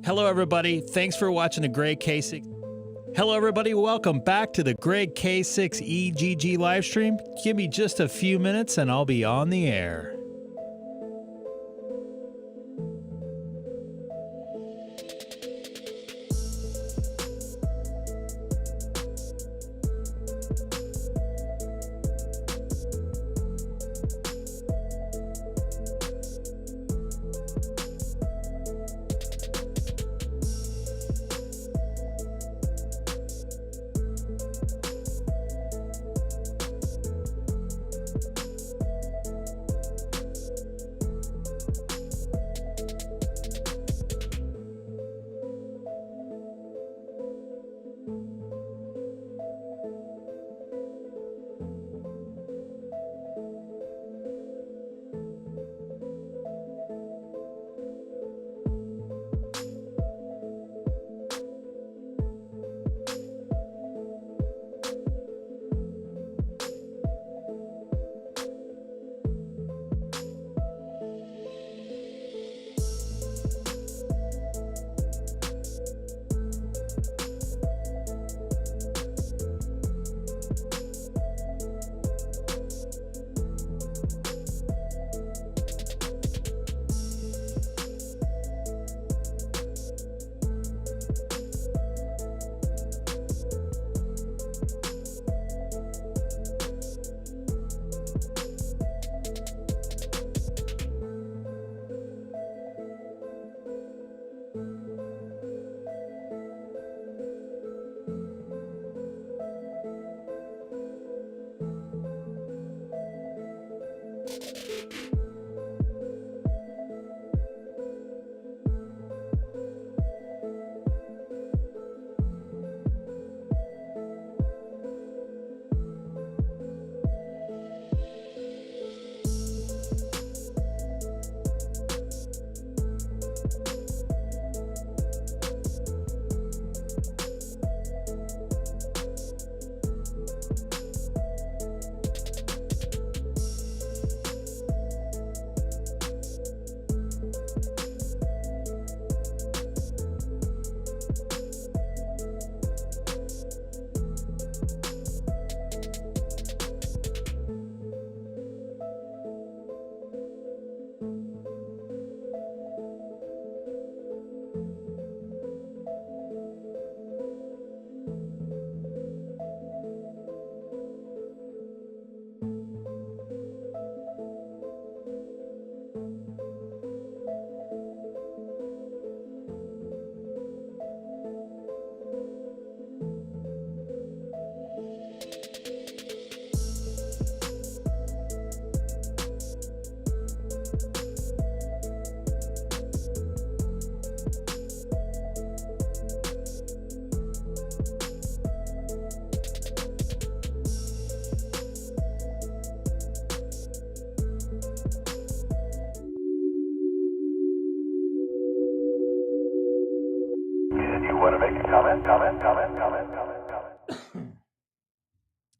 Hello, everybody. Thanks for watching the Greg K6. Hello, everybody. Welcome back to the Greg K6EGG live stream. Give me just a few minutes and I'll be on the air.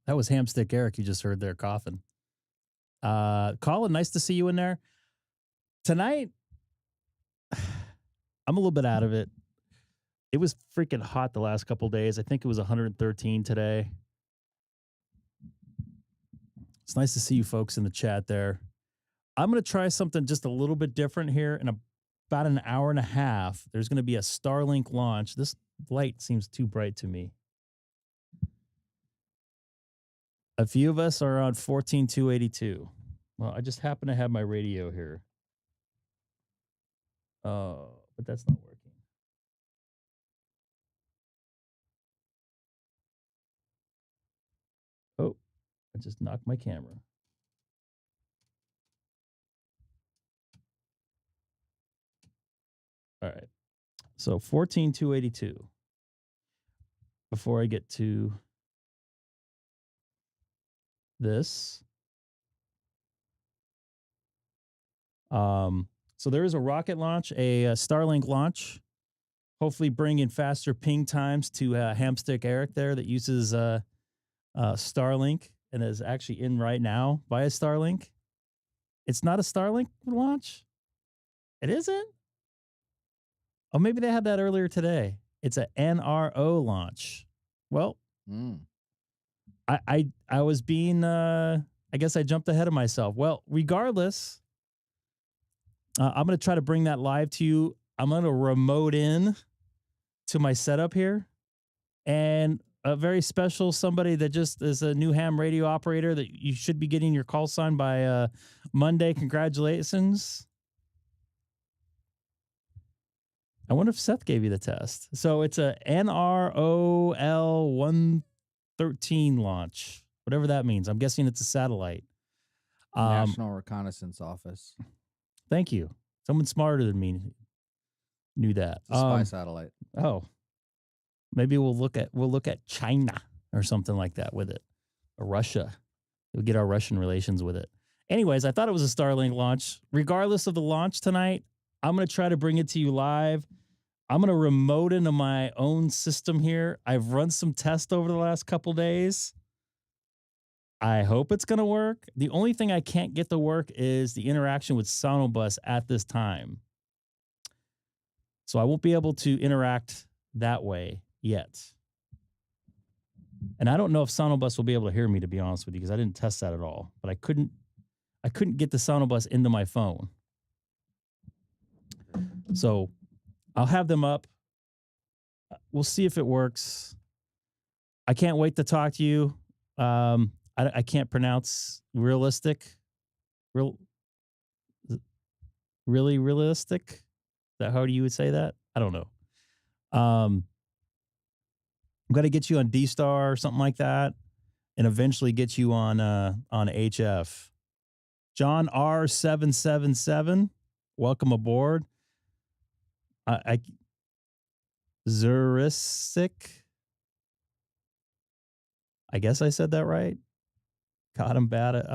That was Hamstick Eric you just heard there coughing. Colin, nice to see you in there. Tonight, I'm a little bit out of it. It was freaking hot the last couple days. I think it was 113 today. It's nice to see you folks in the chat there. I'm going to try something just a little bit different here. In about an hour and a half, there's going to be a Starlink launch. This light seems too bright to me. A few of us are on 14.282. Well, I just happen to have my radio here. Oh, but that's not working. Oh, I just knocked my camera. All right. So 14.282. Before I get to this. So there is a rocket launch, a Starlink launch. Hopefully bring in faster ping times to Hamstick Eric there that uses Starlink and is actually in right now via Starlink. It's not a Starlink launch? It isn't? Oh, maybe they had that earlier today. It's a NRO launch. Well, I was being I guess I jumped ahead of myself. Well, regardless, I'm going to try to bring that live to you. I'm going to remote in to my setup here, and a very special somebody that just is a new ham radio operator that you should be getting your call sign by Monday. Congratulations. I wonder if Seth gave you the test. So it's a NROL 113 launch, whatever that means. I'm guessing it's a satellite. National Reconnaissance Office. Thank you. Someone smarter than me knew that. It's a spy satellite. Oh, maybe we'll look at China or something like that with it, or Russia. We'll get our Russian relations with it. Anyways, I thought it was a Starlink launch. Regardless of the launch tonight, I'm going to try to bring it to you live. I'm going to remote into my own system here. I've run some tests over the last couple days. I hope it's going to work. The only thing I can't get to work is the interaction with Sonobus at this time. So I won't be able to interact that way yet. And I don't know if Sonobus will be able to hear me, to be honest with you, because I didn't test that at all. But I couldn't get the Sonobus into my phone. So I'll have them up. We'll see if it works. I can't wait to talk to you. I can't pronounce realistic. Really realistic? Is that how you would say that? I don't know. I'm going to get you on DStar or something like that, and eventually get you on HF. John R777, welcome aboard. Zuristic. I guess I said that right. God, I'm bad at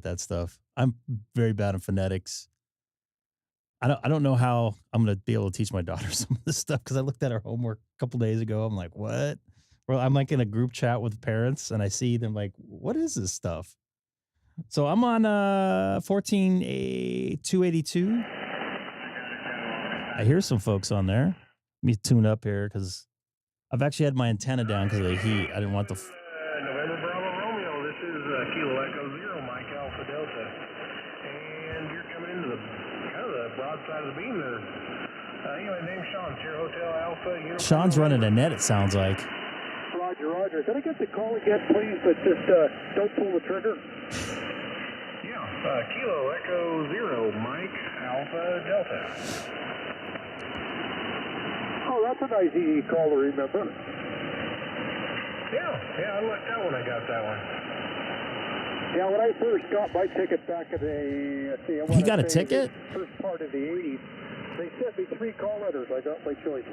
that stuff. I'm very bad at phonetics. I don't know how I'm going to be able to teach my daughter some of this stuff, because I looked at her homework a couple days ago. I'm like, what? Well, I'm like in a group chat with parents, and I see them like, what is this stuff? So I'm on 14.282. I hear some folks on there. Let me tune up here, because I've actually had my antenna down because of the heat. I didn't want the... November Bravo Romeo, this is Kilo Echo 0, Mike Alpha Delta. And you're coming into the broad side of the beam there. Anyway, name's Sean, Sierra Hotel Alpha. Sean's running a net, it sounds like. Roger, roger. Can I get the call again, please? But just don't pull the trigger. Yeah, Kilo Echo 0, Mike Alpha Delta. Oh, that's a nice easy call to remember. Yeah, I lucked out when I got that one. Yeah, when I first got my ticket back in the... He got a ticket? First part of the 80s, they sent me 3 call letters. I got my choice.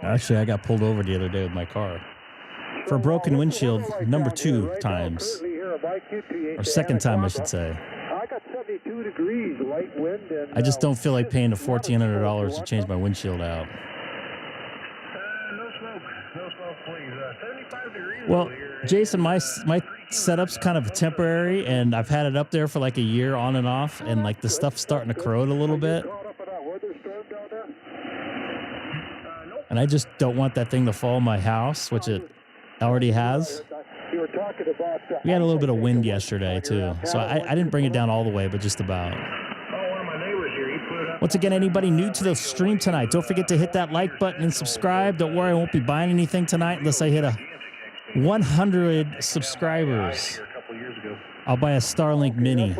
Actually, I got pulled over the other day with my car. For a broken windshield, number 2 times. Or second time, I should say. I got 72 degrees, light wind, and... I just don't feel like paying the $1,400 to change my windshield out. No smoke, please. 75 degrees. Well, Jason, my setup's kind of temporary, and I've had it up there for like a year on and off, and like the stuff's starting to corrode a little bit. And I just don't want that thing to fall on my house, which it already has. We had a little bit of wind yesterday, too. So I didn't bring it down all the way, but just about. Once again, anybody new to the stream tonight, don't forget to hit that like button and subscribe. Don't worry, I won't be buying anything tonight unless I hit a 100 subscribers. I'll buy a Starlink Mini.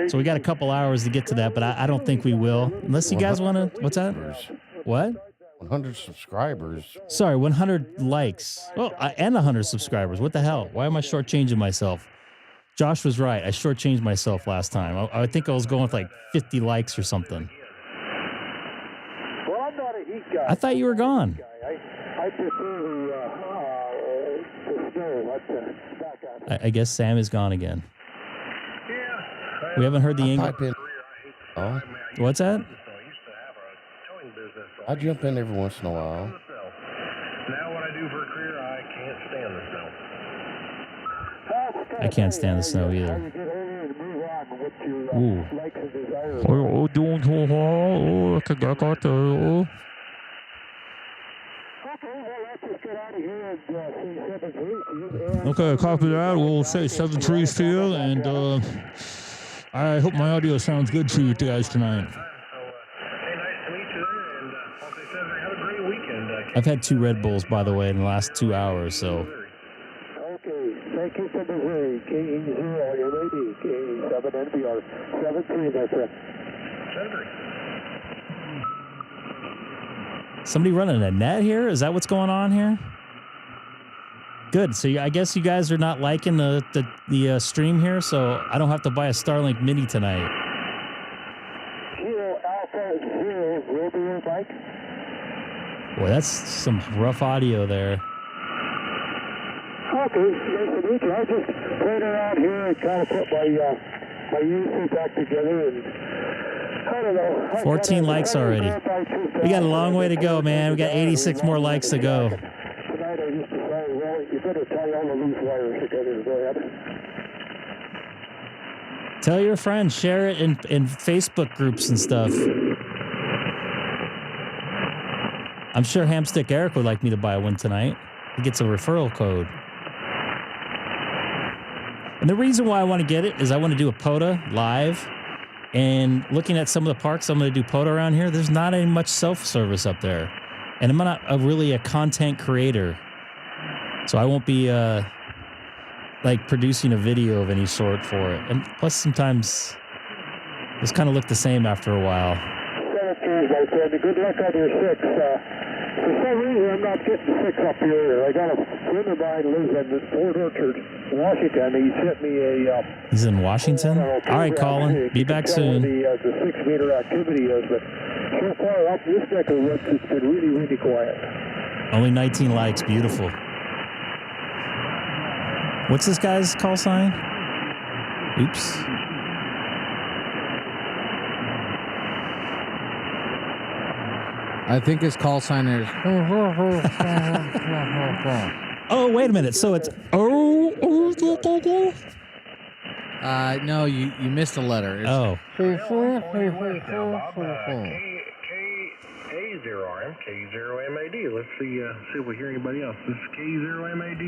So we got a couple hours to get to that, but I don't think we will. Unless you guys want to... What's that? What? 100 subscribers. Sorry, 100 likes. Well, and 100 subscribers. What the hell? Why am I shortchanging myself? Josh was right. I shortchanged myself last time. I think I was going with like 50 likes or something. Well, I'm not a heat guy. I thought you were gone. I prefer the snow. I guess Sam is gone again. Yeah. We haven't heard the English. Oh, What's that? I jump in every once in a while. Now what I do for a career, I can't stand the snow. I can't stand the snow either. Ooh. Okay, copy that. We'll say 7 trees to you, and I hope my audio sounds good to you guys tonight. Hey, nice to meet you there, and like they said, have a great weekend. I've had 2 Red Bulls, by the way, in the last 2 hours, so. Okay, thank you for Missouri, K6EGG, K7NBR, 73, my friend. 73. Somebody running a net here? Is that what's going on here? Good. So I guess you guys are not liking the stream here, so I don't have to buy a Starlink Mini tonight. Kilo Alpha 0, Romeo Mike. Boy, that's some rough audio there. Okay, nice to meet you. I just played around here and kind of put my Yaesu back together, and I don't know. 14 likes already. We got a long way to go, man. We got 86 more likes to go. Tonight I just decided, well, you better tie all the loose wires together. Go ahead. Tell your friends, share it in Facebook groups and stuff. I'm sure Hamstick Eric would like me to buy one tonight. He gets a referral code. And the reason why I want to get it is I want to do a POTA live. And looking at some of the parks I'm going to do POTA around here, there's not any much self-service up there. And I'm not really a content creator. So I won't be like producing a video of any sort for it. And plus sometimes those kind of look the same after a while. My friend, good luck on your 6. For some reason, I'm not getting 6 up here. I got a friend of mine lives in Port Orchard, Washington. He sent me a... He's in Washington? All right, Colin. Be back soon. The 6-meter activity is, but so far up this neck of the woods, it's been really, really quiet. Only 19 likes. Beautiful. What's this guy's call sign? Oops. I think his call sign is. Oh, wait a minute. So it's. No, you missed a letter. It's Oh. K0RM, K0MAD. Let's see if we hear anybody else. This is K0MAD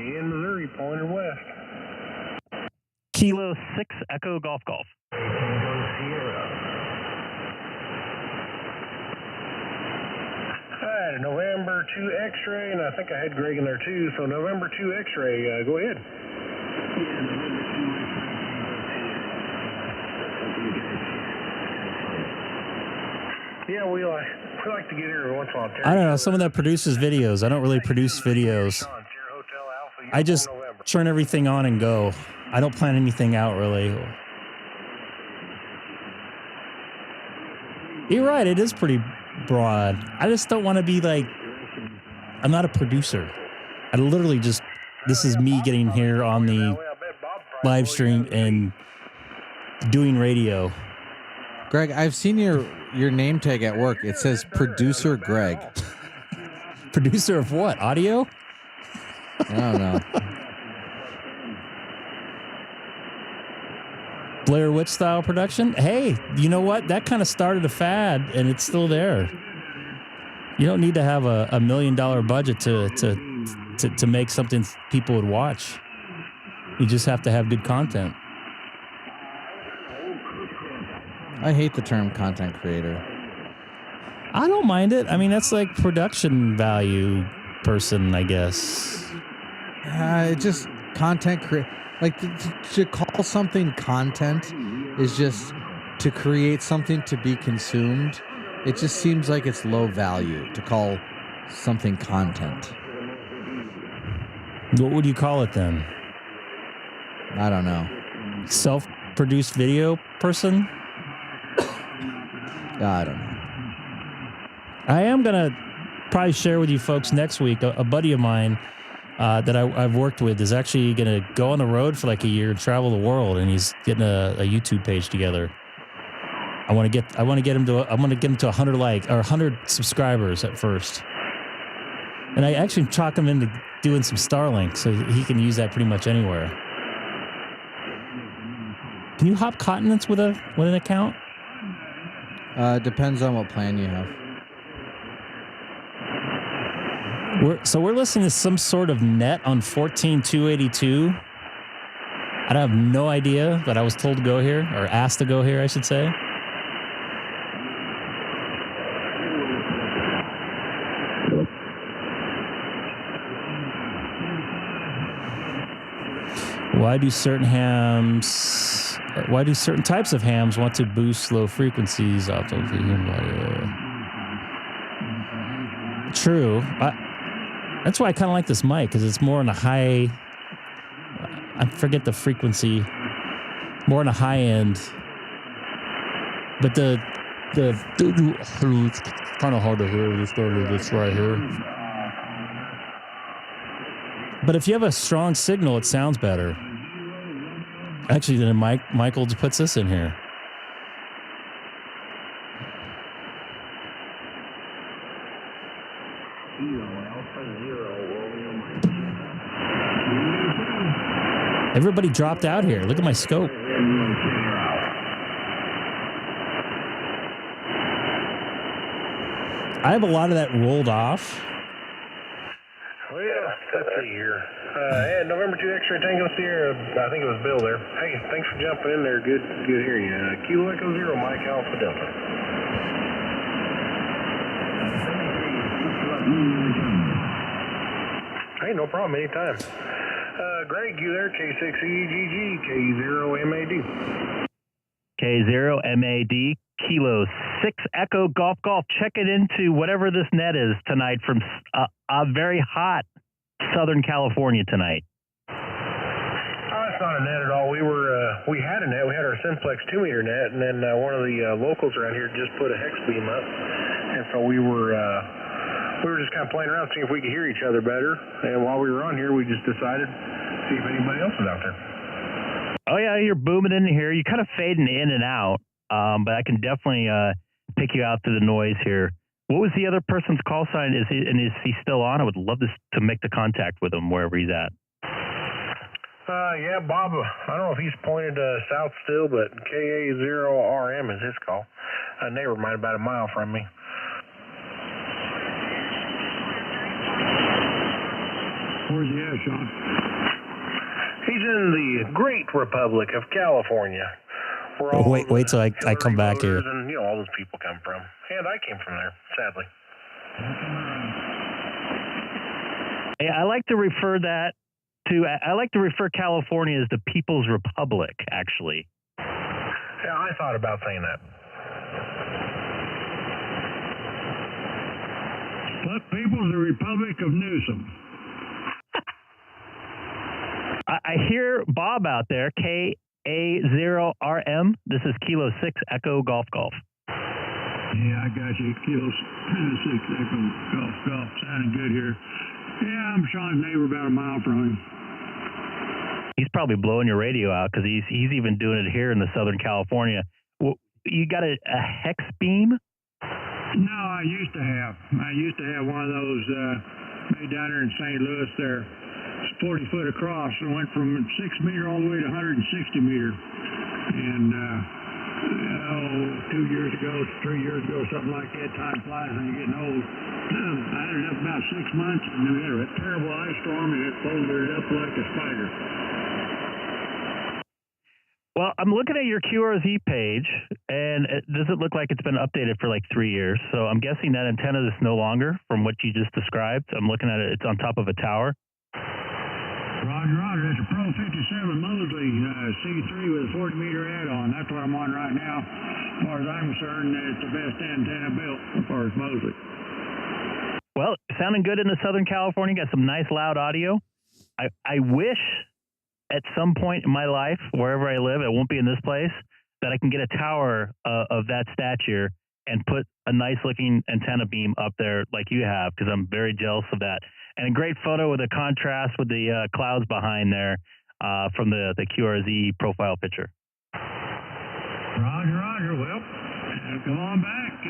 in Missouri, pointing west. Kilo 6 Echo Golf Golf. Alright, November 2 X-ray, and I think I had Greg in there too, so November 2 X-ray, go ahead. Yeah, we like to get here every once in a while. I don't know. Someone that produces videos. I don't really produce videos. I just turn everything on and go. I don't plan anything out, really. You're right. It is pretty broad. I just don't want to be like... I'm not a producer. I literally just... This is me getting here on the live stream and doing radio. Greg, I've seen your name tag at work. It says Producer Greg. Producer of what? Audio? I don't know. Blair Witch style production? Hey, you know what? That kind of started a fad, and it's still there. You don't need to have a $1 million budget to make something people would watch. You just have to have good content. I hate the term content creator. I don't mind it. I mean, that's like production value person, I guess. It's just content like to call something content is just to create something to be consumed. It just seems like it's low value to call something content. What would you call it then? I don't know. Self-produced video person? I don't know. I am going to probably share with you folks next week. A buddy of mine that I've worked with is actually going to go on the road for like a year and travel the world, and he's getting a YouTube page together. I'm going to get him to 100 or 100 subscribers at first. And I actually chalk him into doing some Starlink so he can use that pretty much anywhere. Can you hop continents with an account? Depends on what plan you have. We're listening to some sort of net on 14.282. I have no idea, but I was told to go here, or asked to go here, I should say. Why do certain types of hams want to boost low frequencies? True. That's why I kind of like this mic, because it's more on a high. I forget the frequency. More on a high end. But it's kind of hard to hear this over this right here. But if you have a strong signal, it sounds better. Actually, then Michael just puts this in here. Everybody dropped out here. Look at my scope. I have a lot of that rolled off. Well, yeah, let's see here. Yeah, November 2 X-ray Tango Sierra. I think it was Bill there. Hey, thanks for jumping in there. Good hearing you. Kilo Echo Zero, Mike Alpha Delta. Hey, no problem. Anytime. Greg, you there? K6EGG, K0MAD. K0MAD, Kilo 6 Echo Golf. Check it into whatever this net is tonight from a very hot Southern California tonight. Oh, it's not a net at all. We had a net. We had our Simplex 2-meter net, and then one of the locals around here just put a hex beam up, and so we were just kind of playing around, seeing if we could hear each other better. And while we were on here, we just decided to see if anybody else was out there. Oh yeah, you're booming in here. You're kind of fading in and out, but I can definitely pick you out through the noise here. What was the other person's call sign? Is he still on? I would love to make the contact with him wherever he's at. Yeah, Bob, I don't know if he's pointed south still, but KA0RM is his call. A neighbor might about a mile from me. Where's he at, Sean? He's in the great Republic of California. Where all Wait till I come back here. And, all those people come from. And I came from there, sadly. Yeah, I like to refer California as the People's Republic, actually. Yeah, I thought about saying that. What people's the Republic of Newsom? I hear Bob out there, KA0RM. This is Kilo 6 Echo Golf. Yeah, I got you. Kilo 6 Echo Golf. Sounding good here. Yeah, I'm Sean's neighbor about a mile from him. He's probably blowing your radio out because he's even doing it here in the Southern California. Well, you got a hex beam? No, I used to have one of those made down there in St. Louis there. It's 40 foot across and went from 6 meter all the way to 160 meter. And 2 years ago, 3 years ago, something like that, time flies when you're getting old. I had it up about 6 months, and then we had a terrible ice storm, and it folded it up like a spider. Well, I'm looking at your QRZ page, and it doesn't look like it's been updated for like 3 years. So I'm guessing that antenna is no longer from what you just described. I'm looking at it. It's on top of a tower. Roger. It's a Pro 57 Mosley C3 with a 40 meter add-on. That's what I'm on right now. As far as I'm concerned, it's the best antenna built as far as Mosley. Well, sounding good in the Southern California. Got some nice loud audio. I wish at some point in my life, wherever I live, it won't be in this place, that I can get a tower of that stature and put a nice looking antenna beam up there like you have, because I'm very jealous of that. And a great photo with a contrast with the clouds behind there from the QRZ profile picture. Roger. Well, come on back.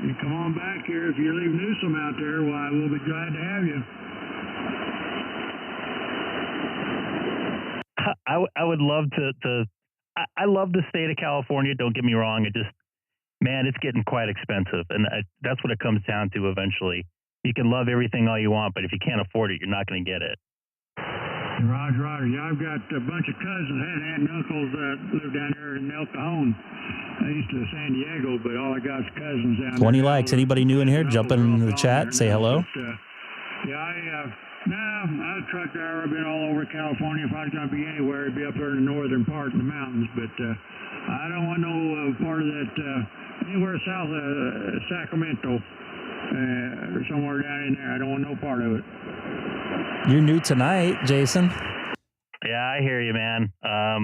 You come on back here. If you leave Newsom out there, why, we'll be glad to have you. I would love to I love the state of California. Don't get me wrong. It just, man, it's getting quite expensive. And that's what it comes down to eventually. You can love everything all you want, but if you can't afford it, you're not going to get it. Roger. Yeah, I've got a bunch of cousins, had uncles that live down there in El Cajon, east of San Diego, but all I got is cousins down 20 there. likes. Anybody new in here? Jump into the chat. Say hello. I'm a truck driver. I've been all over California. If I was going to be anywhere, it'd be up there in the northern part of the mountains. But I don't want no part of that anywhere south of Sacramento or somewhere down in there. I don't want no part of it. You're new tonight, Jason. Yeah, I hear you, man. I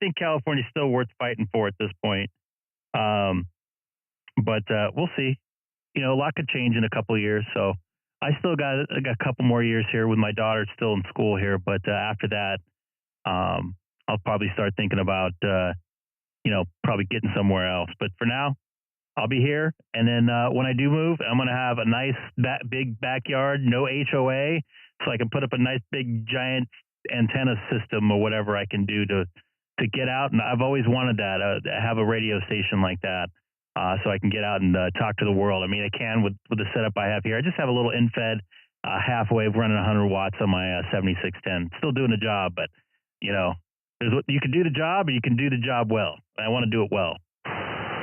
think California's still worth fighting for at this point. But we'll see. You know, a lot could change in a couple of years. So I got a couple more years here with my daughter still in school here. But after that, I'll probably start thinking about, probably getting somewhere else. But for now, I'll be here. And then when I do move, I'm going to have a nice big backyard, no HOA, so I can put up a nice big giant antenna system or whatever I can do to get out. And I've always wanted that, have a radio station like that. So I can get out and talk to the world. I mean, I can with the setup I have here. I just have a little in-fed half wave running 100 watts on my 7610. Still doing the job, but, you can do the job or you can do the job well. I want to do it well. Right.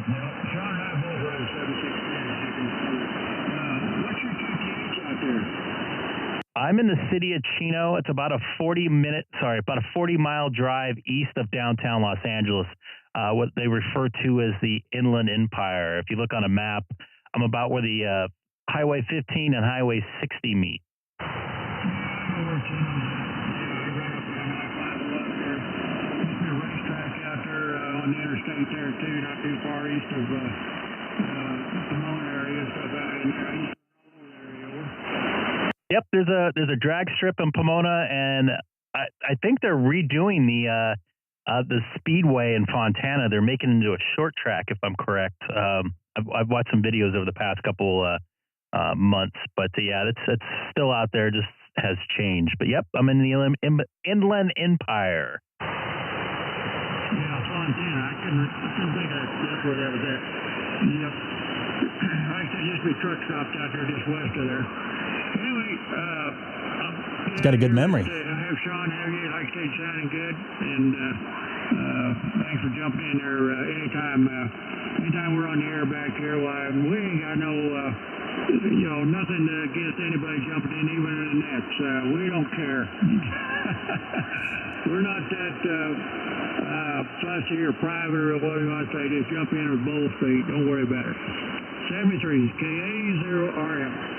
Well, Sean and I both run 7610. What's your TTH out there? I'm in the city of Chino. It's about a 40-mile drive east of downtown Los Angeles. What they refer to as the Inland Empire. If you look on a map, I'm about where the Highway 15 and Highway 60 meet. On the interstate there too, not too far east of the Pomona area, stuff out in there. Yep, there's a drag strip in Pomona, and I think they're redoing the speedway in Fontana. They're making it into a short track, if I'm correct. I've watched some videos over the past couple months, but yeah, it's still out there. Just has changed. But yep, I'm in the Inland Empire. Yeah, Fontana. I couldn't think that's where that was at. Yep. Like there used to be truck stops out there just west of there. Anyway, He's got a good memory. I have Sean have you. Like I said, sounding good. And thanks for jumping in there anytime we're on the air back here. Why, we ain't got nothing against anybody jumping in, even in the nets. We don't care. We're not that fussy or private or what you want to say. Just jump in with both feet. Don't worry about it. 73 K6EGG.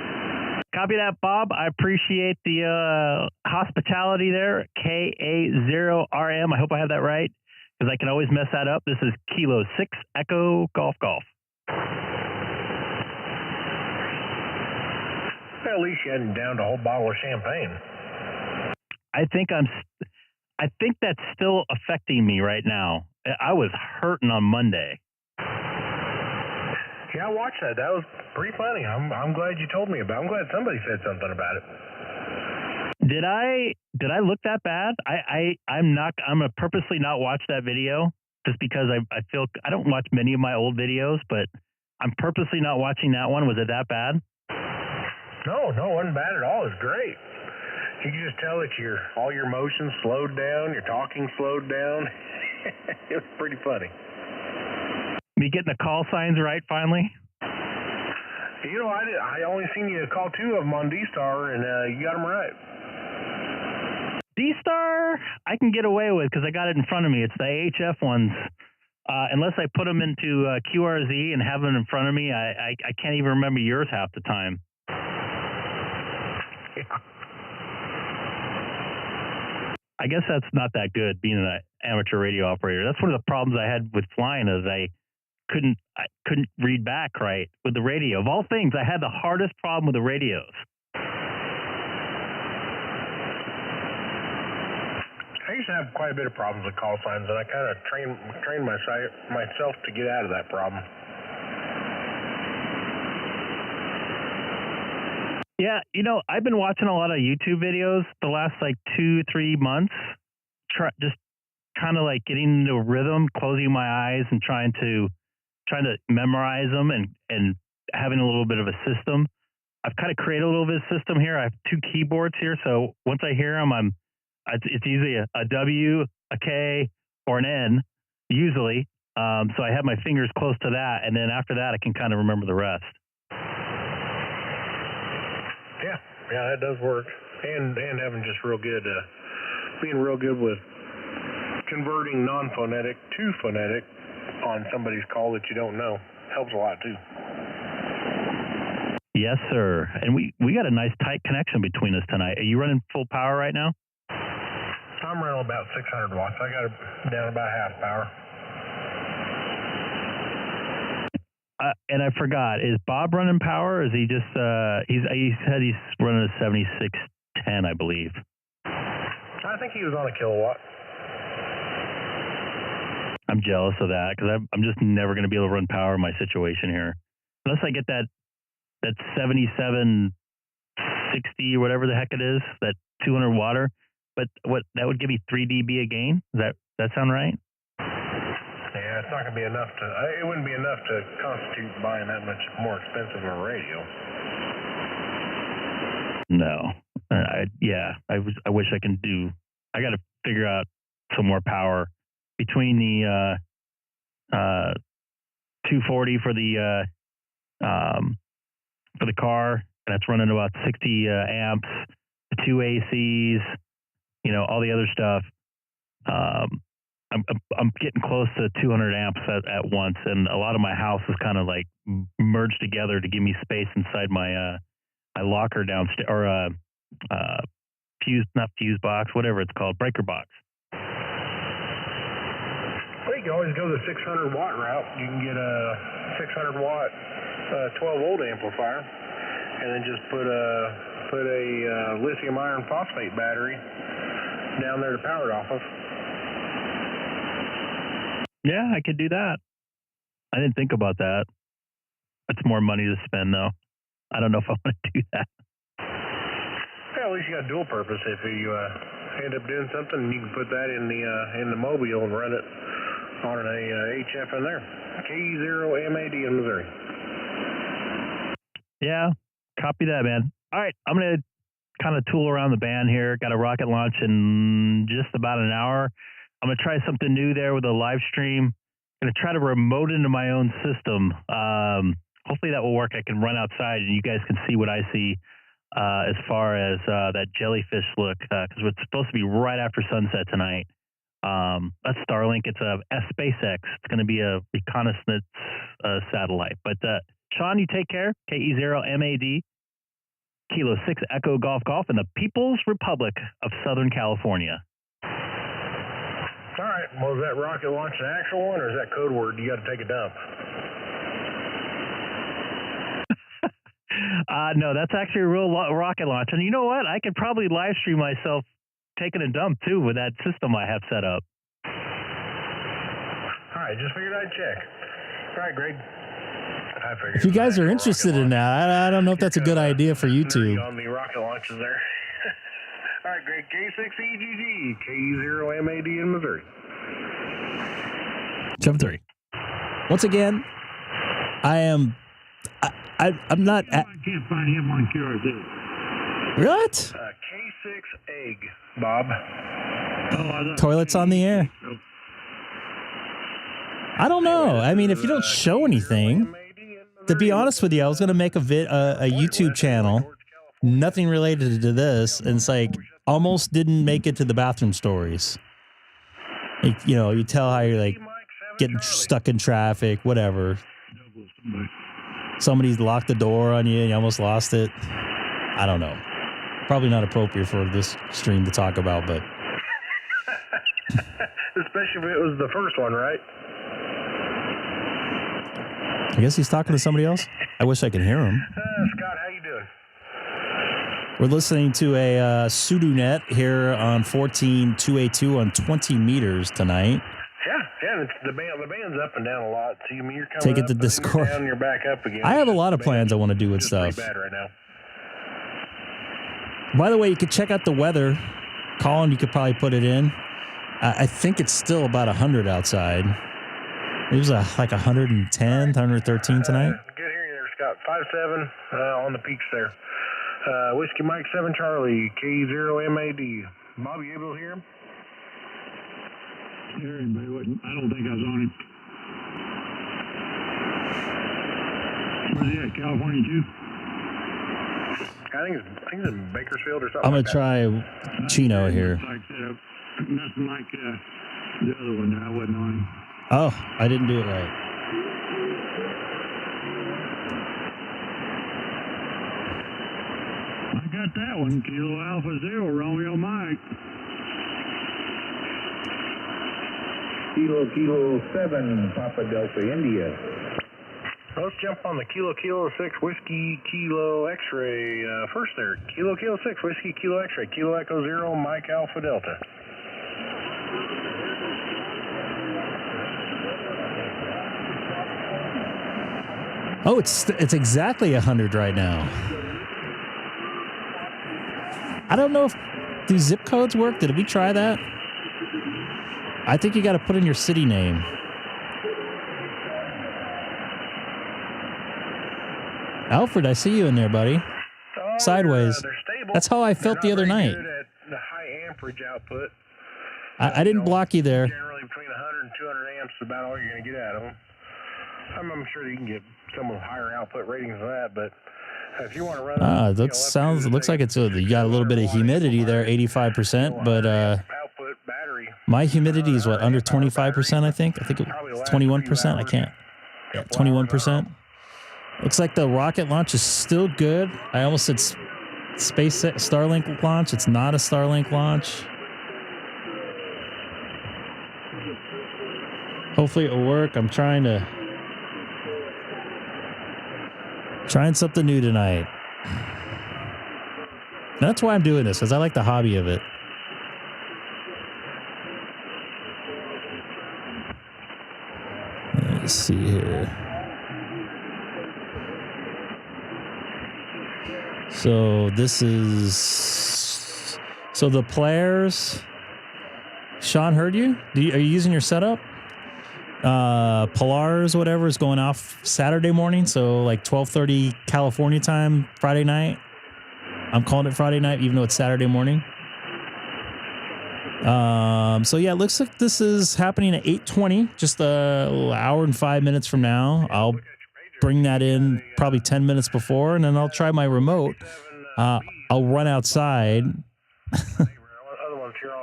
Copy that, Bob. I appreciate the hospitality there. K6EGG. I hope I have that right, because I can always mess that up. This is Kilo 6 Echo Golf. Well, at least you hadn't downed a whole bottle of champagne. I think that's still affecting me right now. I was hurting on Monday. Yeah, I watched that. That was pretty funny. I'm glad you told me about it. I'm glad somebody said something about it. Did I look that bad? I'm gonna purposely not watch that video just because I feel I don't watch many of my old videos, but I'm purposely not watching that one. Was it that bad? No, it wasn't bad at all. It was great. You can just tell that all your motions slowed down, your talking slowed down. It was pretty funny. Me getting the call signs right finally? I only seen you call 2 of them on DStar, and you got them right. DStar, I can get away with because I got it in front of me. It's the AHF ones. Unless I put them into QRZ and have them in front of me, I can't even remember yours half the time. Yeah. I guess that's not that good being an amateur radio operator. That's one of the problems I had with flying is I couldn't read back right with the radio. Of all things, I had the hardest problem with the radios. I used to have quite a bit of problems with call signs, and I kind of trained myself to get out of that problem. Yeah, I've been watching a lot of YouTube videos the last 2-3 months, just kind of like getting into a rhythm, closing my eyes and trying to memorize them and having a little bit of a system. I've kind of created a little bit of system here. I have 2 keyboards here, so once I hear them, it's usually a W, a K, or an N, usually. So I have my fingers close to that, and then after that, I can kind of remember the rest. Yeah, that does work. And having just being real good with converting non-phonetic to phonetic on somebody's call that you don't know helps a lot too. Yes, sir. And we got a nice tight connection between us tonight. Are you running full power right now? I'm running about 600 watts. I got it down about half power. And I forgot, is Bob running power? Or is he just, he said he's running a 7610, I believe. I think he was on a kilowatt. I'm jealous of that because I'm just never going to be able to run power in my situation here. Unless I get that 7760 or whatever the heck it is, that 200 watter. But that would give me 3 dB a gain? Does that sound right? Yeah, it's not going to be enough it wouldn't be enough to constitute buying that much more expensive of a radio. No. I wish I can I got to figure out some more power between the 240 for the car, and that's running about 60 amps, the 2 ACs, all the other stuff. I'm getting close to 200 amps at once, and a lot of my house is kind of like merged together to give me space inside my my locker downstairs, or not fuse box, whatever it's called, breaker box. Well, you can always go the 600 watt route. You can get a 600 watt 12 volt amplifier, and then just put a lithium iron phosphate battery down there to power it off of. Yeah, I could do that. I didn't think about that. That's more money to spend, though. I don't know if I want to do that. Yeah, at least you got dual purpose. If you end up doing something, you can put that in the mobile and run it on an HF in there. K6EGG in Missouri. Yeah, copy that, man. All right, I'm going to kind of tool around the band here. Got a rocket launch in just about an hour. I'm going to try something new there with a live stream. I'm going to try to remote into my own system. Hopefully that will work. I can run outside and you guys can see what I see as far as that jellyfish look, because it's supposed to be right after sunset tonight. That's Starlink. It's a SpaceX. It's going to be a reconnaissance satellite. But Sean, you take care. K6EGG, Kilo 6 Echo Golf Golf in the People's Republic of Southern California. All right. Well, is that rocket launch an actual one, or is that code word? You got to take a dump. No, that's actually a real rocket launch. And you know what? I could probably live stream myself taking a dump, too, with that system I have set up. All right. Just figured I'd check. All right, Greg. If you guys are interested in that, I don't know if that's a good idea for YouTube. On the rocket launches there. All right, Greg. K6EGG, K6EGG in Missouri. 7-3. Once again, I'm not. I can't find him on QRZ. What? K6EGG, Bob. Toilets on the air. I don't know. I mean, if you don't show anything, to be honest with you, I was going to make a YouTube channel, nothing related to this, and it's like almost didn't make it to the bathroom stories. Like, you tell how you're like getting stuck in traffic, whatever. Somebody's locked the door on you and you almost lost it. I don't know. Probably not appropriate for this stream to talk about, but. Especially if it was the first one, right? I guess he's talking to somebody else. I wish I could hear him. Scott, how you doing? We're listening to a pseudonet here on 14282 on 20 meters tonight. Yeah, the band's up and down a lot. So, you're coming Take it up to and Discord. You're down, you're back up again. I have a lot of plans I want to do with stuff. Bad right now. By the way, you could check out the weather. Colin, you could probably put it in. I think it's still about 100 outside. It was like 110, 113 tonight. Good hearing there, Scott. 5-7 on the peaks there. Whiskey Mike 7 Charlie, K0MAD. Bob, you able to hear him? Hear him, but I don't think I was on him. Where's he at? California too? I think it's in Bakersfield or something. I'm going like to try Chino here. Nothing like the other one that I wasn't on him. Oh, I didn't do it right. I got that one. Kilo Alpha Zero, Romeo Mike. Kilo 7, Papa Delta, India. Let's jump on the Kilo 6 Whiskey Kilo X-Ray first there. Kilo 6 Whiskey Kilo X-Ray. Kilo Echo 0 Mike Alpha Delta. Oh, it's exactly 100 right now. I don't know if these zip codes work. Did we try that? I think you got to put in your city name. Alfred, I see you in there, buddy. Oh, Sideways. they're stable. That's how I felt the other night. Good at the high amperage output. I didn't block you there. Generally between 100 and 200 amps is about all you're going to get out of them. I'm sure that you can get some with higher output ratings than that, but if you want to run it looks like it's you got a little bit of humidity there, 85%, but output battery, my humidity is what, under 25%, I think it's 21%. I can't. Yeah, 21%. Looks like the rocket launch is still good. I almost said SpaceX Starlink launch. It's not a Starlink launch. Hopefully it'll work. I'm trying something new tonight. That's why I'm doing this, because I like the hobby of it. Let's see here. So this is... So the players... Sean heard you? Are you using your setup? Polaris, whatever, is going off Saturday morning, so like 12:30 California time, Friday night. I'm calling it Friday night, even though it's Saturday morning. So yeah, it looks like this is happening at 8:20, just an hour and 5 minutes from now. I'll bring that in probably 10 minutes before, and then I'll try my remote. I'll run outside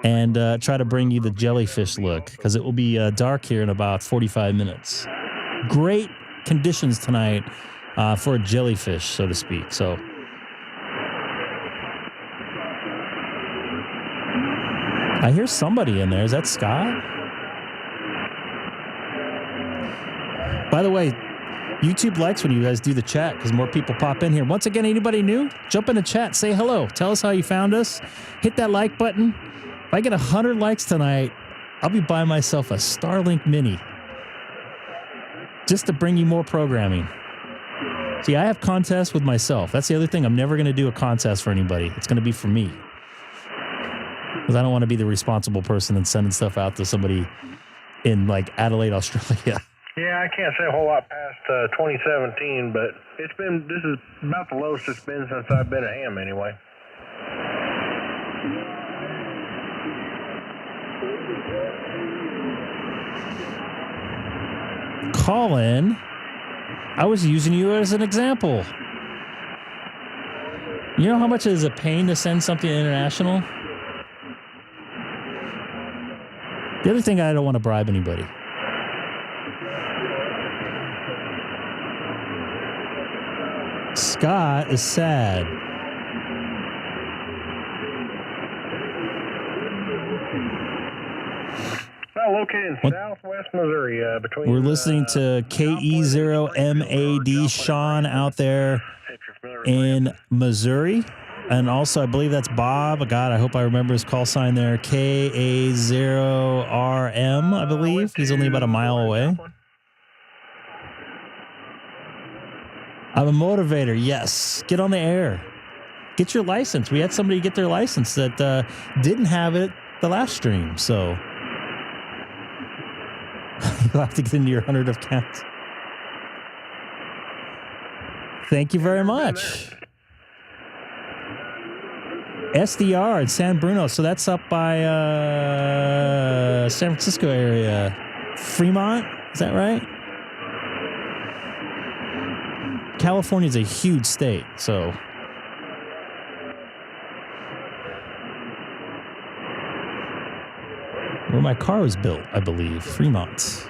and try to bring you the jellyfish look, because it will be dark here in about 45 minutes. Great conditions tonight for a jellyfish, so to speak. So I hear somebody in there. Is that Scott? By the way, YouTube likes when you guys do the chat, because more people pop in here. Once again, anybody new, jump in the chat, say hello, tell us how you found us, hit that like button. If I get 100 likes tonight, I'll be buying myself a Starlink Mini just to bring you more programming. See, I have contests with myself. That's the other thing. I'm never going to do a contest for anybody. It's going to be for me, because I don't want to be the responsible person and sending stuff out to somebody in like Adelaide, Australia. Yeah, I can't say a whole lot past 2017, but this is about the lowest it's been since I've been at ham anyway. Colin, I was using you as an example. You know how much it is a pain to send something international? The other thing, I don't want to bribe anybody. Scott is sad. Located in southwest Missouri, between. We're listening to K6EGG Sean out there in Missouri, and also I believe that's Bob. God, I hope I remember his call sign there. KA0RM, I believe. He's only about a mile away. I'm a motivator. Yes, get on the air. Get your license. We had somebody get their license that didn't have it the last stream, so. You'll have to get into your 100 account. Thank you very much. SDR in San Bruno. So that's up by San Francisco area. Fremont, is that right? California is a huge state, so. Where my car was built, I believe, Fremont.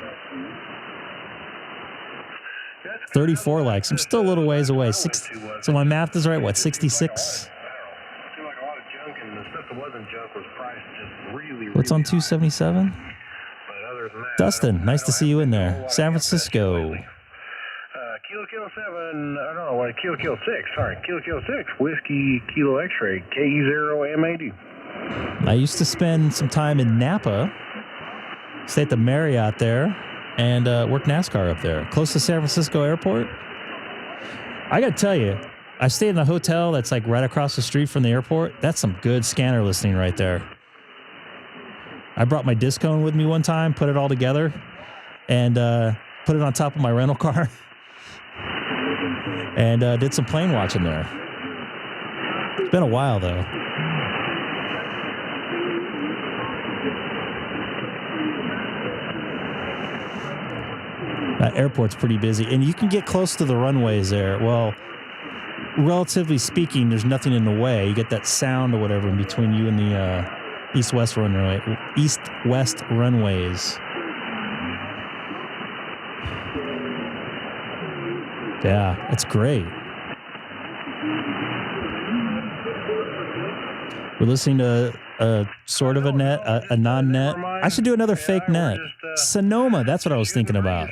34 likes. I'm still a little ways away. So my math is right. What, 66? What's on 277? Dustin, nice to see you in there. San Francisco. Kilo 7, I don't know what, Kilo 6, sorry. Kilo 6, Whiskey Kilo X-Ray, KE0MAD. I used to spend some time in Napa, stay at the Marriott there, and work NASCAR up there, close to San Francisco Airport. I got to tell you, I stayed in a hotel that's like right across the street from the airport. That's some good scanner listening right there. I brought my disc cone with me one time, put it all together, and put it on top of my rental car, and did some plane watching there. It's been a while, though. That airport's pretty busy, and you can get close to the runways there. Well, relatively speaking, there's nothing in the way. You get that sound or whatever in between you and the east-west runways. Yeah, it's great. We're listening to a sort of a net, a non-net. I should do another fake net. Sonoma, that's what I was thinking about.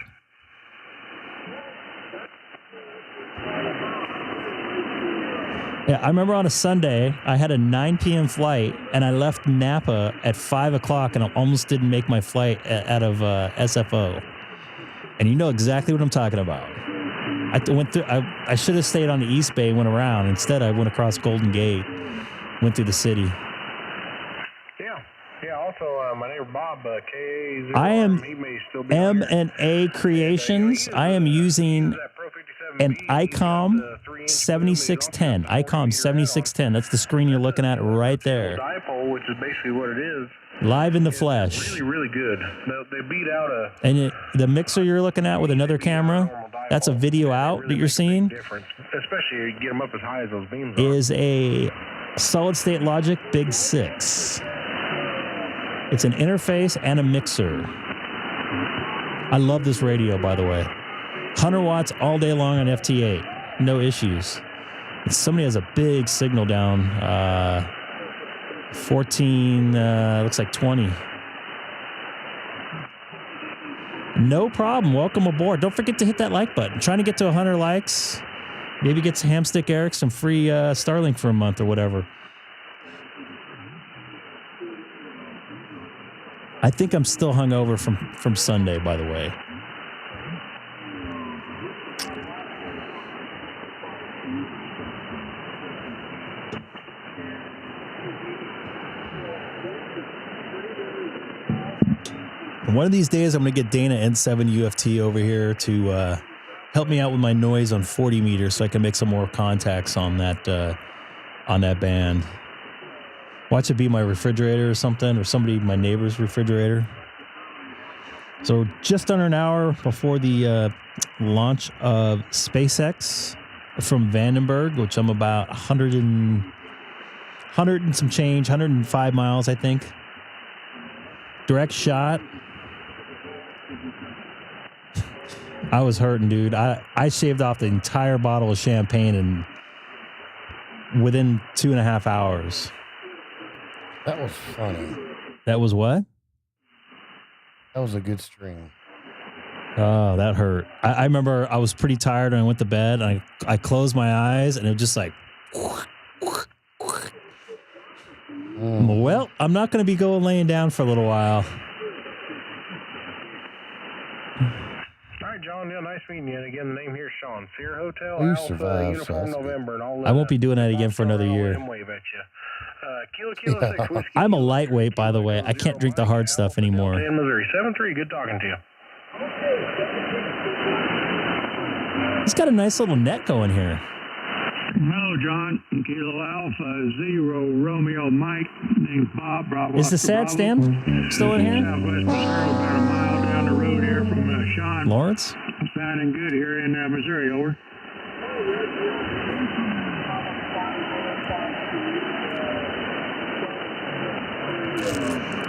Yeah, I remember on a Sunday, I had a 9 p.m. flight, and I left Napa at 5 o'clock, and I almost didn't make my flight out of SFO. And you know exactly what I'm talking about. I went through. I should have stayed on the East Bay and went around. Instead, I went across Golden Gate, went through the city. Yeah. Also, my neighbor Bob, KA0. I am he may still be M&A Creations. I am using an Icom 7610. Icom 7610. That's the screen you're looking at right there. Dipole, which is basically what it is. Live in the flesh. Really, really good. They beat out a. And the mixer you're looking at with another camera, that's a video out that you're seeing. Especially if you get them up as high as those beams is a solid state logic BiG SiX. It's an interface and a mixer. I love this radio, by the way. 100 watts all day long on FT8. No issues. And somebody has a big signal down. 14, looks like 20. No problem. Welcome aboard. Don't forget to hit that like button. I'm trying to get to 100 likes. Maybe get Hamstick Eric some free Starlink for a month or whatever. I think I'm still hungover from Sunday, by the way. And one of these days, I'm going to get Dana N7 UFT over here to help me out with my noise on 40 meters so I can make some more contacts on that band. Watch it be my refrigerator or something, or my neighbor's refrigerator. So just under an hour before the launch of SpaceX from Vandenberg, which I'm about 100 and some change, 105 miles, I think. Direct shot. I was hurting, dude. I shaved off the entire bottle of champagne in within 2.5 hours. That was funny. That was what? That was a good stream. Oh, that hurt. I remember I was pretty tired and I went to bed and I closed my eyes and it was just like, well, I'm not going to be going laying down for a little while. All right, John. Yeah, nice meeting you. And again, the name here is Sean. Sierra Hotel, You Alpha, survived, Uniform, so that's November, and all I won't be doing that again for another year. Wave at you. Kilo 6 whiskey. I'm a lightweight, by the way. I can't drink the hard stuff anymore. In Missouri, 7-3. Good talking to you. He's got a nice little net going here. No, John. Kilo Alpha Zero Romeo Mike. Name's Bob. Bravo. Is the sad stamp still in here? Southwest Missouri, about a mile down the road here from Sean. Lawrence? Sounding good here in Missouri. Over.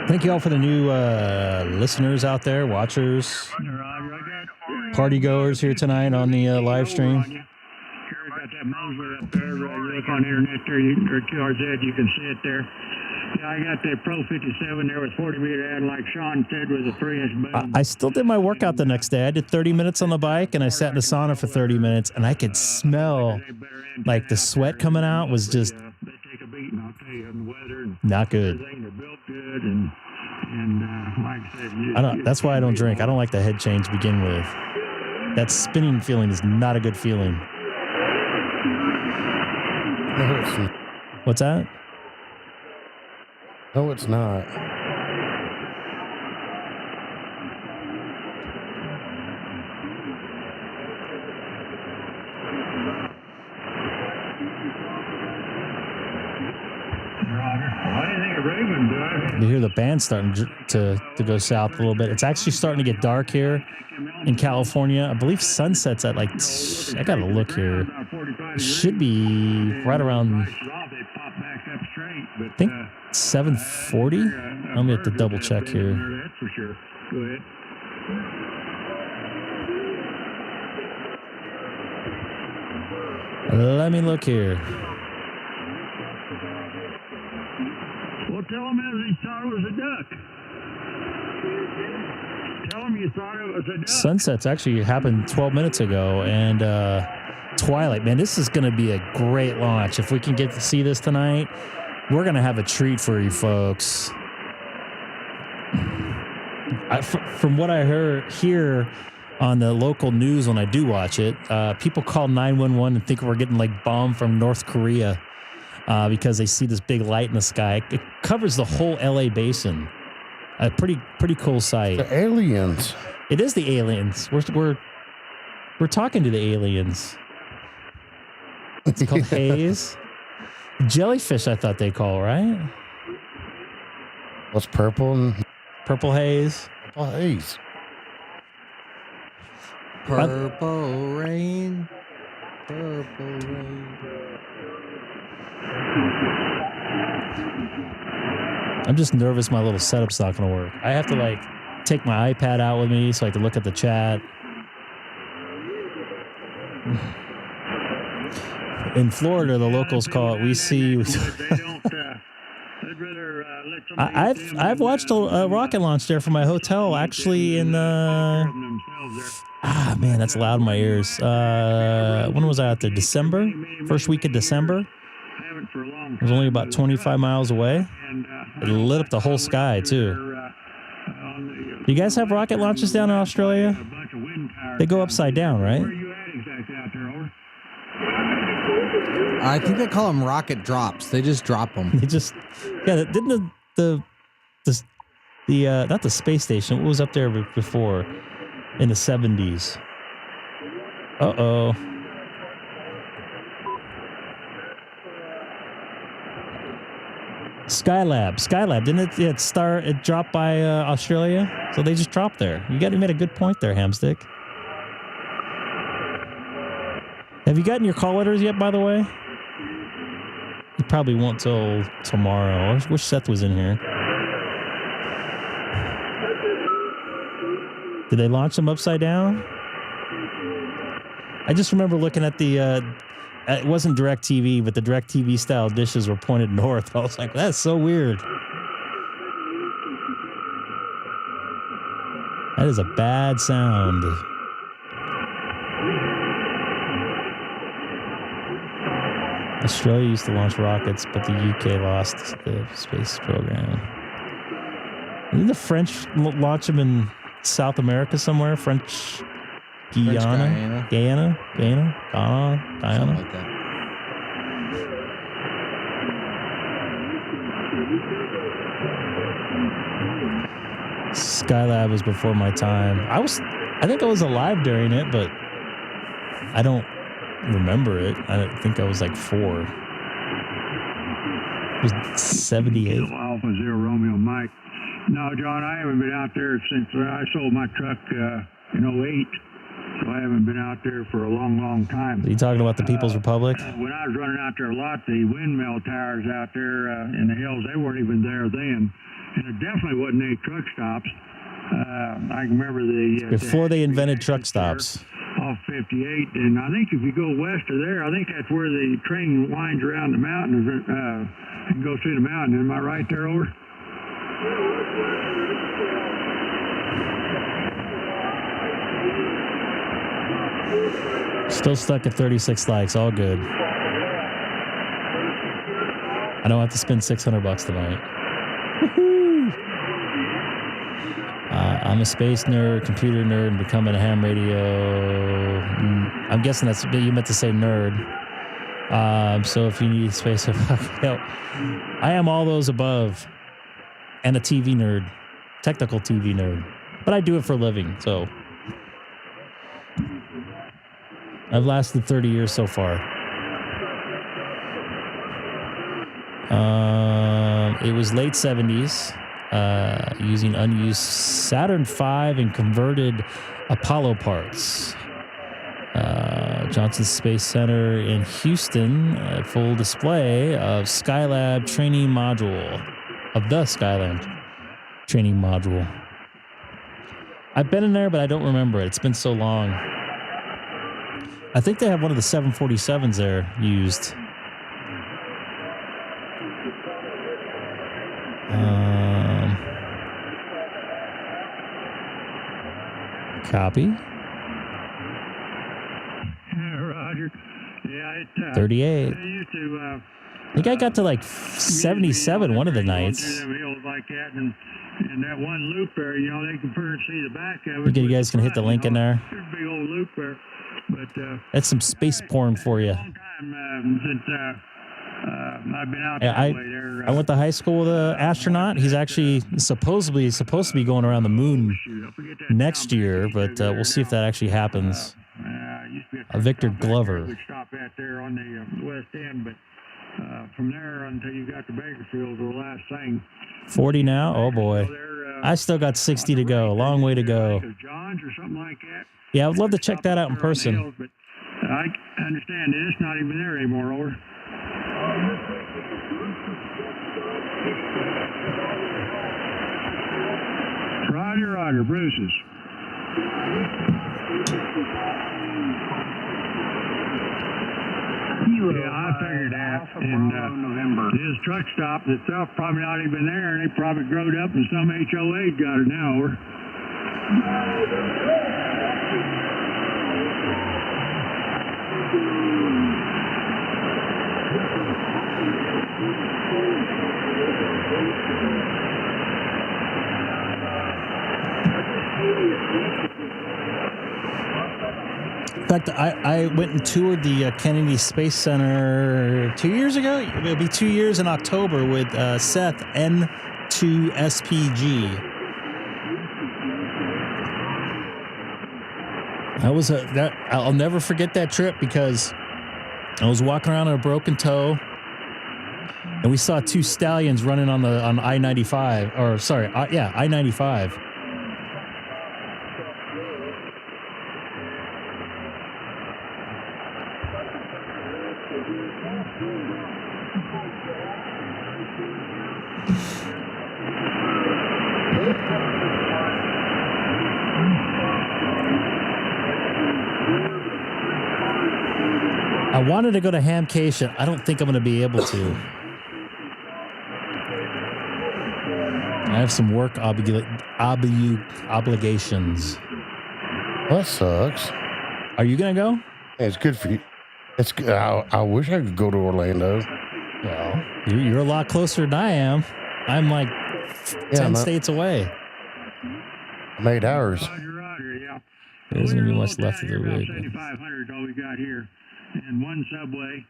Thank you all for the new listeners out there, watchers, party goers here tonight on the live stream. Got that Moser up there. You look on the internet there, or QRZ, you can see it there. Yeah, I got that Pro 57 there with 40 meter ad, like Sean said, with a 3-inch boom. I still did my workout the next day. I did 30 minutes on the bike, and I sat in the sauna for 30 minutes, and I could smell like the sweat coming out was just They take a beating, I'll tell you, and the weather. not good. Everything, they're built good, and like I said, That's why I don't drink. I don't like the head change to begin with. That spinning feeling is not a good feeling. No, it's not. What's that? No, it's not. You hear the band starting to go south a little bit. It's actually starting to get dark here in California. I believe sunset's at like, I gotta look here. It should be right around, I think 7:40. I'm gonna have to double check here. That's for sure. Go ahead. Let me look here. Well, tell him as he thought it was a duck. Tell him you thought it was a duck. Sunset's actually happened 12 minutes ago, and twilight, man, this is going to be a great launch. If we can get to see this tonight, we're going to have a treat for you folks. From what I hear on the local news when I do watch it, people call 911 and think we're getting like bombed from North Korea because they see this big light in the sky. It covers the whole LA basin. A pretty cool sight. The aliens. It is the aliens. We're talking to the aliens. It's called haze. Jellyfish, I thought they call, right? What's purple? Purple haze. Purple haze. Purple rain. Purple rain. I'm just nervous my little setup's not going to work. I have to like take my iPad out with me so I can look at the chat. In Florida, the locals call it "We See." I've watched a rocket launch there from my hotel, actually. In man, that's loud in my ears. When was I out there? December, first week of December. It was only about 25 miles away. It lit up the whole sky too. Do you guys have rocket launches down in Australia? They go upside down, right? I think they call them rocket drops. They just drop them. They just, yeah. Didn't the not the space station? What was up there before in the 70s? Uh-oh. Skylab, didn't it dropped by Australia? So they just dropped there. You made a good point there, Hamstick. Have you gotten your call letters yet, by the way? You probably won't till tomorrow. I wish Seth was in here. Did they launch them upside down? I just remember looking at the it wasn't DirecTV, but the DirecTV style dishes were pointed north. I was like, that's so weird. That is a bad sound. Australia used to launch rockets, but the UK lost the space program. Didn't the French launch them in South America somewhere? French Guyana? Guyana? Something like that. Skylab was before my time. I think I was alive during it, but I don't remember it. I think I was like 4. It was 78. Alpha Zero Romeo Mike. No, John, I haven't been out there since I sold my truck in 08. So I haven't been out there for a long, long time. Are you talking about the People's Republic? When I was running out there a lot, the windmill towers out there in the hills, they weren't even there then. And there definitely wasn't any truck stops. I can remember before they invented truck stops. Off 58, and I think if you go west of there, I think that's where the train winds around the mountain and goes through the mountain. Am I right there, over? Still stuck at 36 likes. All good. I don't have to spend $600 tonight. Woohoo! I'm a space nerd, computer nerd, and becoming a ham radio. I'm guessing that's you meant to say nerd. So if you need space, help. I am all those above, and a TV nerd, technical TV nerd. But I do it for a living, so I've lasted 30 years so far. It was late 70s. Using unused Saturn V and converted Apollo parts. Johnson Space Center in Houston, a full display of Skylab training module, of the Skylab training module. I've been in there, but I don't remember it. It's been so long. I think they have one of the 747s there used. Copy. Roger. Yeah, 38. They used to, I think I got to like 77 one of the nights. Like that, and that one loop there, you know, they can pretty much see the back of it. You guys can hit the link in there. There's a big old loop there. But, that's some space porn for you. Long time since I've been out that way there. I went to high school with an astronaut. He's actually supposed to be going around the moon next year, but we'll see if that actually happens. Victor Glover. We stopped at there on the west end, but from there until you got to Bakersfield, the last thing. 40 now? Oh boy. I still got 60 to go. A long way to go. Yeah, I would love to check that out in person. But I understand it's not even there anymore, over. Roger, Bruce's. Yeah, I figured that. And his truck stop itself probably not even there, and they probably growed up and some HOA got it now, over. In fact, I went and toured the Kennedy Space Center 2 years ago. It'll be 2 years in October with Seth N2SPG. I'll never forget that trip because I was walking around on a broken toe, and we saw 2 stallions running on I-95, or sorry, I-95. I wanted to go to Hamcation. I don't think I'm going to be able to. I have some work obligations. Well, that sucks. Are you going to go? It's good for you. It's good. I wish I could go to Orlando. Well, you're a lot closer than I am. I'm like 10 states away. I'm 8 hours. Roger, yeah. There isn't going to be much left of the rig. 7,500 is all we got here. And one subway.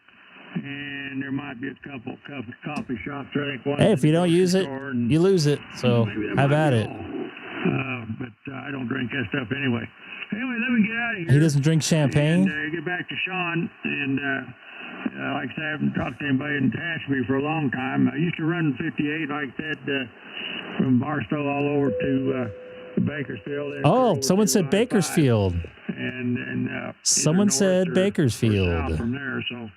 And there might be a couple coffee shops. I think one. Hey, if you don't use it, you lose it. So have at it. but I don't drink that stuff anyway. Anyway, let me get out of here. He doesn't drink champagne? And get back to Sean. And like I said, I haven't talked to anybody in Tashby for a long time. I used to run 58, like that, from Barstow all over to Bakersfield. Oh, someone said Bakersfield. And someone said Bakersfield. From there, so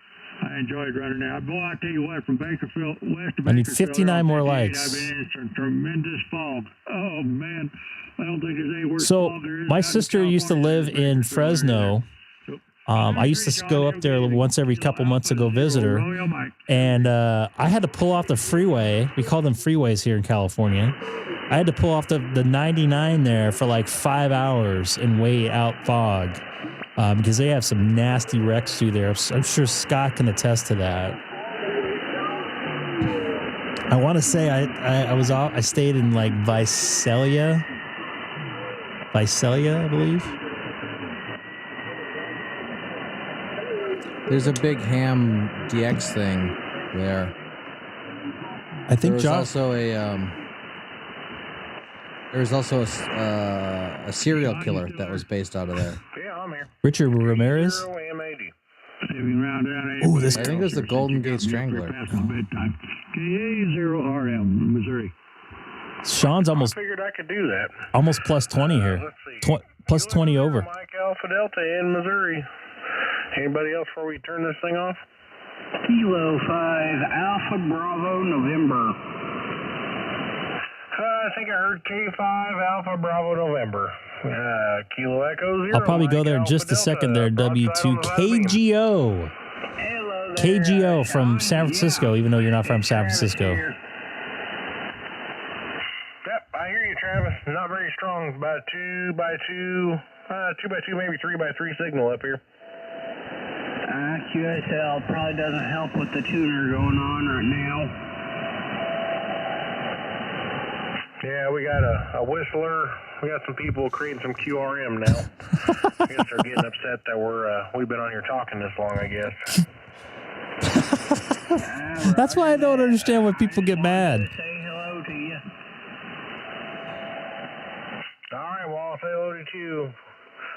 I enjoyed running out. Boy, I tell you what, from Bakersfield west to I need Bakersfield, 59 more 58, likes. I've been in some tremendous fog. Oh man, I don't think there's any worse So fog there is my out in sister used to California live than in Bakersfield Fresno. area. I used to go up there once every couple months to go visit her. And I had to pull off the freeway. We call them freeways here in California. I had to pull off the 99 there for like 5 hours and wait out fog because they have some nasty wrecks through there. I'm sure Scott can attest to that. I want to say I stayed in like Visalia, I believe. There's a big ham DX thing there. I think there's also a serial killer that was based out of there. Yeah, I'm here. Richard Ramirez. Ooh, I think it was the Golden Gate Strangler. K6EGG, Missouri. Sean's I figured I could do that. almost plus 20 here. Let's see. Plus 20 over. Mike Alpha Delta in Missouri. Anybody else before we turn this thing off? Kilo 5 Alpha Bravo November. I think I heard K5 Alpha Bravo November. Kilo Echo 0. I'll probably go Mike there in Alpha just a second there, Delta, W2 broadside on the beam. KGO. Hello there, KGO from Sean. San Francisco, even though you're not from San Francisco. Yep, I hear you, Travis. Not very strong. About 2 by 2, 2 by 2, maybe 3 by 3 signal up here. QSL probably doesn't help with the tuner going on right now. Yeah, we got a whistler. We got some people creating some QRM now. I guess they're getting upset that we've been on here talking this long, I guess. That's why I don't understand why people get mad. Say hello to you. All right, well, I'll say hello to you.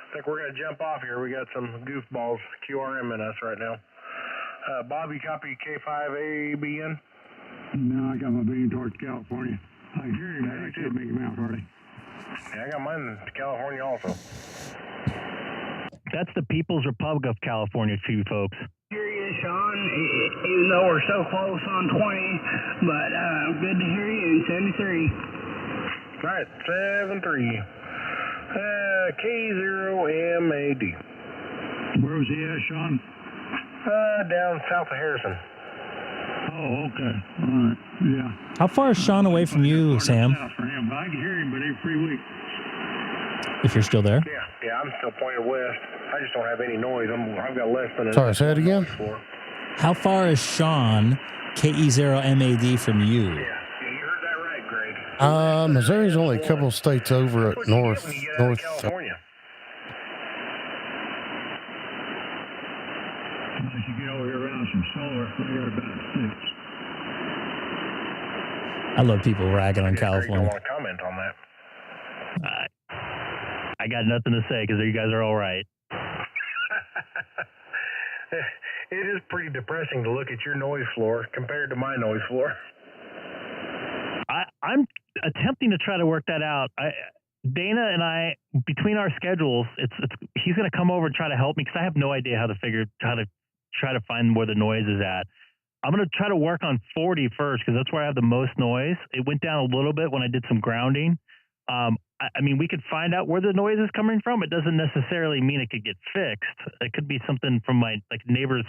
I think we're going to jump off here. We got some goofballs QRM in us right now. Bob, you copy K5ABN? No, I got my beam towards California. I hear him, but I can't make him out hardly. Yeah, I got mine to California also. That's the People's Republic of California to you folks. Hear you, Sean, even though we're so close on 20, but good to hear you in 73. All right, 7-3. K0MAD. Where was he at, Sean? Down south of Harrison. Oh, okay. All right. Yeah. How far is Sean away from you, Sam? For him, but I can hear him, but every 3 weeks. If you're still there. Yeah, I'm still pointed west. I just don't have any noise. I've got less than. Sorry, say it again. How far is Sean, KE0MAD, from you? Yeah, you heard that right, Greg. Missouri's only a couple states over at north. California. I should get over here around some solar. I got about 6. I love people ragging on Greg don't California. want to comment on that. I got nothing to say because you guys are all right. It is pretty depressing to look at your noise floor compared to my noise floor. I'm attempting to try to work that out. Dana and I, between our schedules, he's going to come over and try to help me because I have no idea how to try to find where the noise is at. I'm going to try to work on 40 first because that's where I have the most noise. It went down a little bit when I did some grounding. I mean, we could find out where the noise is coming from. It doesn't necessarily mean it could get fixed. It could be something from my neighbor's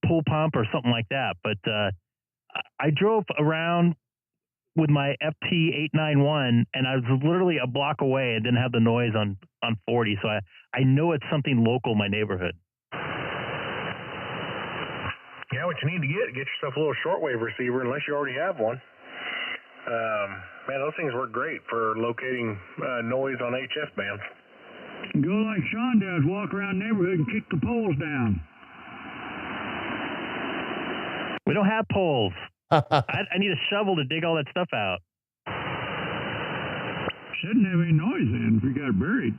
pool pump or something like that. But I drove around with my FT8 and I was literally a block away and didn't have the noise on 40. So I know it's something local in my neighborhood. Yeah, what you need to get yourself a little shortwave receiver unless you already have one. Man, those things work great for locating noise on HF bands. Go like Sean does, walk around the neighborhood and kick the poles down. We don't have poles. I need a shovel to dig all that stuff out. Shouldn't have any noise then if we got it buried.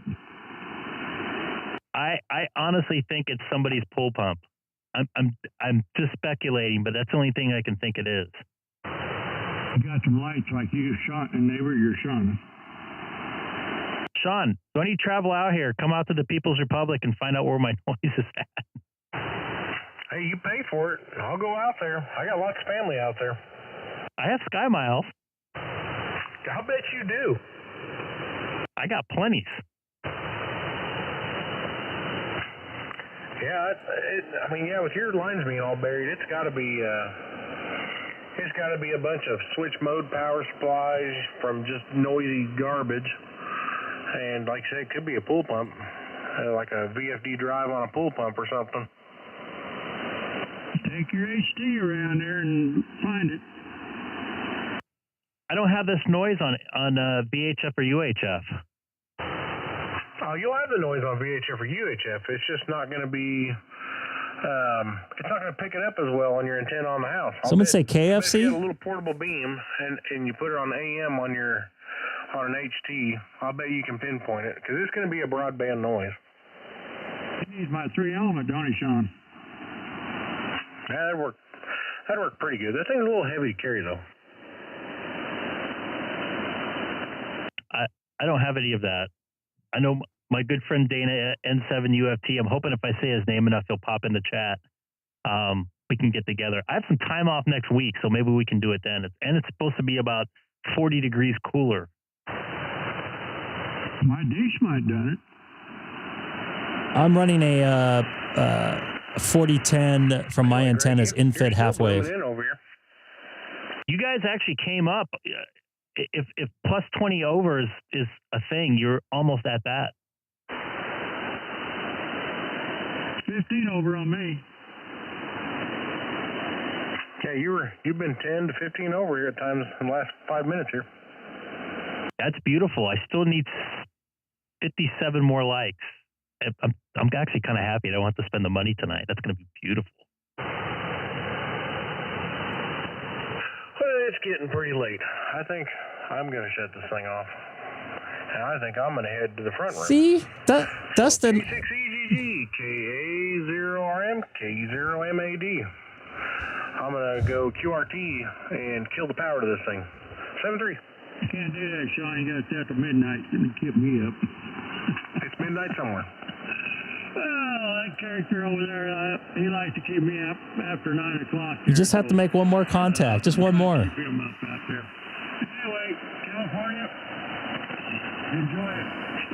I honestly think it's somebody's pool pump. I'm just speculating, but that's the only thing I can think it is. You got some lights like you shot a neighbor, you're Sean. Sean, why don't you travel out here, come out to the People's Republic and find out where my noise is at? Hey, you pay for it. I'll go out there. I got lots of family out there. I have Sky Miles. I'll bet you do. I got plenties. Yeah, I mean, with your lines being all buried, it's got to be a bunch of switch mode power supplies from just noisy garbage. And like I said, it could be a pool pump, like a VFD drive on a pool pump or something. Take your HT around there and find it. I don't have this noise on VHF or UHF. Oh, you'll have the noise on VHF or UHF. It's just not going to be. It's not going to pick it up as well on your antenna on the house. Someone say KFC? If you get a little portable beam and you put it on the AM on an HT, I'll bet you can pinpoint it because it's going to be a broadband noise. He needs my 3-element, don't he, Sean? Yeah, that'd work pretty good. That thing's a little heavy to carry, though. I don't have any of that. I know my good friend Dana N7UFT. I'm hoping if I say his name enough, he'll pop in the chat. We can get together. I have some time off next week, so maybe we can do it then. And it's supposed to be about 40 degrees cooler. My dish might done it. I'm running a 4010 from my antennas infit half wave. You guys actually came up. If plus 20 over is a thing, you're almost at that. 15 over on me. Yeah, you've been 10 to 15 over here at times in the last 5 minutes here. That's beautiful. I still need 57 more likes. I'm actually kind of happy. I don't have to spend the money tonight. That's going to be beautiful. Well, it's getting pretty late. I think I'm going to shut this thing off. And I think I'm going to head to the front room. See? Dustin. K6EGG, KA0RM, K0MAD. I'm going to go QRT and kill the power to this thing. 7-3. You can't do that, Sean. You got to stay after midnight. It's going to keep me up. It's midnight somewhere. Well, that character over there, he likes to keep me up after 9 o'clock. You just have to make one more contact. Just one more. Keep him up out there. Anyway, California, enjoy it.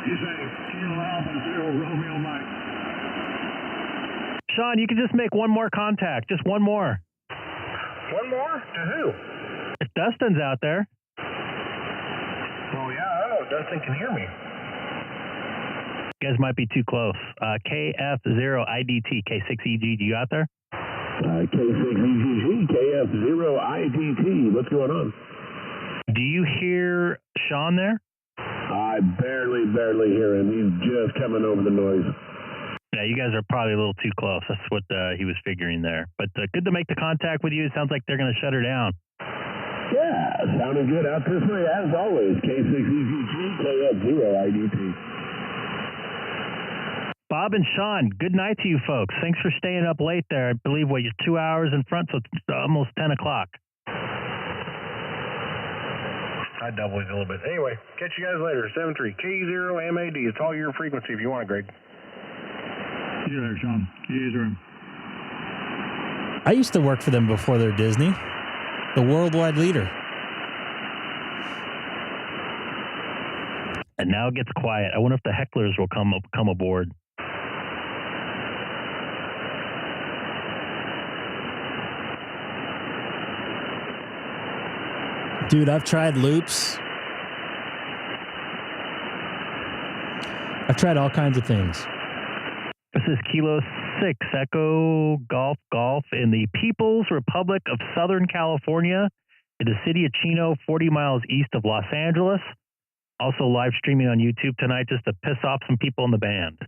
He's a Kilo Alpha 0 Romeo Mike. Sean, you can just make one more contact. Just one more. One more? To who? If Dustin's out there. Well, yeah, I don't know. Dustin can hear me. You guys might be too close. KF0IDT, K6EGG, you out there? K6EGG, KF0IDT. What's going on? Do you hear Sean there? I barely hear him. He's just coming over the noise. Yeah, you guys are probably a little too close. That's what he was figuring there. But good to make the contact with you. It sounds like they're going to shut her down. Yeah, sounding good out this way as always. K6EGG, KF0IDT. Bob and Sean, good night to you folks. Thanks for staying up late there. I believe, you're 2 hours in front, so it's almost 10 o'clock. I doubled it a little bit. Anyway, catch you guys later. 7-3, K0MAD. It's all your frequency if you want it, Greg. See you later, Sean. K0. I used to work for them before they're Disney. The worldwide leader. And now it gets quiet. I wonder if the hecklers will come aboard. Dude, I've tried loops. I've tried all kinds of things. This is Kilo 6 Echo Golf in the People's Republic of Southern California, in the city of Chino, 40 miles east of Los Angeles. Also live streaming on YouTube tonight just to piss off some people in the band.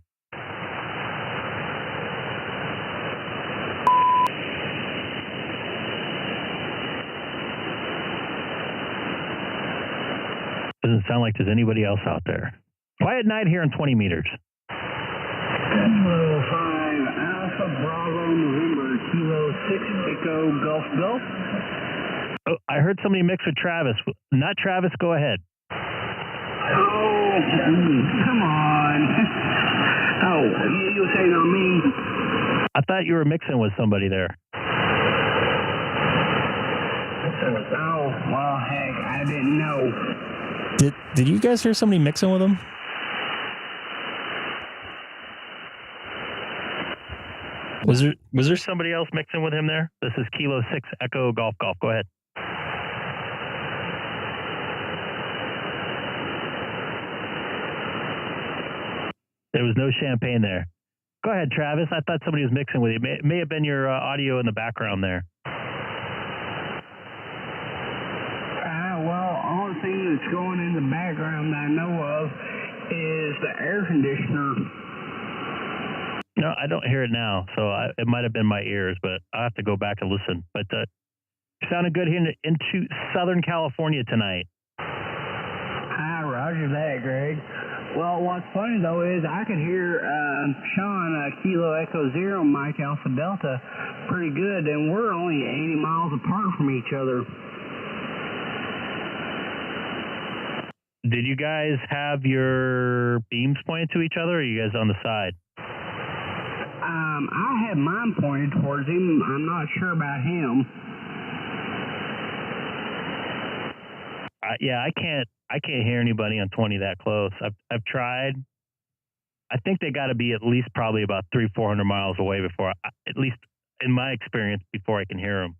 Doesn't sound like there's anybody else out there. Quiet night here in 20 meters. Kilo 5 Alpha Bravo November Kilo 6 Echo Golf Golf. Oh, I heard somebody mix with Travis. Not Travis, go ahead. Oh, come on. Oh, you were saying on me? I thought you were mixing with somebody there. Oh, well, heck, I didn't know. Did you guys hear somebody mixing with him? Was there somebody else mixing with him there? This is Kilo 6 Echo Golf Golf. Go ahead. There was no champagne there. Go ahead, Travis. I thought somebody was mixing with you. It may have been your audio in the background there. Well, only thing that's going in the background that I know of is the air conditioner. No, I don't hear it now, so it might have been my ears, but I'll have to go back and listen. But sounded good here into Southern California tonight. Hi, roger that, Greg. Well, what's funny, though, is I could hear Sean, Kilo Echo Zero, Mike Alpha Delta, pretty good, and we're only 80 miles apart from each other. Did you guys have your beams pointed to each other, or are you guys on the side? I had mine pointed towards him. I'm not sure about him. Yeah, I can't hear anybody on 20 that close. I've tried. I think they got to be at least probably about 300-400 miles away before, at least in my experience, before I can hear them.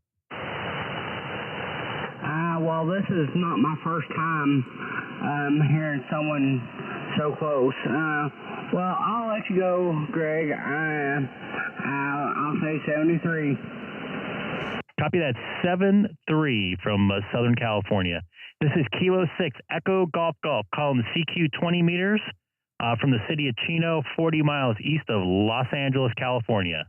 Well, this is not my first time hearing someone so close. Well, I'll let you go, Greg. I'll say 73. Copy that. 7-3 from Southern California. This is Kilo 6 Echo Golf Golf calling the CQ 20 meters from the city of Chino, 40 miles east of Los Angeles, California.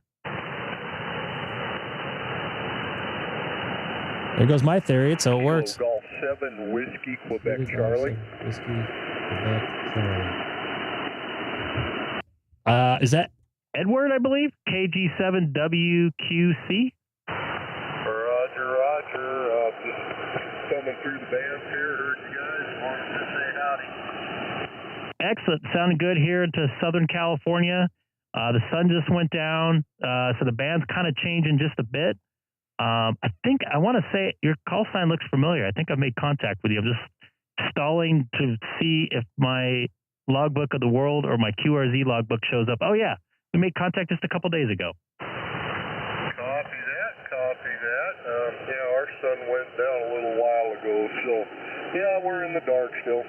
There goes my theory, so it works. Golf 7 Whiskey Quebec Charlie. Whiskey Quebec Charlie. Is that Edward, I believe? KG7WQC? Roger, roger. Just coming through the bands here. Heard you guys. Wanted to say howdy. Excellent. Sounding good here into Southern California. The sun just went down, so the band's kind of changing just a bit. I think I want to say your call sign looks familiar. I think I've made contact with you. I'm just stalling to see if my logbook of the world or my QRZ logbook shows up. Oh, yeah. We made contact just a couple days ago. Copy that. Yeah, our sun went down a little while ago, so yeah, we're in the dark still.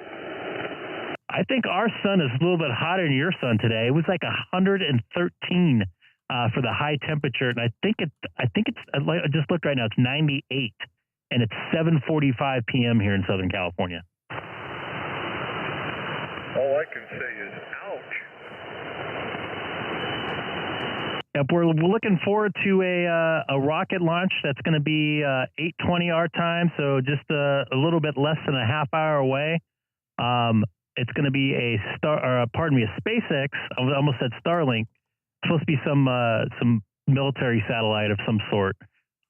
I think our sun is a little bit hotter than your sun today. It was like 113 for the high temperature, and I think it's. I just looked right now. It's 98, and it's 7:45 p.m. here in Southern California. All I can say is, ouch. Yep, we're looking forward to a rocket launch that's going to be 8:20 our time, so just a little bit less than a half hour away. It's going to be a SpaceX. I almost said Starlink. It's supposed to be some military satellite of some sort.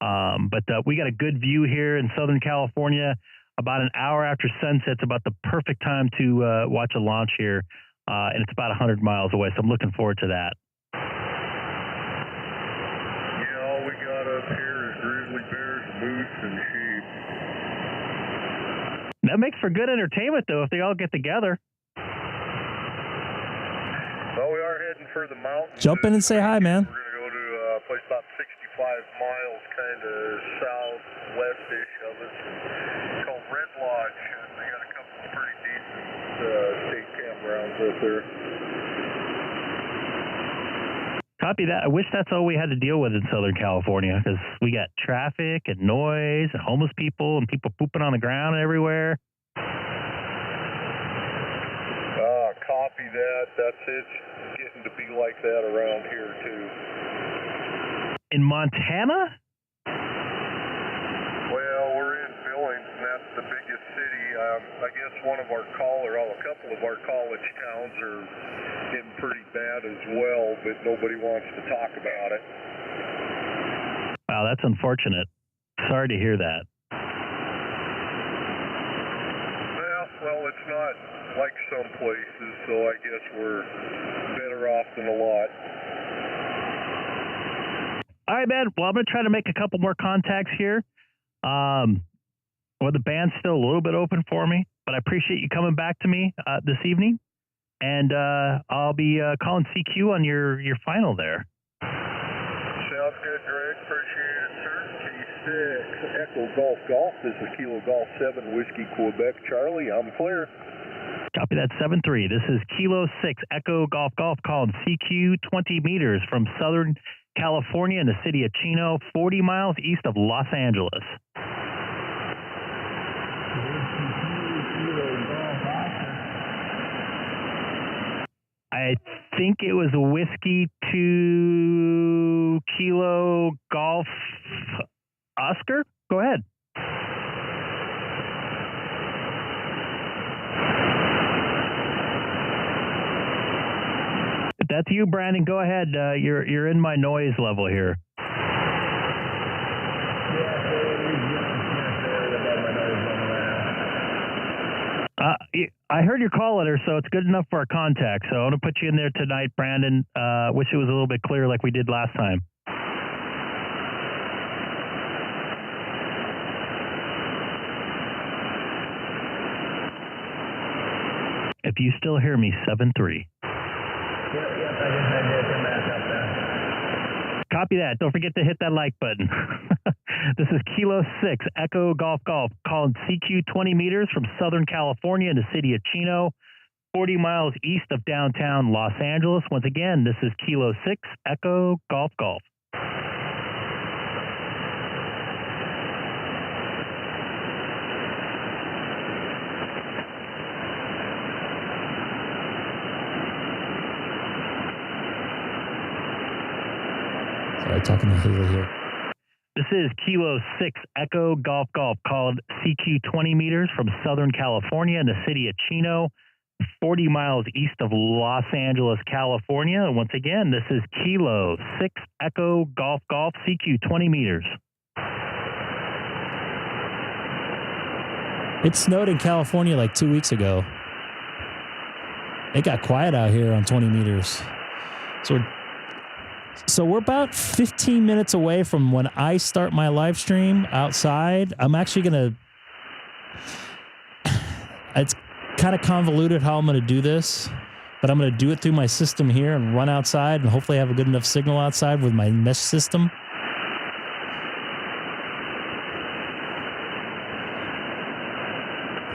But we got a good view here in Southern California. About an hour after sunset, it's about the perfect time to watch a launch here, and it's about 100 miles away. So I'm looking forward to that. Yeah, all we got up here is grizzly bears, moose, and sheep. That makes for good entertainment, though, if they all get together. Well, we are heading for the mountains. Jump in and say hi, man. We're going to go to a place about 65 miles kind of southwest-ish of us. It's called Red Lodge. And they got a couple of pretty decent state campgrounds up there. Copy that. I wish that's all we had to deal with in Southern California, because we got traffic and noise and homeless people and people pooping on the ground everywhere. Copy that. That's it. Getting to be like that around here, too. In Montana? Well, we're in Billings now. that the biggest city. I guess one of our a couple of our college towns are getting pretty bad as well, but nobody wants to talk about it. Wow, that's unfortunate. Sorry to hear that. Well, it's not like some places, so I guess we're better off than a lot. All right, man. Well, I'm going to try to make a couple more contacts here. Well, the band's still a little bit open for me, but I appreciate you coming back to me this evening. And I'll be calling CQ on your final there. Sounds good, Greg. Appreciate it, sir. K6 Echo Golf Golf. This is Kilo Golf 7 Whiskey Quebec Charlie. I'm clear. Copy that, 7-3. This is Kilo 6 Echo Golf Golf calling CQ 20 meters from Southern California in the city of Chino, 40 miles east of Los Angeles. I think it was Whiskey 2 Kilo Golf Oscar. Go ahead. If that's you, Brandon, go ahead. You're in my noise level here. I heard your call letter, so it's good enough for our contact. So I want to put you in there tonight, Brandon. Wish it was a little bit clearer like we did last time. If you still hear me, 7-3. Copy that. Don't forget to hit that like button. This is Kilo 6 Echo Golf Golf calling CQ 20 meters from Southern California in the city of Chino, 40 miles east of downtown Los Angeles. Once again, this is Kilo 6 Echo Golf Golf. Sorry, talking to Haley here. This is Kilo 6 Echo Golf Golf called CQ 20 meters from Southern California in the city of Chino, 40 miles east of Los Angeles, California. And once again, this is Kilo 6 Echo Golf Golf CQ 20 meters. It snowed in California like 2 weeks ago. It got quiet out here on 20 meters. So we're about 15 minutes away from when I start my live stream outside. I'm actually going to... It's kind of convoluted how I'm going to do this, but I'm going to do it through my system here and run outside and hopefully have a good enough signal outside with my mesh system.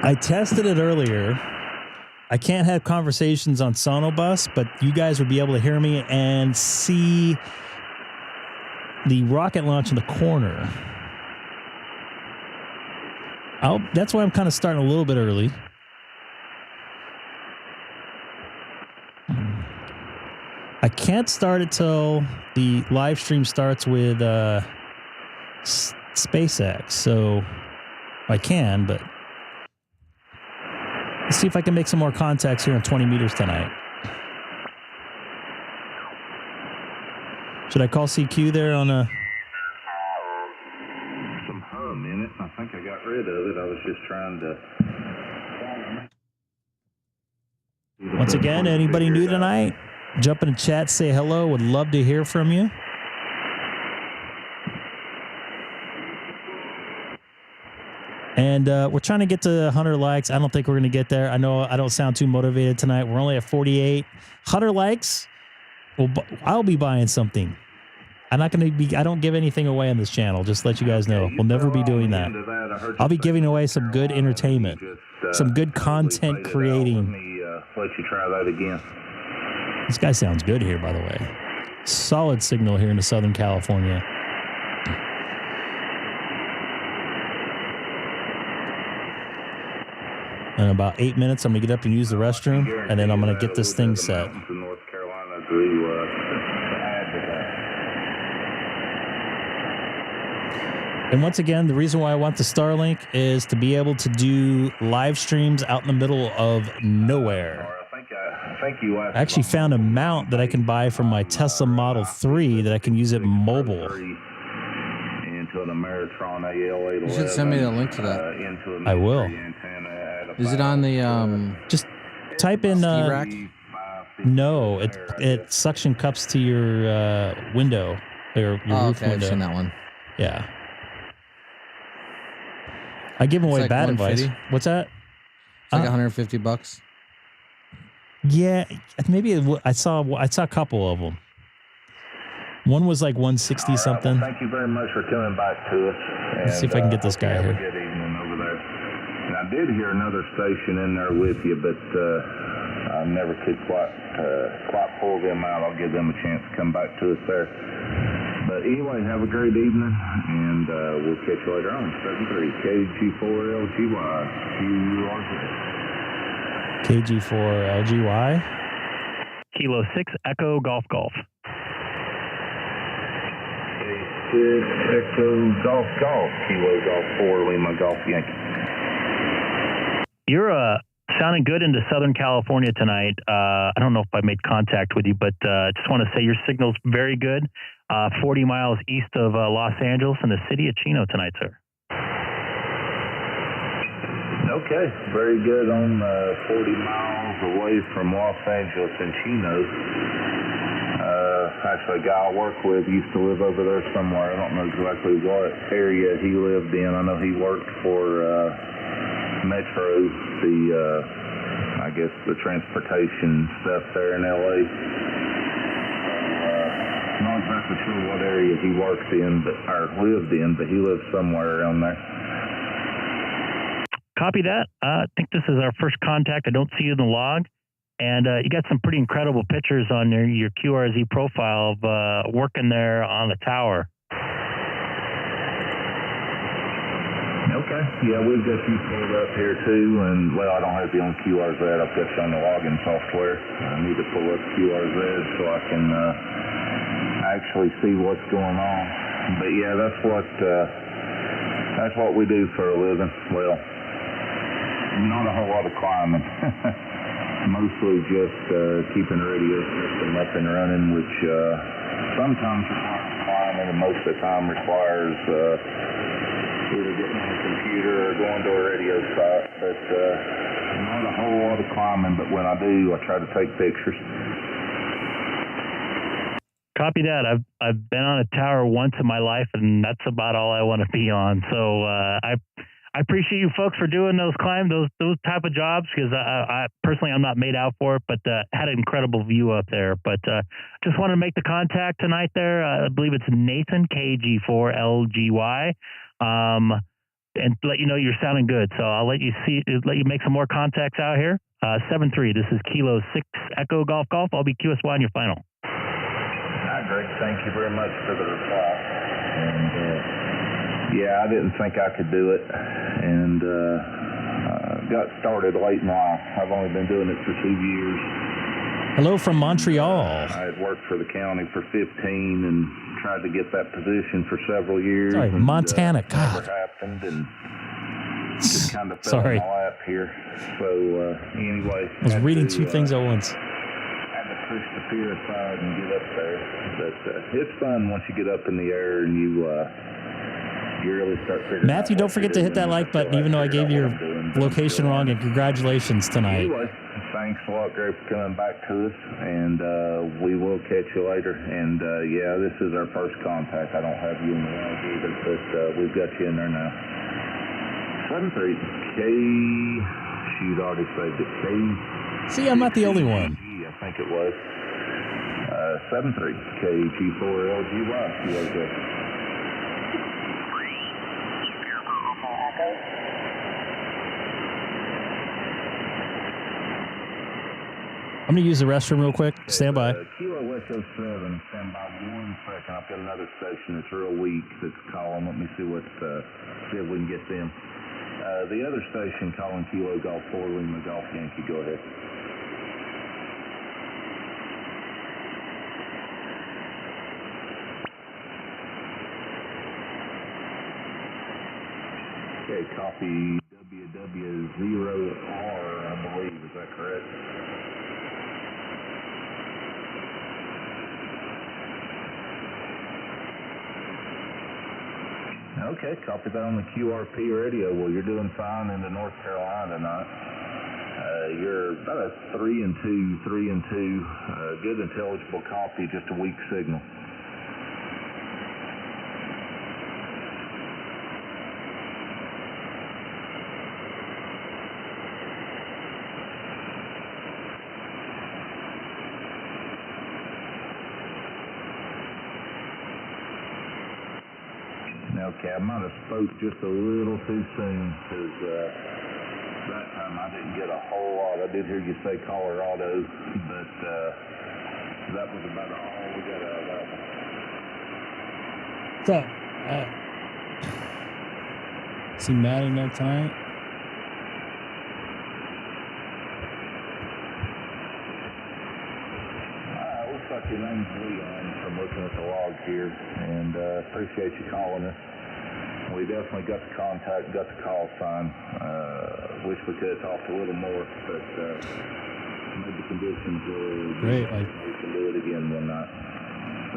I tested it earlier. I can't have conversations on Sonobus, but you guys would be able to hear me and see the rocket launch in the corner. That's why I'm kind of starting a little bit early. I can't start it till the live stream starts with SpaceX, so I can, but let's see if I can make some more contacts here on 20 meters tonight. Should I call CQ there on a... Some hum in it. I think I got rid of it. I was just trying to... Once again, anybody new tonight? Jump in the chat, say hello. Would love to hear from you. And we're trying to get to 100 likes. I don't think we're going to get there. I know I don't sound too motivated tonight. We're only at 48. 100 likes. Well, I'll be buying something. I'm not going to be... I don't give anything away on this channel. Just to let you guys know. We'll never be doing that. I'll be giving away some good entertainment. Some good content creating. Let you try that again. This guy sounds good here, by the way. Solid signal here in Southern California. In about 8 minutes, I'm going to get up and use the restroom, and then I'm going to get this thing set. And once again, the reason why I want the Starlink is to be able to do live streams out in the middle of nowhere. I actually found a mount that I can buy from my Tesla Model 3 that I can use it mobile. You should send me the link to that. I will. Is it on the just type in ski rack? No, it suction cups to your window or your roof window. I've seen that one. Yeah. I give away like bad advice. $150. What's that? It's like $150. Yeah, maybe I saw a couple of them. One was like 160 something. Well, thank you very much for coming back to us. Let's see if I can get this guy here. Good evening over there. And I did hear another station in there with you, but I never could quite pull them out. I'll give them a chance to come back to us there. But anyway, have a great evening, and we'll catch you later on. 73KG4LGY. KG4LGY. Kilo 6 Echo Golf Golf. K6 Echo Golf Golf. Kilo Golf 4 Lima Golf Yankee. You're sounding good into Southern California tonight. I don't know if I made contact with you, but just want to say your signal's very good. 40 miles east of Los Angeles in the city of Chino tonight, sir. Okay, very good on 40 miles away from Los Angeles and Chino. Actually, a guy I work with used to live over there somewhere. I don't know exactly what area he lived in. I know he worked for Metro, I guess the transportation stuff there in LA. Not exactly sure what area he worked in, or lived in, but he lived somewhere around there. Copy that. I think this is our first contact. I don't see you in the log. And you got some pretty incredible pictures on your QRZ profile of working there on the tower. Okay. Yeah, we've got you pulled up here too, and well, I don't have you on QRZ. I've got you on the login software. I need to pull up QRZ so I can actually see what's going on. But yeah, that's what we do for a living. Well, not a whole lot of climbing. Mostly just keeping the radio system up and running, which sometimes requires climbing, and most of the time requires either getting on the computer or going to a radio site. But not a whole lot of climbing, but when I do, I try to take pictures. Copy that. I've been on a tower once in my life, and that's about all I want to be on. So I appreciate you folks for doing those those type of jobs, because I personally, I'm not made out for it, but had an incredible view up there. But just want to make the contact tonight there. I believe it's Nathan, KG4LGY, and let you know you're sounding good. So I'll let you make some more contacts out here. 7-3, this is Kilo 6 Echo Golf Golf. I'll be QSY on your final. Greg, thank you very much for the reply. And yeah, I didn't think I could do it, and got started late in life. I've only been doing it for 2 years. Hello from Montreal. I had worked for the county for 15 and tried to get that position for several years. Sorry, and, Montana. God. Never happened, and just kind of fell in my lap here. So anyway, I was reading two things at once. Push the pier aside and get up there, but it's fun once you get up in the air and you really start figuring Matthew, don't forget to hit that like button, even though I gave your location wrong, and congratulations tonight. Anyway, thanks a lot, Greg, for coming back to us, and we will catch you later. And yeah, this is our first contact. I don't have you in the log either, but we've got you in there now. 7-3 she's already saved it. See, I'm not the only one. I think it was 7-3 KG4LGY. I'm going to use the restroom real quick. Stand by. Kilo Echo 7, stand by 1 second. I've got another station that's real weak that's calling. Let me see if we can get them. The other station calling Kilo Golf 4 Lima Golf Yankee. Go ahead. Okay, copy WW0R, I believe. Is that correct? Okay, copy that on the QRP radio. Well, you're doing fine into North Carolina tonight. You're about a 3 and 2, 3 and 2. Good intelligible copy, just a weak signal. Okay, I might have spoke just a little too soon because that time I didn't get a whole lot. I did hear you say Colorado, but that was about all we got out of that one. So, is he matting up tonight? Looks like your name's Leon from looking at the log here, and appreciate you calling us. We definitely got the contact, got the call sign. Wish we could have talked a little more, but maybe conditions great. We can do it again one night.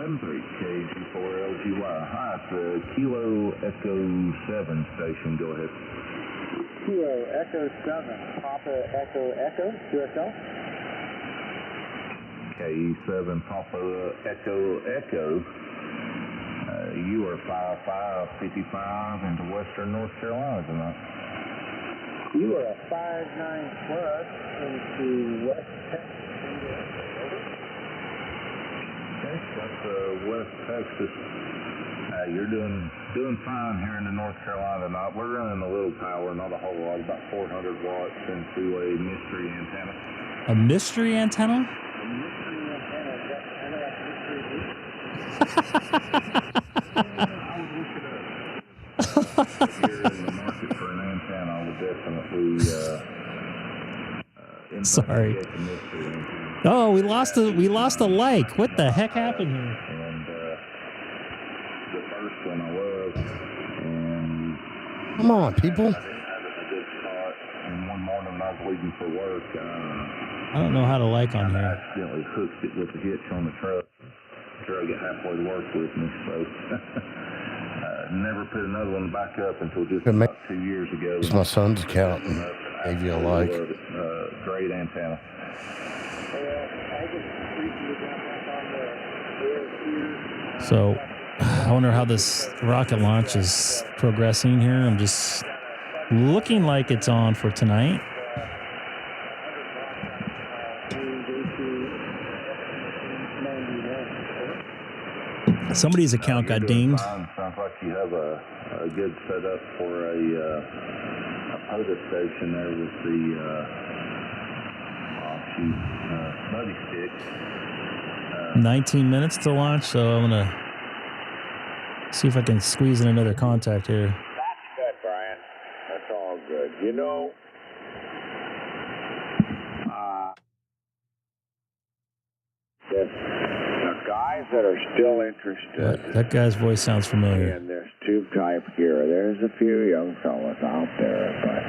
73KG4LGY. Hi, it's the Kilo Echo 7 station. Go ahead. Kilo Echo 7, Papa Echo Echo, QSL. K7 Papa Echo Echo. You are 5555 into western North Carolina tonight. You are a 59 plus into West Texas. Okay, that's West Texas. You're doing fine here in the North Carolina tonight. We're running a little power, not a whole lot, about 400 watts into a mystery antenna. A mystery antenna? A mystery antenna. Is that kind of like mystery beach? If you're in the market for an antenna, I would definitely sorry. investigate the mystery antenna. Oh, we lost a like. What the heck happened here? And the first one I was, and Come on, people. I didn't have it in a good spot. And one morning when I was leaving for work, I don't know how to like on I here. accidentally hooked it with the hitch on the truck. Drug it halfway to work with me, so never put another one back up until just about 2 years ago. It's my son's account and gave you a like. Great antenna. So, I wonder how this rocket launch is progressing here. I'm just looking like it's on for tonight. Somebody's account got dinged. Fine. Sounds like you have a good setup for a POTA station there with the buddy stick. 19 minutes to launch, so I'm going to see if I can squeeze in another contact here. That's good, Brian. That's all good. You know, the guys that are still interested. That guy's voice sounds familiar. In this tube type gear, there's a few young fellas out there, but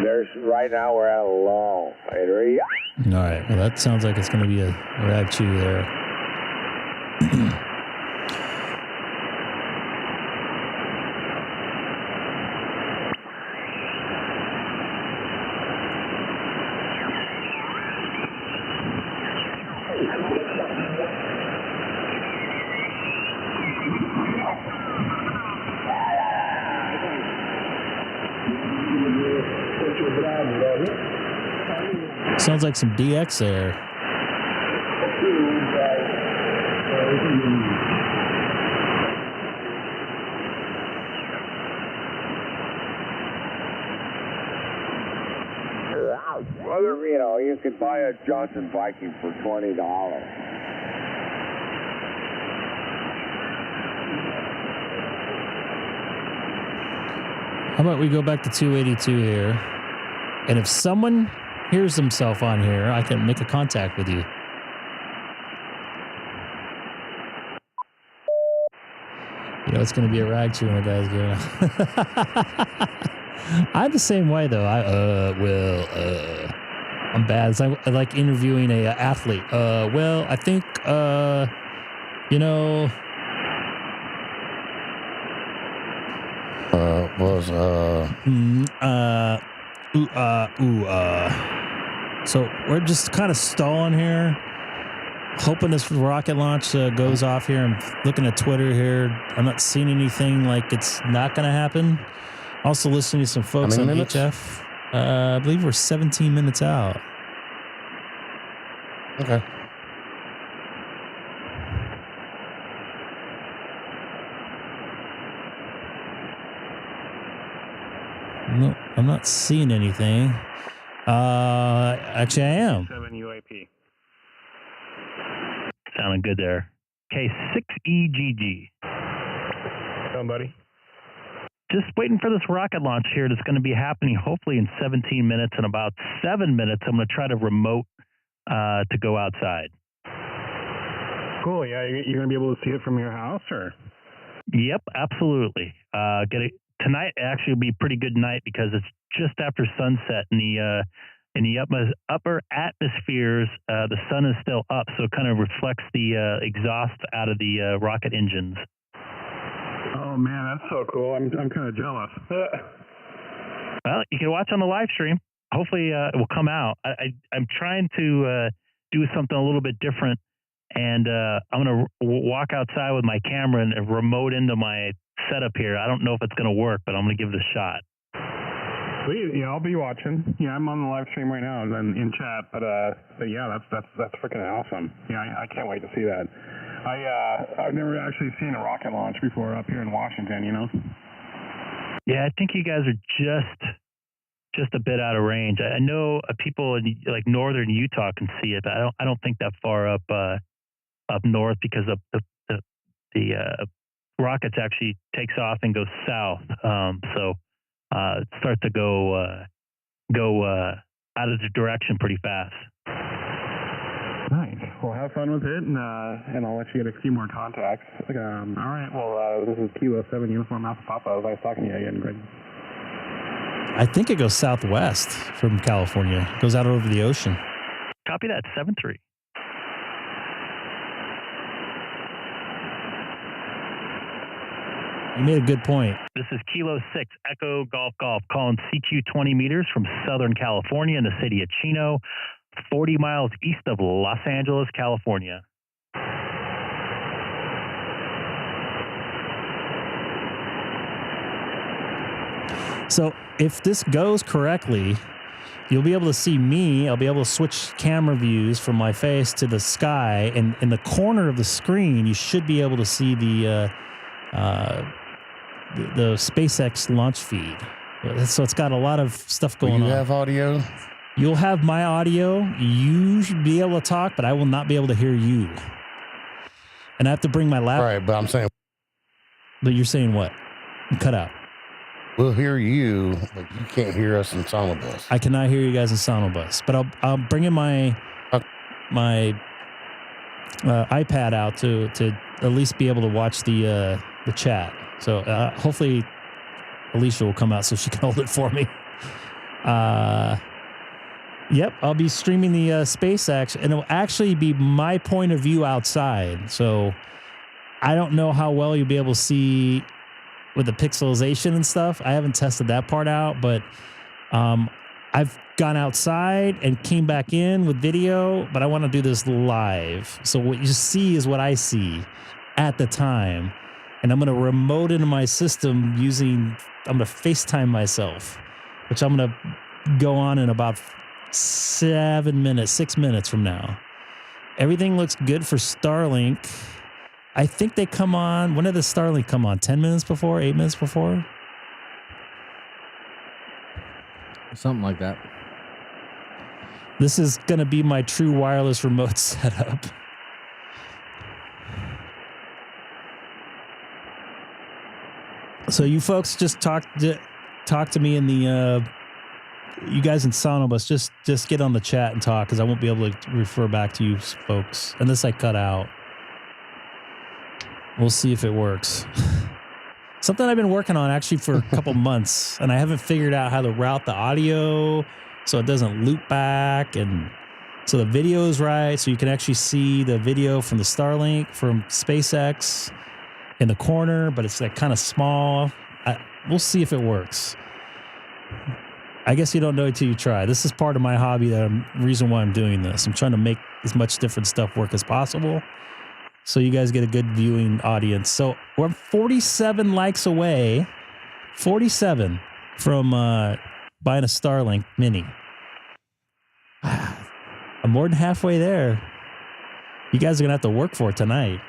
there's right now we're at a lull. All right. Well, that sounds like it's going to be a rag chew there. Sounds like some DX there. Whether, you know, you could buy a Johnson Viking for $20. How about we go back to 282 here? And if someone hears himself on here, I can make a contact with you. You know, it's going to be a rag chew when the guy's giving it. I'm the same way, though. I'm bad. It's like, I like interviewing a athlete. I think, you know... So we're just kind of stalling here, hoping this rocket launch goes off here. I'm looking at Twitter here. I'm not seeing anything like it's not going to happen. Also listening to some folks on HF. I believe we're 17 minutes out. Okay. No, I'm not seeing anything. Actually, I am. 7 UAP. Sounding good there. K6EGG. Somebody. Just waiting for this rocket launch here that's going to be happening hopefully in 17 minutes. In about 7 minutes, I'm going to try to remote to go outside. Cool. Yeah, you're going to be able to see it from your house, or? Yep, absolutely. Tonight actually will be a pretty good night because it's just after sunset in the upper atmospheres. The sun is still up, so it kind of reflects the exhaust out of the rocket engines. Oh man, that's so cool. I'm kind of jealous. Well, you can watch on the live stream. Hopefully, it will come out. I'm trying to do something a little bit different, and I'm going to walk outside with my camera and remote into my setup here. I don't know if it's going to work, but I'm going to give it a shot. Sweet. Yeah, I'll be watching. Yeah, I'm on the live stream right now and in chat. But yeah, that's freaking awesome. Yeah, I can't wait to see that. I've never actually seen a rocket launch before up here in Washington. You know. Yeah, I think you guys are just a bit out of range. I know people in like northern Utah can see it, but I don't think that far up north because of the rockets actually takes off and goes south. So it starts to go out of the direction pretty fast. Nice. Well, have fun with it, and I'll let you get a few more contacts. All right. Well, this is Kilo 7 Uniform Alpha Papa. I was nice talking to you again, Greg. I think it goes southwest from California. It goes out over the ocean. Copy that, 7-3. You made a good point. This is Kilo 6, Echo Golf Golf, calling CQ 20 meters from Southern California in the city of Chino, 40 miles east of Los Angeles, California. So if this goes correctly, you'll be able to see me. I'll be able to switch camera views from my face to the sky. And in the corner of the screen, you should be able to see the SpaceX launch feed. So it's got a lot of stuff going on. You have audio? You'll have my audio. You should be able to talk, but I will not be able to hear you. And I have to bring my laptop. Right, but I'm saying... But you're saying what? Cut out. We'll hear you, but you can't hear us in Sonobus. I cannot hear you guys in Sonobus, but I'll bring in my iPad out to at least be able to watch the chat. So hopefully Alicia will come out so she can hold it for me. Yep, I'll be streaming the SpaceX, and it'll actually be my point of view outside. So I don't know how well you'll be able to see with the pixelization and stuff. I haven't tested that part out, but I've gone outside and came back in with video, but I want to do this live. So what you see is what I see at the time. And I'm going to remote into my system I'm going to FaceTime myself, which I'm going to go on in about 6 minutes from now. Everything looks good for Starlink. I think they come on, when did the Starlink come on? 10 minutes before, 8 minutes before? Something like that. This is going to be my true wireless remote setup. So you folks just talk to me in the, you guys in Sonobus, just get on the chat and talk, because I won't be able to refer back to you folks unless I cut out. We'll see if it works. something I've been working on actually for a couple months, and I haven't figured out how to route the audio so it doesn't loop back, and so the video is right, so you can actually see the video from the Starlink from SpaceX in the corner, but it's like kind of small. We'll see if it works. I guess you don't know until you try. This is part of my hobby, reason why I'm doing this. I'm trying to make as much different stuff work as possible, so you guys get a good viewing audience. So we're 47 likes away, 47 from buying a Starlink Mini. I'm more than halfway there. You guys are going to have to work for it tonight.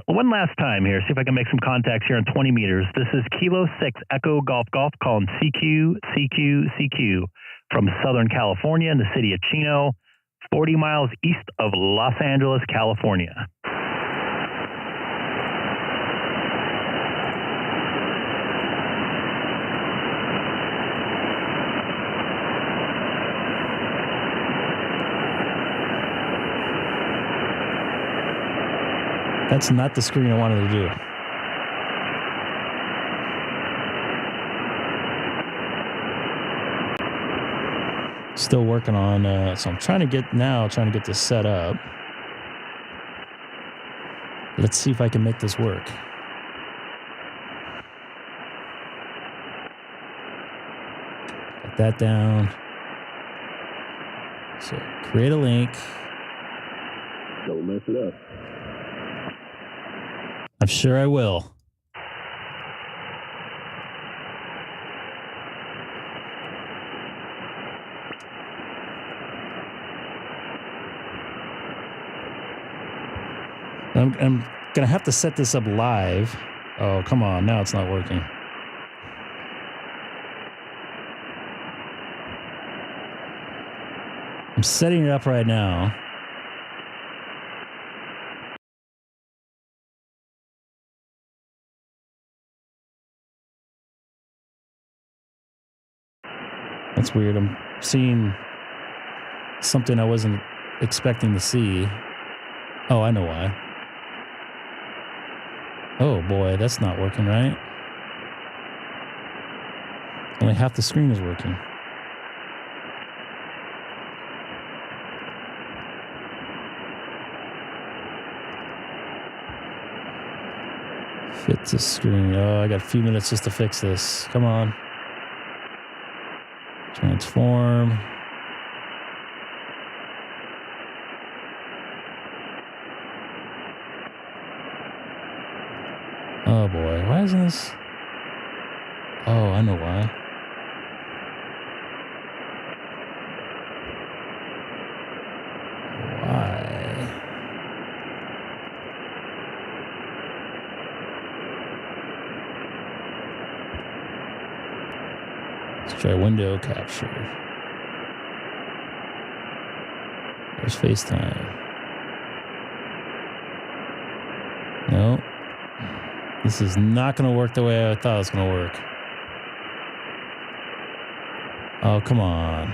One last time here, see if I can make some contacts here on 20 meters. This is Kilo 6 Echo Golf Golf calling CQ from Southern California in the city of Chino, 40 miles east of Los Angeles, California. That's not the screen I wanted to do. Still working on, so I'm trying to get this set up. Let's see if I can make this work. Get that down. So create a link. Don't mess it up. I'm sure I will. I'm gonna have to set this up live. Oh, come on. Now it's not working. I'm setting it up right now. That's weird. I'm seeing something I wasn't expecting to see. Oh, I know why. Oh boy, that's not working right. Only half the screen is working. Fit the screen. Oh, I got a few minutes just to fix this. Come on. Transform. Oh boy, why isn't this? Oh, I know why. Why? Let's try window capture. There's FaceTime. No. This is not going to work the way I thought it was going to work. Oh, come on.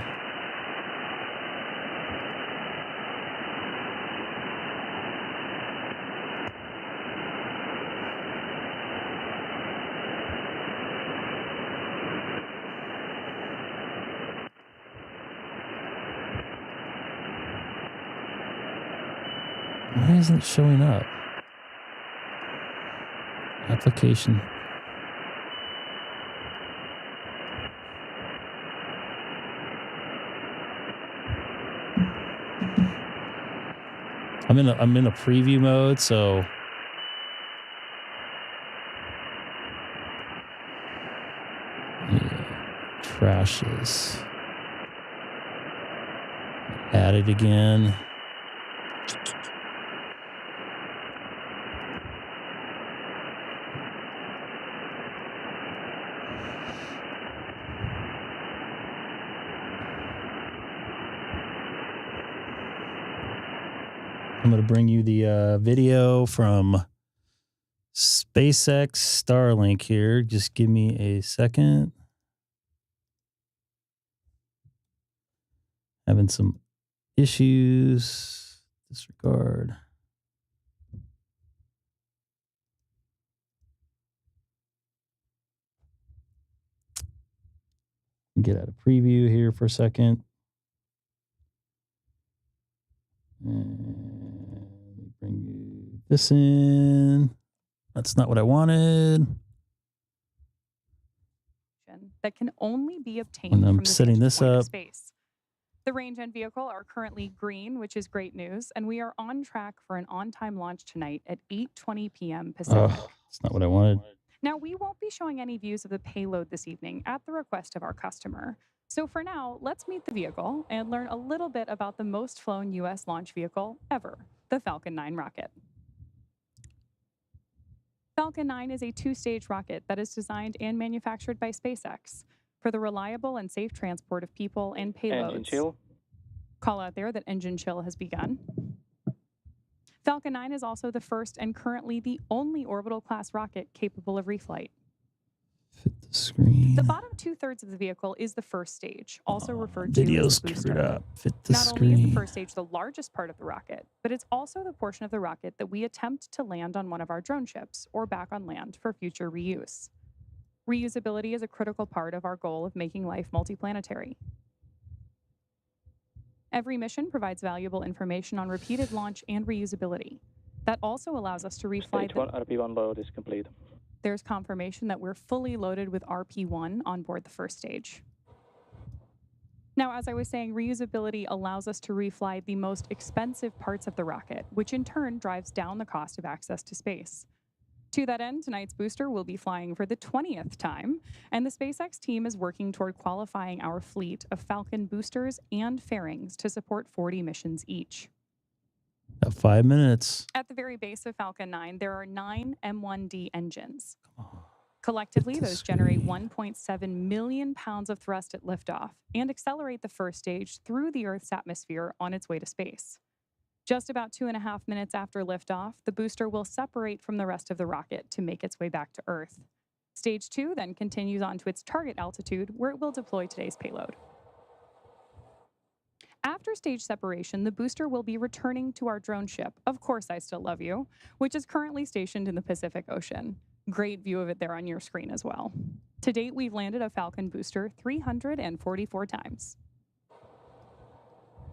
Why isn't it showing up? Application. I'm in a preview mode, so trash this. Add it again. I'm going to bring you the video from SpaceX Starlink here. Just give me a second. Having some issues. Disregard. Get out of preview here for a second. And bring this in. That's not what I wanted. That can only be obtained And I'm from the setting station this point of up. space. The range and vehicle are currently green, which is great news, and we are on track for an on-time launch tonight at 8:20 p.m. Pacific. Oh, that's not what I wanted. Now, we won't be showing any views of the payload this evening at the request of our customer. So for now, let's meet the vehicle and learn a little bit about the most flown U.S. launch vehicle ever, the Falcon 9 rocket. Falcon 9 is a two-stage rocket that is designed and manufactured by SpaceX for the reliable and safe transport of people and payloads. Engine chill. Call out there that engine chill has begun. Falcon 9 is also the first and currently the only orbital class rocket capable of reflight. Fit the screen. The bottom two-thirds of the vehicle is the first stage, also referred to Video's as the screwed booster. up. Fit the Not only is the screen. first stage the largest part of the rocket, but it's also the portion of the rocket that we attempt to land on one of our drone ships or back on land for future reuse. Reusability is a critical part of our goal of making life multiplanetary. Every mission provides valuable information on repeated launch and reusability. That also allows us to refly Stage 1 RP1 load is complete. There's confirmation that we're fully loaded with RP1 on board the first stage. Now, as I was saying, reusability allows us to refly the most expensive parts of the rocket, which in turn drives down the cost of access to space. To that end, tonight's booster will be flying for the 20th time, and the SpaceX team is working toward qualifying our fleet of Falcon boosters and fairings to support 40 missions each. Got 5 minutes. At the very base of Falcon 9, there are 9 M1D engines. Collectively, those generate 1.7 million pounds of thrust at liftoff and accelerate the first stage through the Earth's atmosphere on its way to space. Just about 2.5 minutes after liftoff, the booster will separate from the rest of the rocket to make its way back to Earth. Stage 2 then continues on to its target altitude, where it will deploy today's payload. After stage separation, the booster will be returning to our drone ship, Of Course I Still Love You, which is currently stationed in the Pacific Ocean. Great view of it there on your screen as well. To date, we've landed a Falcon booster 344 times.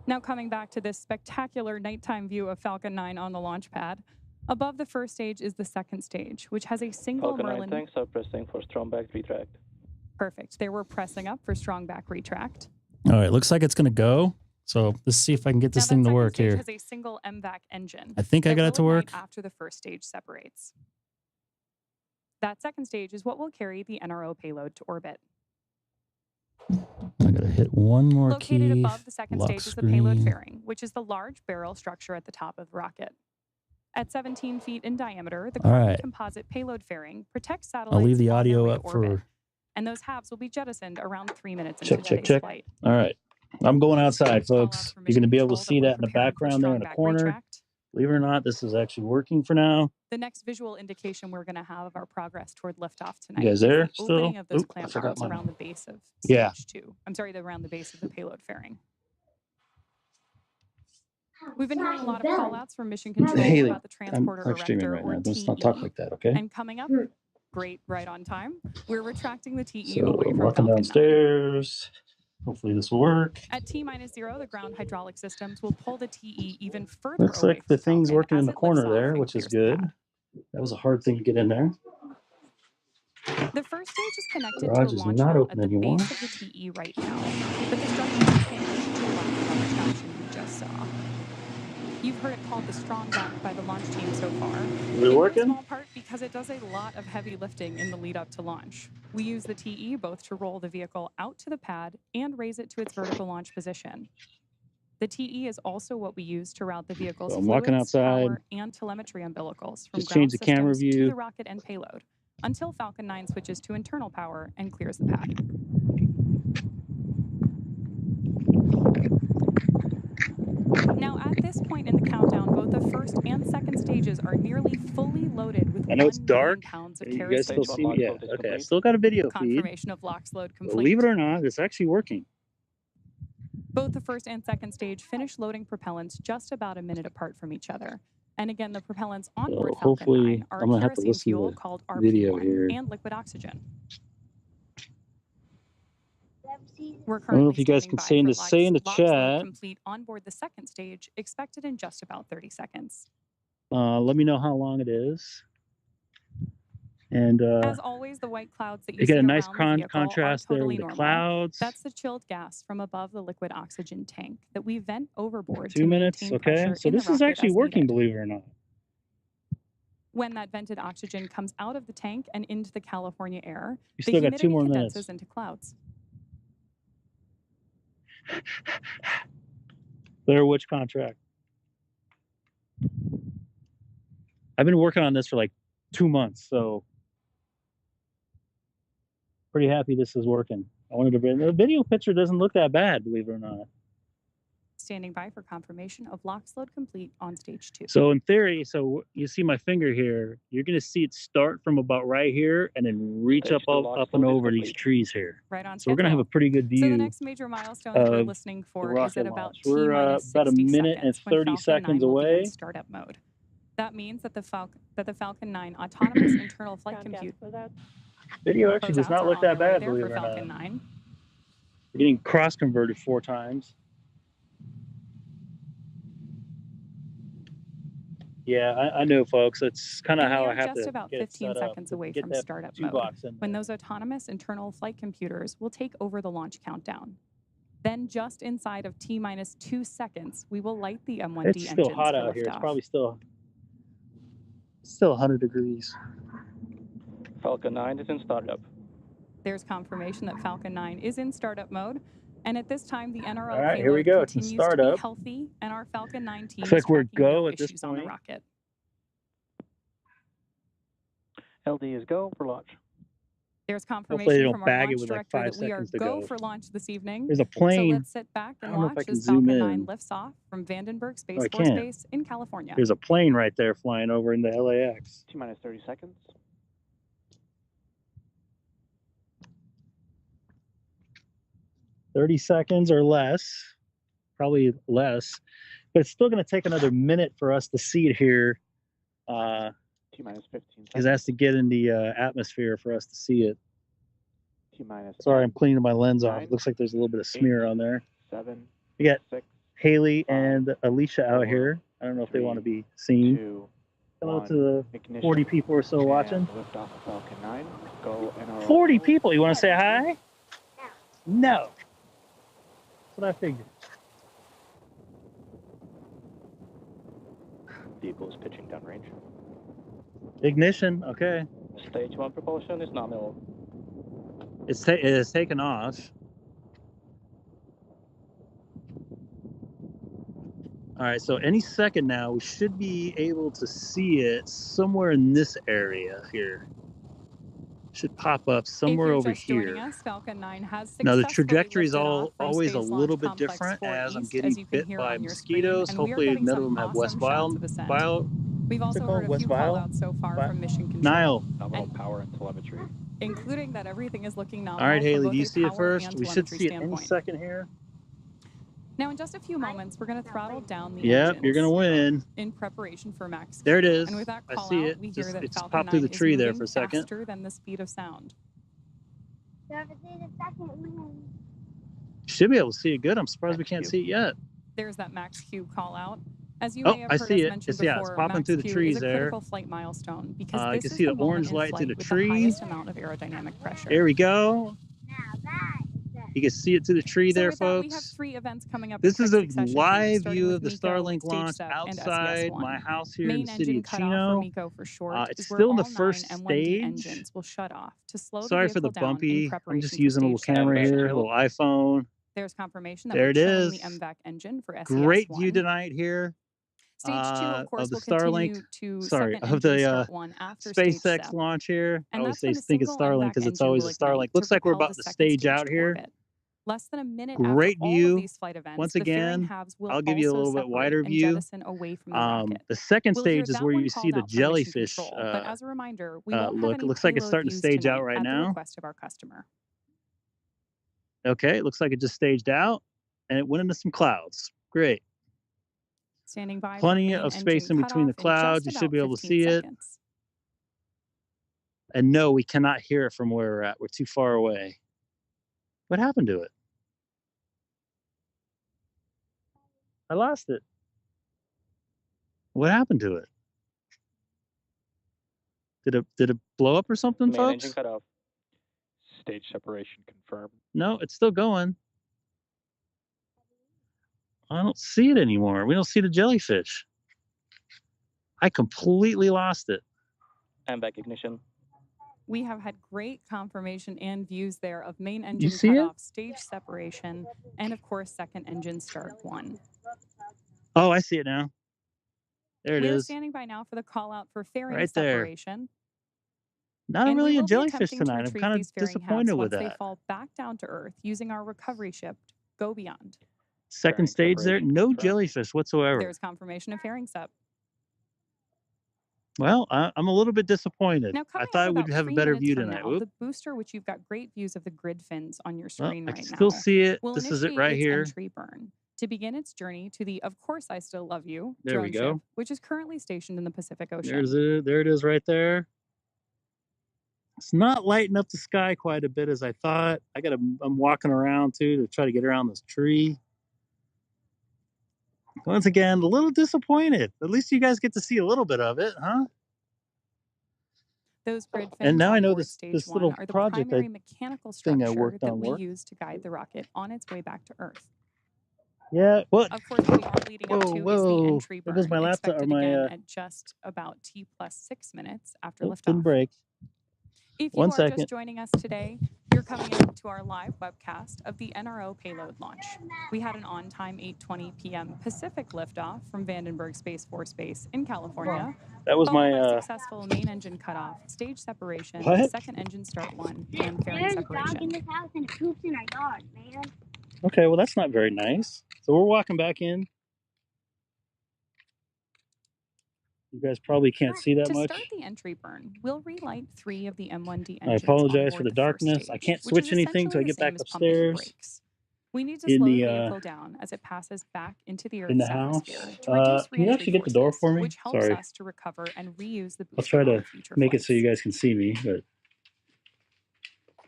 Now coming back to this spectacular nighttime view of Falcon 9 on the launch pad, above the first stage is the second stage, which has a single Falcon 9 Merlin... tanks are pressing for strong back retract. Perfect. They were pressing up for strong back retract. All right, looks like it's going to go. So let's see if I can get this thing to work here. It has a single MVAC engine. I think I got it to work. After the first stage separates. That second stage is what will carry the NRO payload to orbit. I got to hit one more key. Located above the second Lock stage is the screen. payload fairing, which is the large barrel structure at the top of the rocket. At 17 feet in diameter, the carbon composite payload fairing protects satellites. I'll leave the on their audio way up to orbit, for... and those halves will be jettisoned around 3 minutes into Check, today's flight. All right. I'm going outside, folks. You're going to be able to see that in the background there in the corner. Retract. Believe it or not, this is actually working for now. The next visual indication we're going to have of our progress toward liftoff tonight. You guys there is the still? opening of those Oop, I clamp forgot arms mine. around the base of Yeah. stage 2. I'm sorry, around the base of the payload fairing. We've been hearing a lot of call-outs from mission control Haley, about the transporter I'm live streaming erector right now. or Let's not TE. talk like that, okay? And coming up, great, right on time, we're retracting the TE So away I'm from walking Falcon 9. downstairs. Hopefully this will work. At T-0, the ground hydraulic systems will pull the TE even further Looks away like the from thing's Falcon working in as the it corner lifts off there, and which is clears the good. That was a hard thing to get in there. pad. The first stage is connected Garage to a is launch not well open at the anymore. base of the TE right now, but the structure can't reach the left on the caption you just saw. You've heard it called the strong back by the launch team so far. Is it working? In no small part because it does a lot of heavy lifting in the lead up to launch. We use the TE both to roll the vehicle out to the pad and raise it to its vertical launch position. The TE is also what we use to route the vehicle's So I'm walking fluids, outside. power, and telemetry umbilicals from Just ground change the camera systems to view. the rocket and payload until Falcon 9 switches to internal power and clears the pad. Now, at this point in the countdown, both the first and second stages are nearly fully loaded with I know it's 1 dark. million pounds of You guys kerosene. still see me? Yeah. Okay. I still got a video feed. Confirmation of LOX load complete. Believe it or not, it's actually working. Both the first and second stage finish loading propellants just about a minute apart from each other. And again, the propellants on board So Falcon hopefully 9 are I'm gonna have to kerosene listen to fuel the called video RP1 here. and liquid oxygen. We're I don't know if currently you guys standing can by say in for the launch load chat. complete on board the second stage, expected in just about 30 seconds. Let me know how long it is. And As always, the white clouds that you you see get a nice around the vehicle contrast are there totally with the normal. clouds. That's the chilled gas from above the liquid oxygen tank that we vent overboard 2 to minutes, maintain okay. pressure So in the this is rocket actually as working, needed. believe it or not. When that vented oxygen comes out of the tank and into the California air, You the still got 2 humidity more condenses minutes. into clouds. Blair Witch contract. I've been working on this for like 2 months, so pretty happy this is working. I wanted to bring the video picture doesn't look that bad, believe it or not. Standing by for confirmation of LOX load complete on stage 2. So in theory, so you see my finger here, you're gonna see it start from about right here and then reach up and over these trees here. Right on So we're gonna have a pretty good view. So the next major milestone that we're listening for is at about launch. We're about a minute and 30 seconds will be in away. startup mode. That means that the Falcon 9 autonomous internal flight compute Video actually does not look that bad, believe it or Falcon not. 9. We're getting cross converted 4 times. Yeah, I know, folks. It's kind of And we how are I have just to about get 15 set up. seconds away Get from that startup 2 mode, box in when there. those autonomous internal flight computers will take over the launch countdown. Then, just inside of T-minus 2 seconds, we will light the M1D It's still engines hot for out here. It's liftoff. probably still 100 degrees. Falcon 9 is in startup. There's confirmation that Falcon 9 is in startup mode. And at this time, the NRO All right, here we payload go. It's in continues to be startup. healthy, and our Falcon 9 team Looks like is we're tracking no go at this issues on the point. rocket. LD is go for launch. There's Hopefully they confirmation don't from our bag it launch with like director 5 that we are seconds to go go. for launch this evening. There's a So plane. let's sit back and I don't know if I watch can as zoom Falcon 9 in. lifts off from Vandenberg Space Oh, I Force can't. Base in California. There's a plane right there flying over into LAX. T-minus 30 seconds. 30 seconds or less, probably less, but it's still going to take another minute for us to see it here. T-minus 15 seconds. Because it has to get in the atmosphere for us to see it. T-minus Sorry, 10, I'm cleaning my lens off. 9, It looks like there's a little bit of smear on there. 7, We got 6, Haley 5, and Alicia out 4, here. I don't know if they 3, want to be seen. 2, Hello 1. to the Ignition. 40 people or so watching. Lift off of Falcon 9. Go NRO. 40 people. You want to say hi? No. That's what I figured. Vehicle is pitching downrange. Ignition. Okay. Stage 1 propulsion is nominal. It is taken off. All right, so any second now, we should be able to see it somewhere in this area here. Should pop up somewhere over here. Us, Falcon 9 has Now the successfully trajectory is lifted off from always a Space little Launch bit Complex different 4 as I'm East, getting as you can bit hear by on your screen, mosquitoes. and we are Hopefully getting none of some them have West awesome shots of ascent. We've also heard a few call-outs so far from mission control. Nile. Nominal power and telemetry. Including that everything is looking nominal. All right, from Haley, both do you a see it power first? and We should telemetry see it any standpoint. second here. Now, in just a few moments, we're going to throttle down the Yep, engines you're gonna win. in preparation for max. There it Q. is. And with that I call see out, it. we hear that It just Falcon popped through 9 the tree is there moving for a second. faster than the speed of sound. Should be able to see it good. I'm surprised we can't see it yet. There's that max Q call out. As you Oh, may have I heard see us it. mention It's, yeah, it's before, popping max through the Q trees is a there. critical flight milestone because You this can is see the the moment orange in light flight through the with tree. the highest amount of aerodynamic pressure. There we go. You can see it through the tree So there, with that, we have folks. 3 events coming up. This in is a quick succession here, live starting view with of the MECO, Starlink Stage launch Sub, and outside SES-1. my house here in Main the city engine of cutoff for Chino. MECO for short It's is where still in the all 9 first M1D stage. engines will shut off to slow Sorry the for the vehicle down in bumpy. I'm preparation just for using a little stage 7. camera here, a little iPhone. There's confirmation that There we're it chilling is. the MVAC engine for SES-1. Great view tonight here. Stage 2, of course, Of the will continue Starlink, to sorry, second of engine the start 1 after stage SpaceX step. launch here. I And always that's when say a think it's single Starlink MVAC because it's engine always will a Starlink. ignite to Looks like we're propel about the to second stage stage out to here. orbit. Less than a minute Great after all view. of these flight events, Once the fairing again, halves will I'll give you a also little bit separate wider and view. jettison away from the rocket. The second We'll hear stage is that where one you see called the out from mission jellyfish control, but as a reminder, we won't have look. any It looks like it's payload starting to views stage out tonight right at the now. request of our customer. Okay, it looks like it just staged out and it went into some clouds. Great. Standing by Plenty for main of space in engine between the cutoff in just clouds. You should about be able to 15 see it. seconds. And no, we cannot hear it from where we're at. We're too far away. What happened to it? I lost it. What happened to it? Did it blow up or something, Main engine folks? cut off. Stage separation confirmed. No, it's still going. I don't see it anymore. We don't see the jellyfish. I completely lost it. And back ignition. We have had great confirmation and views there of main engine see it? cutoff, stage separation, and of course, second engine start 1. Oh, I see it now. There it We're is. standing by now for the call out for fairing Right there. separation. Not And we really a will be jellyfish attempting to tonight. I'm retrieve kind of these fairing halves disappointed with once they that. fall back down to Earth using our recovery ship, Go Beyond. Second stage there, separation no confirmed. jellyfish whatsoever. There's confirmation of fairing sep. Well, I'm a little bit disappointed. Now, I coming thought up we'd about have a 3 better minutes view from tonight. now, Whoop. the booster, which you've got great views of the grid fins on your Well, screen I right can now, still see it. will This is it initiate right its here. entry burn to begin its journey to the Of Course I Still Love You There we drone go. ship, which is currently stationed in the Pacific Ocean. There it is right there. It's not lighting up the sky quite a bit as I thought. I'm walking around too to try to get around this tree. Once again, a little disappointed. At least you guys get to see a little bit of it, huh? Those grid fins And now I on know board this stage 1 little are the project primary mechanical thing I structure worked that on we worked. use to guide the rocket on its way back to Earth. Yeah. What? Of course, what we are leading up to is the entry There burn, goes my laptop or expected my again at just about T+6 minutes after didn't liftoff. break. If you One are second. just joining us today, you're coming into our live webcast of the NRO payload launch. We had an on-time 8:20 p.m. Pacific liftoff from Vandenberg Space Force Base in California. That was followed my by successful main engine cutoff, stage separation, What? second engine start 1, and fairing There's a dog separation. in this house and it poops in our yard, man. Okay, well that's not very nice. So we're walking back in. You guys probably can't see that To much. start the entry burn, we'll relight 3 of the M1D I engines apologize on for board the first darkness. I stage, can't which switch is anything till I essentially the get back same as pumping the upstairs. brakes. We need to In slow the, the vehicle down as it passes back into the In the Earth's house. atmosphere to reduce Can you re-entry actually get the door forces, for me? which helps Sorry. us to recover and reuse the I'll booster try on to future make it flights. so you guys can see me, but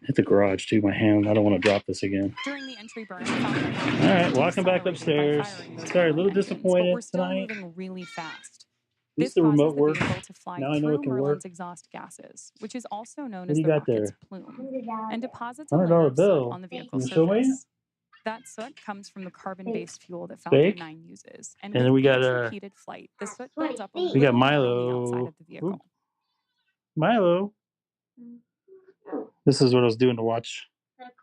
hit the garage too, my hand. I don't want to drop this again. During the entry burn, Falcon 9 All right, walking back upstairs. Sorry, a little disappointed we're still tonight. moving really fast. At This least the causes remote the works. vehicle to fly Now I know it through can Merlin's work. exhaust gases, which is also known What as do you the got rocket's there? plume, and deposits a $100 layer of soot bill. on the vehicle's Can you show me? surface. That soot comes from the carbon-based fuel that Steak. Falcon 9 uses, and And with then we got each repeated flight, the soot builds up a we got little more on the Milo. outside of the vehicle. Oop. Milo. This is what I was doing to watch.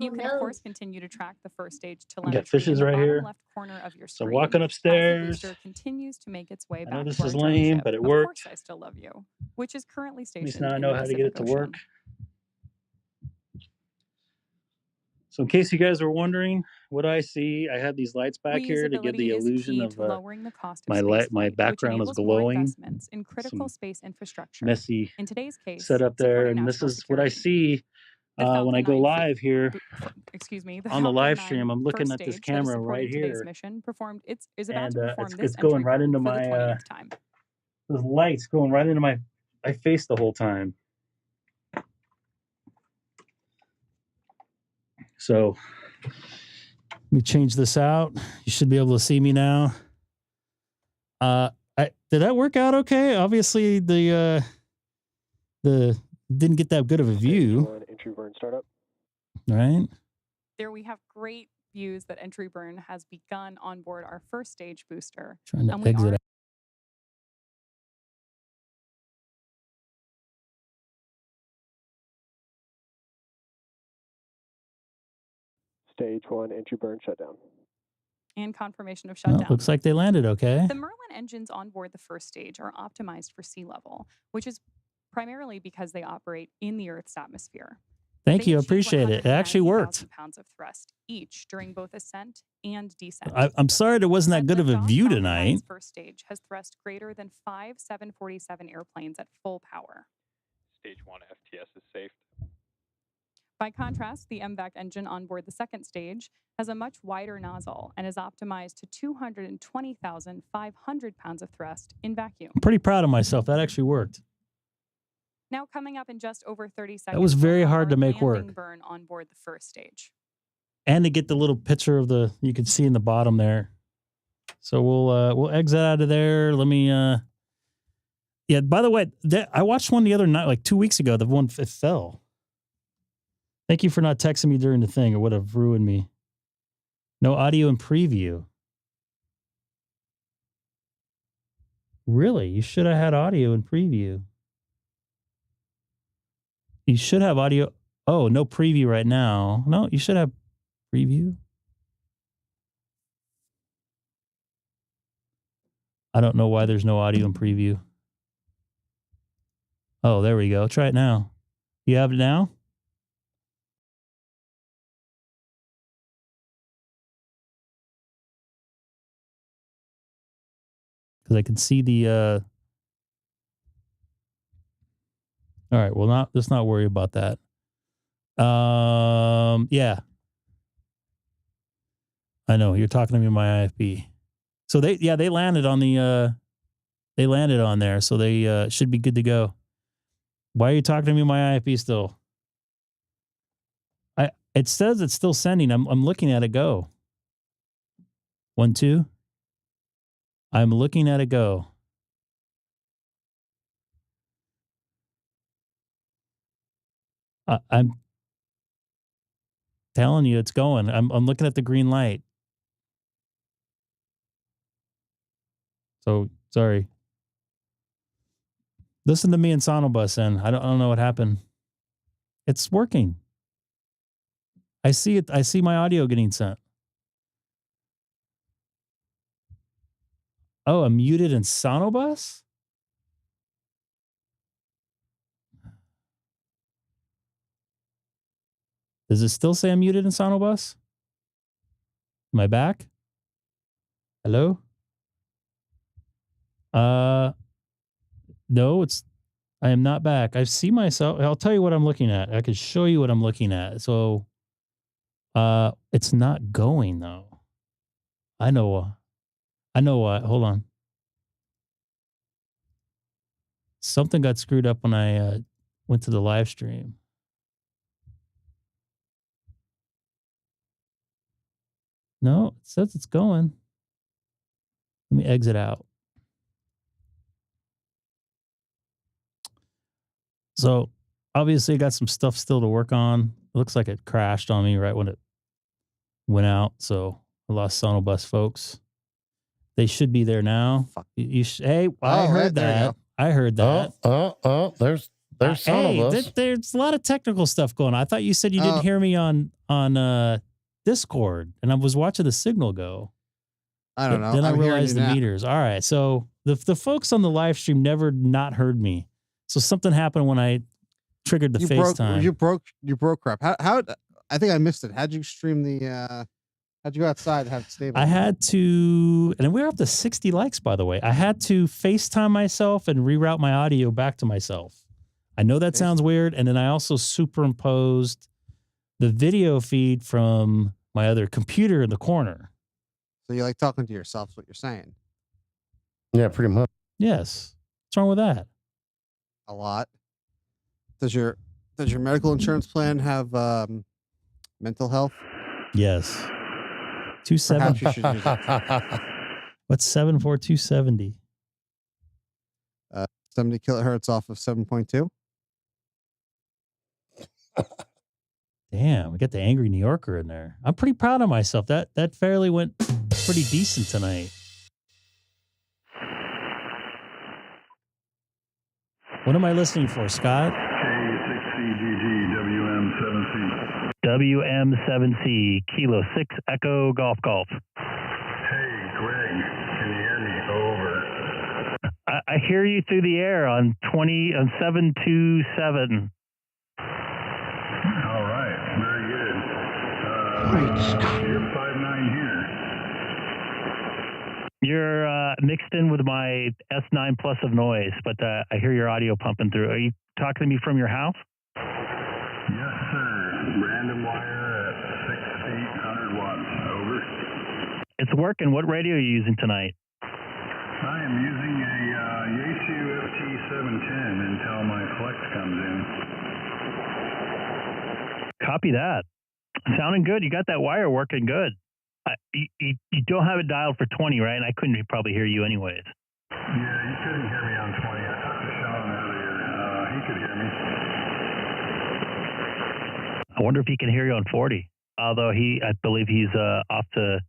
You can, of course, continue to track the first stage We telemetry got fishes in the right bottom here. left corner of your So screen. walking As the upstairs. booster continues to make its way I back know this to our is drone lame, ship, but it Of worked. Course I Still Love You, which is currently At least stationed now I in know the how to get Pacific it to Ocean. work. So in case you guys were wondering what I see, I have these lights back here to give the Reusability is illusion key of to lowering the cost of my spaceflight, background which is enables more glowing. investments in critical Some space infrastructure. messy In today's case, setup there, supporting and this national is what I security. see The when Falcon I go 9 live here the on the Falcon live 9 stream. I'm looking first at this stage that is camera right supporting today's here, mission is about and to perform this it's going entry right burn into for the my 20th time. those lights going right into my face the whole time. So let me change this out. You should be able to see me now. Did that work out okay? Obviously, the didn't get that good of a view. Entry burn startup. Right. There we have great views that entry burn has begun on board our first stage booster. Trying to And we exit are out. Stage 1 entry burn shutdown. and confirmation of Well, shutdown. looks like they landed okay. The Merlin engines on board the first stage are optimized for sea level, which is primarily because they operate in the Earth's atmosphere. Thank They you. I achieve appreciate it. It actually 190,000 worked. pounds of thrust each during both ascent and descent. I'm sorry there wasn't that good of a Liftoff, view Falcon tonight. 9's first stage has thrust greater than 5 747 airplanes at full power. Stage 1 FTS is safe. By contrast, the MVAC engine on board the second stage has a much wider nozzle and is optimized to 220,500 pounds of thrust in vacuum. I'm pretty proud of myself. That actually worked. Now coming up in just over 30 seconds. That was very we'll have hard our to make landing work. burn on board the first stage. And to get the little picture of you could see in the bottom there. So we'll exit out of there. Let me yeah, by the way, I watched one the other night, like 2 weeks ago, the one it fell. Thank you for not texting me during the thing. It would have ruined me. No audio in preview. Really? You should have had audio in preview. You should have audio. Oh, no preview right now. No, you should have preview. I don't know why there's no audio in preview. Oh, there we go. Try it now. You have it now? Because I can see the all right, well, let's not worry about that. Yeah. I know, you're talking to me on my IFB. So they landed on they landed on there, so they should be good to go. Why are you talking to me on my IFB still? It says it's still sending. I'm looking at it go. 1, 2. I'm looking at it go. I'm telling you, it's going. I'm looking at the green light. So sorry. Listen to me in Sonobus, and I don't know what happened. It's working. I see it. I see my audio getting sent. Oh, I'm muted in Sonobus? Does it still say I'm muted in Sonobus? Am I back? Hello? No, I am not back. I see myself. I'll tell you what I'm looking at. I can show you what I'm looking at. So, it's not going though. I know what. Hold on. Something got screwed up when I went to the live stream. No, it says it's going. Let me exit out. So obviously I got some stuff still to work on. It looks like it crashed on me right when it went out. So I lost Sonobus folks. They should be there now. Hey, I heard that. I heard that. There's Sonobus. There's a lot of technical stuff going on. I thought you said you didn't hear me on Discord, and I was watching the signal go. I don't know. Then I I'm hearing realized you the now. meters. All right, so the folks on the live stream never not heard me. So something happened when I triggered the FaceTime. You broke crap. How I think I missed it. How'd you stream the how'd you go outside to have it stable? I had to, and we're up to 60 likes, by the way. I had to FaceTime myself and reroute my audio back to myself. I know that sounds weird. And then I also superimposed the video feed from my other computer in the corner. So you like talking to yourself is what you're saying. Yeah, pretty much. Yes. What's wrong with that? A lot. Does your medical insurance plan have mental health? Yes. 270. Perhaps you should use it. What's 74270? 70 kilohertz off of 7.2. Damn, we got the angry New Yorker in there. I'm pretty proud of myself. That fairly went pretty decent tonight. What am I listening for, Scott? K6EGG WM7C. WM7C Kilo 6 Echo Golf Golf. Hey, Greg, can you hear me? Over. I hear you through the air on 727. All right, very good. You're 5'9" here. You're mixed in with my S9 Plus of noise, but I hear your audio pumping through. Are you talking to me from your house? Yes, sir. Random wire at 6 feet, 100 watts. Over. It's working. What radio are you using tonight? I am using a Yaesu FT8 until my flex comes in. Copy that. Sounding good. You got that wire working good. You don't have it dialed for 20, right? And I couldn't probably hear you anyways. Yeah, you couldn't hear me on 20. I talked to Sean earlier. He could hear me. I wonder if he can hear you on 40. Although I believe he's off to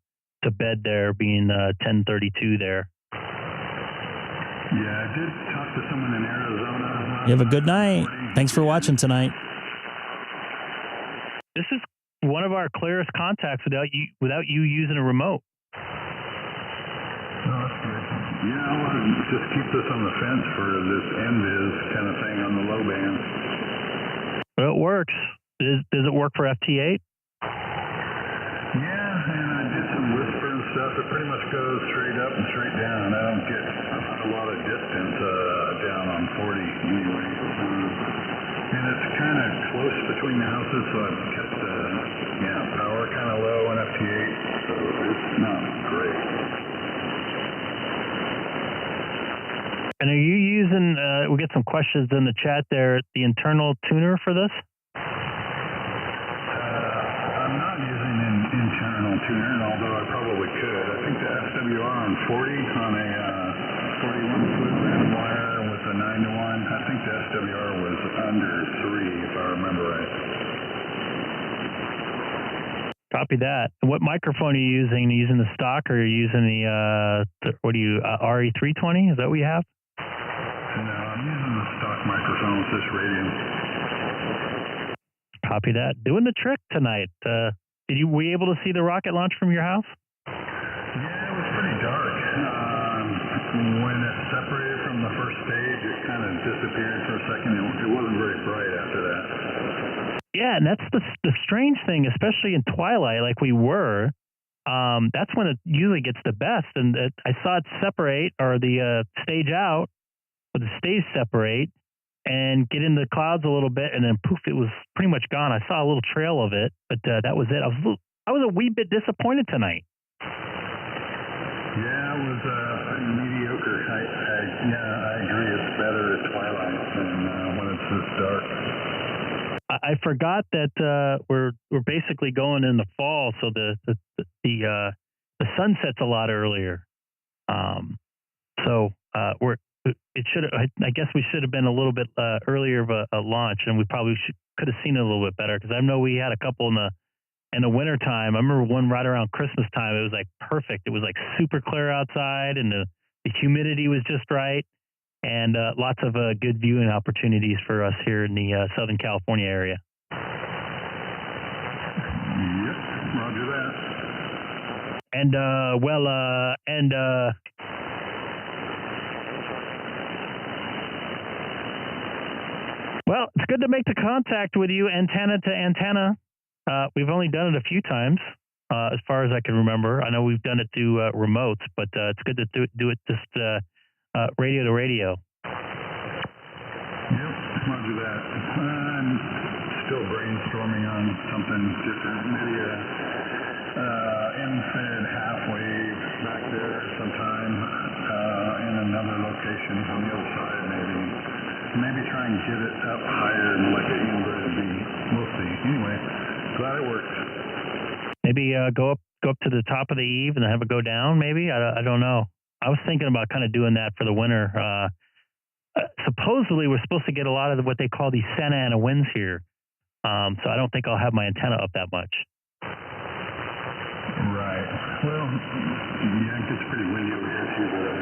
bed there, being 10:32 there. Yeah, I did talk to someone in Arizona. You have a good night. Thanks for watching tonight. This is one of our clearest contacts without you using a remote. Oh, that's good. Yeah, I want to just keep this on the fence for this NVIS kind of thing on the low band. Well, it works. Does it work for FT8? Yeah, and I did some whisper and stuff. It pretty much goes straight up and straight down. I don't get a lot of distance down on 40 anyway. And it's kind of close between the houses, so I've kept power kind of low on FT8, so it's not great. And are you using, we get some questions in the chat there, the internal tuner for this? I'm not using an internal tuner, although I probably could. I think the SWR on 40 on a 41-foot random wire with a 9-to-1, I think the SWR was under 3, if I remember right. Copy that. What microphone are you using? Are you using the stock, or are you using the RE320? Is that what you have? No, I'm using the stock microphone with this radio. Copy that. Doing the trick tonight. Were you able to see the rocket launch from your house? Yeah, it was pretty dark. When it separated from the first stage, it kind of disappeared for a second. It wasn't very bright after that. Yeah, and that's the strange thing, especially in twilight like we were. That's when it usually gets the best. And I saw it separate, or the stage out, or the stage separate, and get in the clouds a little bit, and then poof, it was pretty much gone. I saw a little trail of it, but that was it. I was a wee bit disappointed tonight. Yeah, it was mediocre. I agree. It's better at twilight than when it's this dark. I forgot that we're basically going in the fall, so the sun sets a lot earlier. I guess we should have been a little bit earlier of a launch, and we probably could have seen it a little bit better, because I know we had a couple in the winter time. I remember one right around Christmas time. It was like perfect. It was like super clear outside, and the humidity was just right, and lots of good viewing opportunities for us here in the Southern California area. Yep, roger that. And well, it's good to make the contact with you, antenna to antenna. We've only done it a few times, as far as I can remember. I know we've done it through remotes, but it's good to do it just radio to radio. Yep, roger that. I'm still brainstorming on something different. Maybe infrared half wave back there sometime in another location on the other side, maybe. Maybe try and get it up higher and like an inverted beam. We'll see. Anyway, glad it worked. Maybe go up to the top of the eave and have it go down. Maybe I don't know. I was thinking about kind of doing that for the winter. Supposedly, we're supposed to get a lot of what they call these Santa Ana winds here. So I don't think I'll have my antenna up that much. Right. Well, yeah, it gets pretty windy over here too. But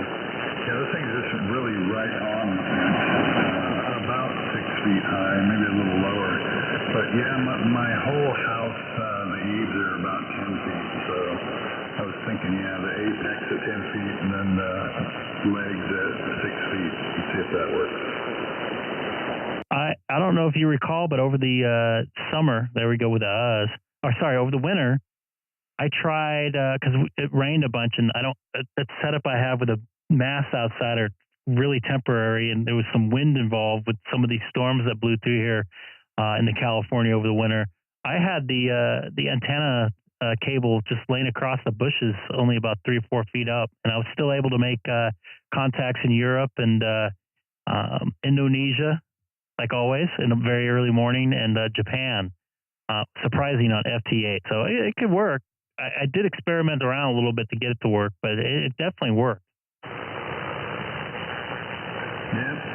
yeah, this thing is just really right on the fence, about 6 feet high, maybe a little lower. But yeah, my whole house, the eaves are about 10 feet. So I was thinking, yeah, the apex at 10 feet and then the legs at 6 feet. Let's see if that works. I don't know if you recall, but over the summer, there we go with the over the winter, I tried, because it rained a bunch, and that setup I have with a mast outside are really temporary, and there was some wind involved with some of these storms that blew through here in the California over the winter. I had the antenna cable just laying across the bushes, only about 3 or 4 feet up, and I was still able to make contacts in Europe and Indonesia, like always, in a very early morning, and Japan, surprising on FT8. So it could work. I did experiment around a little bit to get it to work, but it definitely worked. Yep,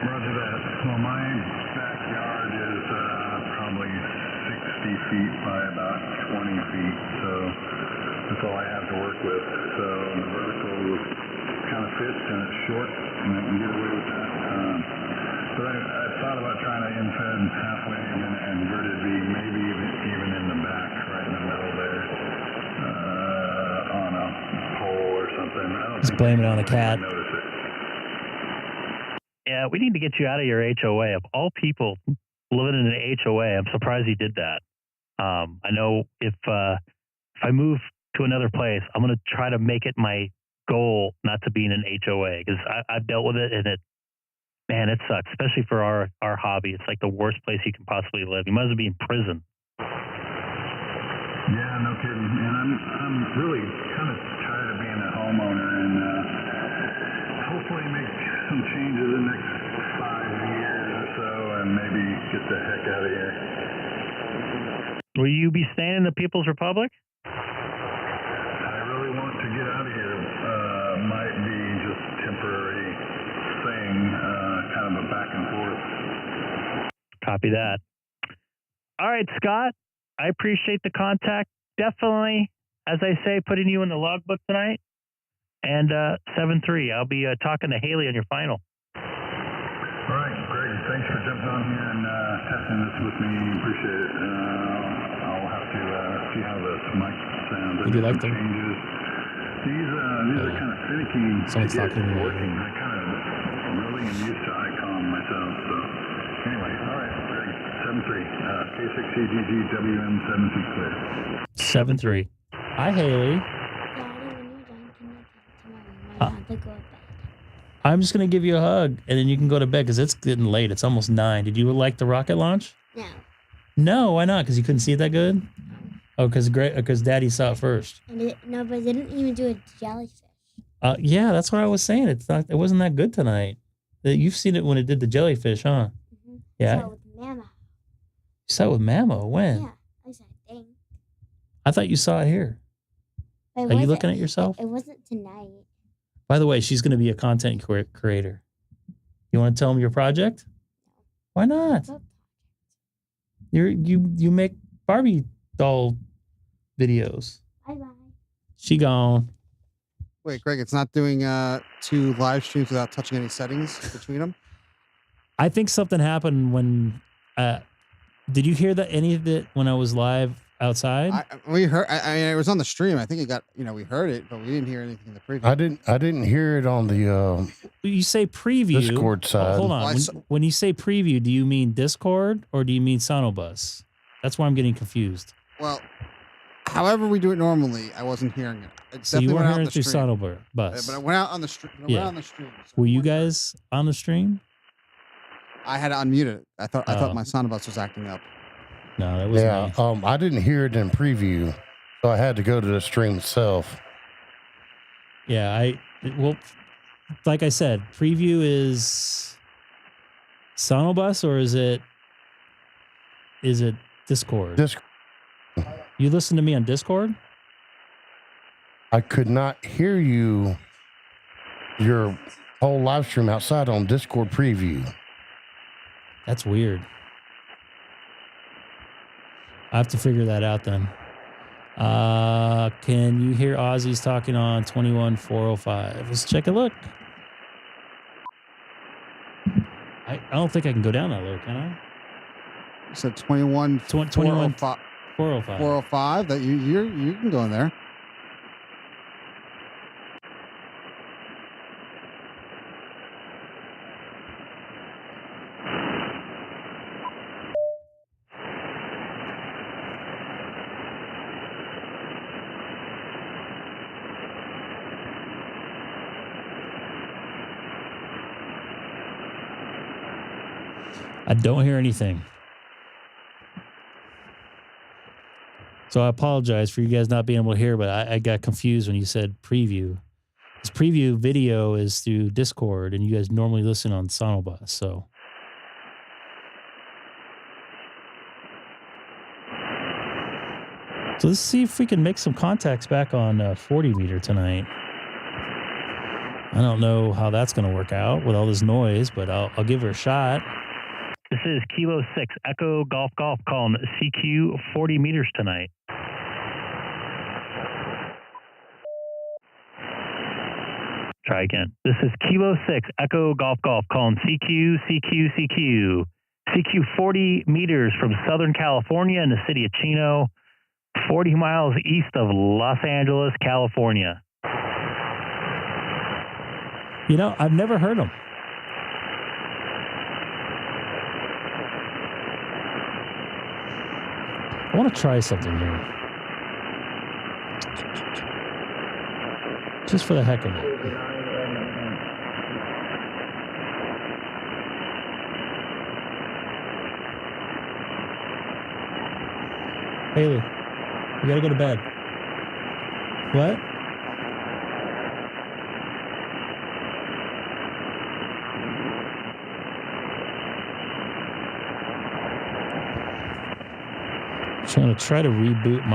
roger that. Well, my backyard is probably 60 feet by about 20 feet, so that's all I have to work with. So the vertical kind of fits and it's short, and I can get away with that. But I thought about trying to infed halfway and inverted V, maybe even in the back, right in the middle there, on a pole or something. I don't Just think blame it on the cat. notice it. Yeah, we need to get you out of your HOA. Of all people living in an HOA, I'm surprised you did that. I know if I move to another place, I'm going to try to make it my goal not to be in an HOA, because I've dealt with it, and man, it sucks, especially for our hobby. It's like the worst place you can possibly live. You might as well be in prison. Yeah, no kidding. And I'm really kind of tired of being a homeowner, and hopefully make some changes in the next 5 years or so, and maybe get the heck out of here. Will you be staying in the People's Republic? I really want to get out of here. Might be just temporary thing, kind of a back and forth. Copy that. All right, Scott, I appreciate the contact. Definitely, as I say, putting you in the logbook tonight. And 7-3, I'll be talking to Haley on your final. All right, Greg, thanks for jumping on here and testing this with me. Appreciate it. I'll have to see how the mic sounds. Would you like them? Changes. These are kind of finicky. Someone's to get talking to me. working. I kind of really am used to Icom myself. So anyway, all right, Greg, 7-3, K6EGG WM76 clear. 7-3. Hi, Haley. I'm just going to give you a hug, and then you can go to bed because it's getting late. It's almost 9. Did you like the rocket launch? No. No, why not? Because you couldn't see it that good? Oh, because Daddy saw it first. No, but they didn't even do a jellyfish. Yeah, that's what I was saying. It wasn't that good tonight. You've seen it when it did the jellyfish, huh? Mm-hmm. Yeah. I saw it with Mama. You saw it with Mamo? When? Yeah, I saw a thing. I thought you saw it here. But Are you looking at yourself? It wasn't tonight. By the way, she's going to be a content creator. You want to tell them your project? Why not? You make Barbie doll videos. Bye-bye. She gone. Wait, Greg, it's not doing 2 live streams without touching any settings between them? I think something happened when. Did you hear any of it when I was live outside? We heard. I mean, it was on the stream. I think it got. We heard it, but we didn't hear anything in the preview. I didn't hear it on the You say preview. Discord side. Hold on. When you say preview, do you mean Discord or do you mean Sonobus? That's why I'm getting confused. Well, however we do it normally, I wasn't hearing it. So you weren't hearing it through Sonobus. But I went out on the stream. So were you guys on the stream? I had to unmute it. I thought my Sonobus was acting up. No, that was me. I didn't hear it in preview, so I had to go to the stream itself. Yeah, well, like I said, preview is Sonobus or is it Discord? You listen to me on Discord? I could not hear your whole live stream outside on Discord preview. That's weird. I have to figure that out then. Can you hear Ozzy's talking on 21405? Let's check a look. I don't think I can go down that low, can I? You said 21 405. 405. That you can go in there. I don't hear anything. So I apologize for you guys not being able to hear, but I got confused when you said preview. This preview video is through Discord, and you guys normally listen on Sonobus, so. So let's see if we can make some contacts back on 40 meter tonight. I don't know how that's going to work out with all this noise, but I'll give her a shot. This is Kilo 6 Echo Golf Golf calling CQ 40 meters tonight. Try again. This is Kilo 6 Echo Golf Golf calling CQ 40 meters from Southern California in the city of Chino, 40 miles east of Los Angeles, California. You know, I've never heard them. I want to try something here. Just for the heck of it. Haley, you gotta go to bed. What? I'm trying to reboot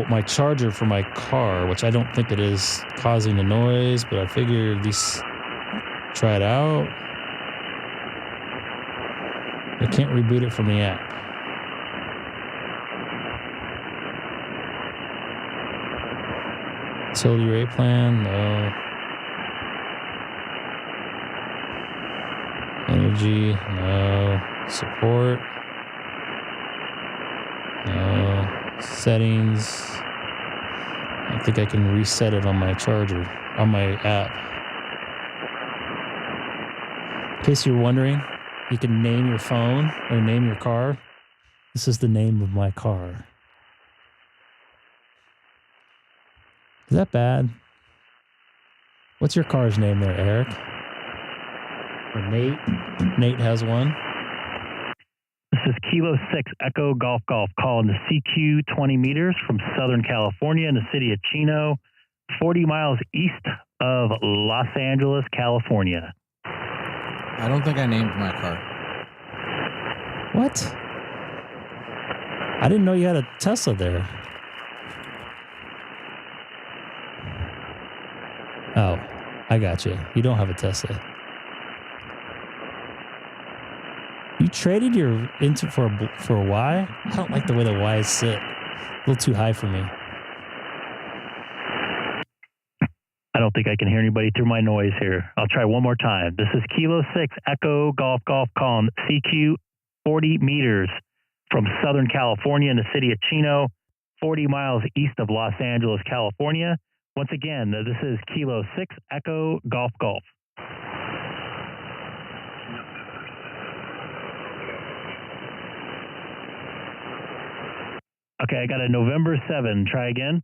my charger for my car, which I don't think it is causing the noise, but I figured at least try it out. I can't reboot it from the app. Utility rate plan, no. Energy, no. Support, no. Settings. I think I can reset it on my charger, on my app. In case you're wondering, you can name your phone or name your car. This is the name of my car. Is that bad? What's your car's name there, Eric? Or Nate? Nate has one. This is Kilo 6 Echo Golf Golf calling the CQ 20 meters from Southern California in the city of Chino, 40 miles east of Los Angeles, California. I don't think I named my car. What? I didn't know you had a Tesla there. Oh, I got you. You don't have a Tesla. You traded your into for a Y? I don't like the way the Ys sit. A little too high for me. I don't think I can hear anybody through my noise here. I'll try one more time. This is Kilo 6 Echo Golf Golf calling CQ 40 meters from Southern California in the city of Chino, 40 miles east of Los Angeles, California. Once again, this is Kilo 6 Echo Golf Golf. Okay, I got a November 7. Try again.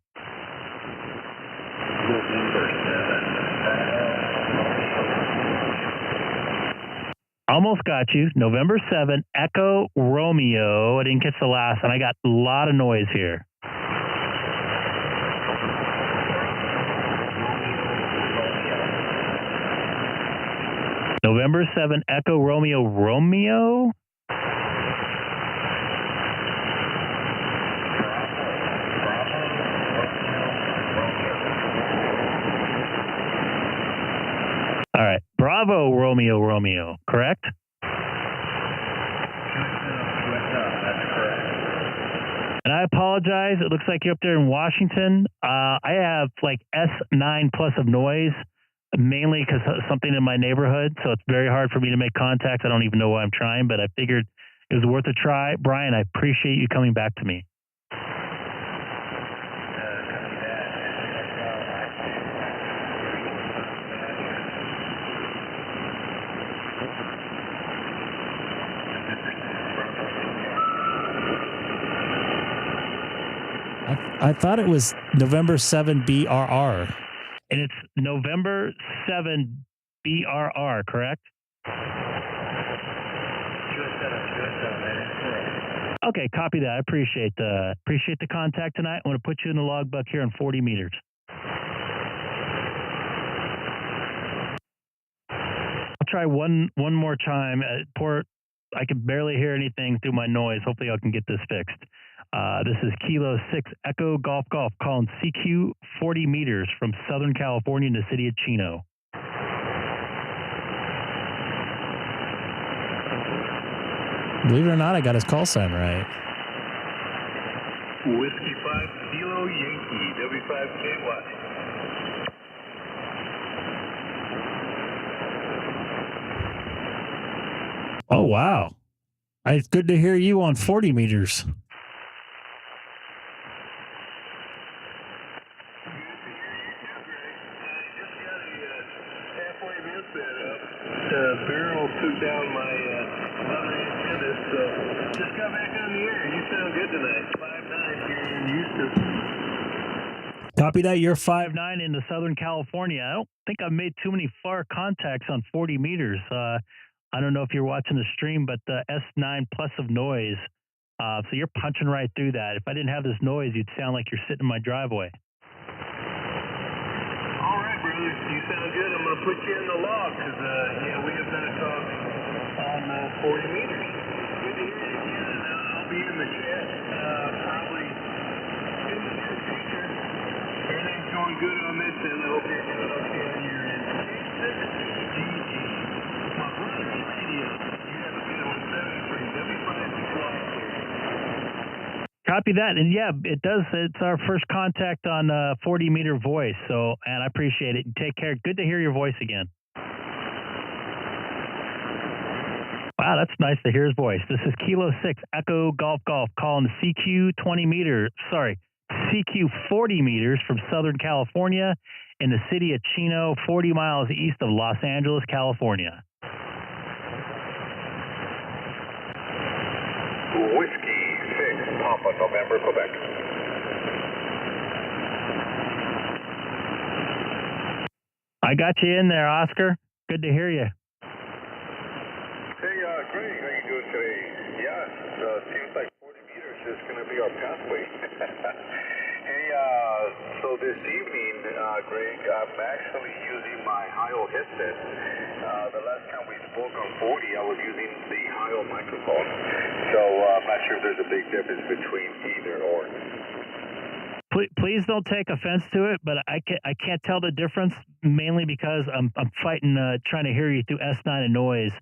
Almost got you. November 7, Echo Romeo. I didn't catch the last, and I got a lot of noise here. November 7, Echo Romeo Romeo? All right. Bravo, Romeo, Romeo, correct? And I apologize. It looks like you're up there in Washington. I have like S9 plus of noise, mainly because something in my neighborhood. So it's very hard for me to make contact. I don't even know why I'm trying, but I figured it was worth a try. Brian, I appreciate you coming back to me. I thought it was November 7 BRR. And it's November 7 BRR, correct? Okay, copy that. I appreciate the contact tonight. I'm going to put you in the logbook here on 40 meters. I'll try one more time. I can barely hear anything through my noise. Hopefully I can get this fixed. This is Kilo 6 Echo Golf Golf calling CQ 40 meters from Southern California in the city of Chino. Believe it or not, I got his call sign right. Whiskey 5 Kilo Yankee W5KY. Oh, wow. It's good to hear you on 40 meters. Barrel took down my other antenna, so just got back on the air. You sound good tonight. 5'9" here in Houston. Copy that. You're 5'9" into Southern California. I don't think I've made too many far contacts on 40 meters. I don't know if you're watching the stream, but the S9 plus of noise. So you're punching right through that. If I didn't have this noise, you'd sound like you're sitting in my driveway. All right, brother. You sound good. I'm going to put you in the log because, yeah, we have not talked on 40 meters. Good to hear you again, and I'll be in the chat probably in the near future. Everything's going good on this end. I hope you're doing okay on your end. K6EGG. My brother's radio. You have a good one, 73 W5KY. Copy that. And yeah, it does. It's our first contact on 40 meter voice. So, and I appreciate it. Take care. Good to hear your voice again. Wow, that's nice to hear his voice. This is Kilo 6 Echo Golf Golf calling the CQ 40 meters from Southern California in the city of Chino, 40 miles east of Los Angeles, California. Whiskey 6 Papa November, Quebec. I got you in there, Oscar. Good to hear you. Hey, Greg, how you doing today? Yeah, seems like 40 meters is going to be our pathway. Hey, so this evening, Greg, I'm actually using my hi-ho headset. The last time we spoke on 40, I was using the hi-ho microphone. So I'm not sure if there's a big difference between either or. Please don't take offense to it, but I can't tell the difference, mainly because I'm fighting trying to hear you through S9 and noise.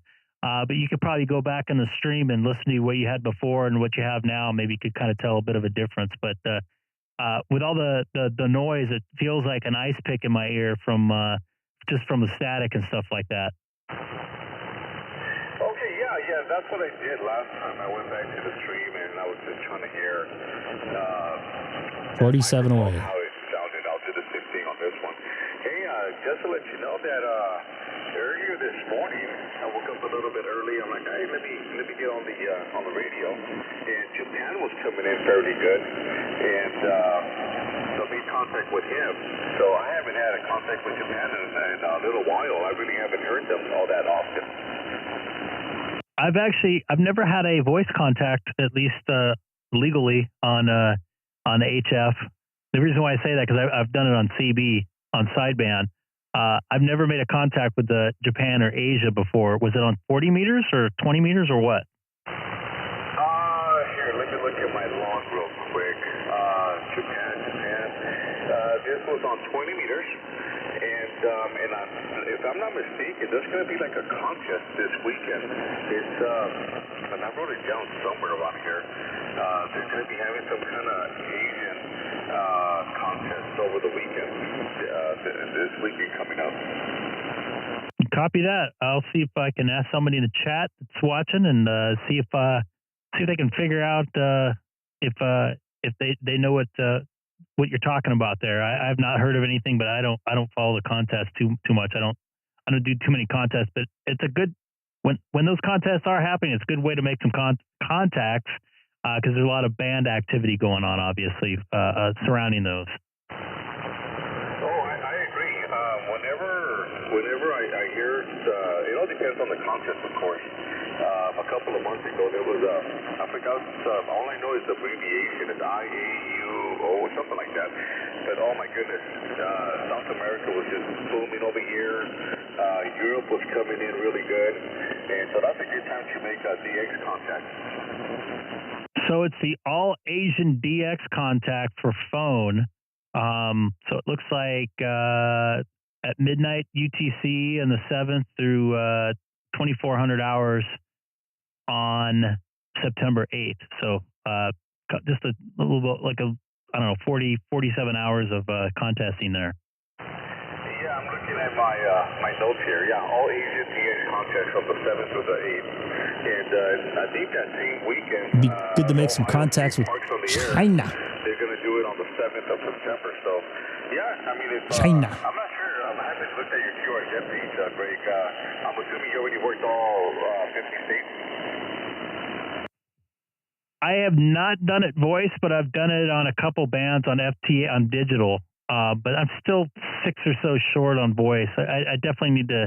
But you could probably go back in the stream and listen to what you had before and what you have now. Maybe you could kind of tell a bit of a difference. But with all the noise, it feels like an ice pick in my ear from just from the static and stuff like that. Okay, yeah, that's what I did last time. I went back to the stream and I was just trying to hear 47 away. How it sounded. I'll do the same thing on this one. Hey, just to let you know that earlier this morning, I woke up a little bit early. I'm like, hey, let me get on the radio. And Japan was coming in fairly good, and so I made contact with him. So I haven't had a contact with Japan in a little while. I really haven't heard them all that often. I've never had a voice contact, at least legally, on HF. The reason why I say that because I've done it on CB on sideband. I've never made a contact with Japan or Asia before. Was it on 40 meters or 20 meters or what? Here, let me look at my log real quick. Japan. This was on 20 meters. And if I'm not mistaken, there's going to be like a contest this weekend. It's, and I wrote it down somewhere around here. They're going to be having some kind of Asian contest over the weekend, this weekend coming up. Copy that. I'll see if I can ask somebody in the chat that's watching and see if they can figure out if they know what you're talking about there. I've not heard of anything, but I don't follow the contest too much. I don't do too many contests, but it's a good when those contests are happening. It's a good way to make some contacts because there's a lot of band activity going on, obviously, surrounding those. Oh, I agree. Whenever I hear it all depends on the contest, of course. A couple of months ago, there was I forgot. All I know is the abbreviation is IAU. or something like that. But oh my goodness, South America was just booming over here. Europe was coming in really good, and so that's a good time to make a DX contact. So it's the All Asian DX contact for phone. So it looks like at midnight UTC and the 7th through 2400 hours on September 8th. So just a little bit like 47 hours of contesting there. Yeah, I'm looking at my notes here. Yeah, All Asian DX contest from the 7th to the 8th. And I think that same weekend... It'd be good to make some contacts with China. They're going to do it on the 7th of September. So, yeah, I mean, it's... China. I'm not sure. I haven't looked at your QRZ page, Greg. I'm assuming you already worked all 50 states. I have not done it voice, but I've done it on a couple bands on FT8 on digital. But I'm still 6 or so short on voice. I definitely need to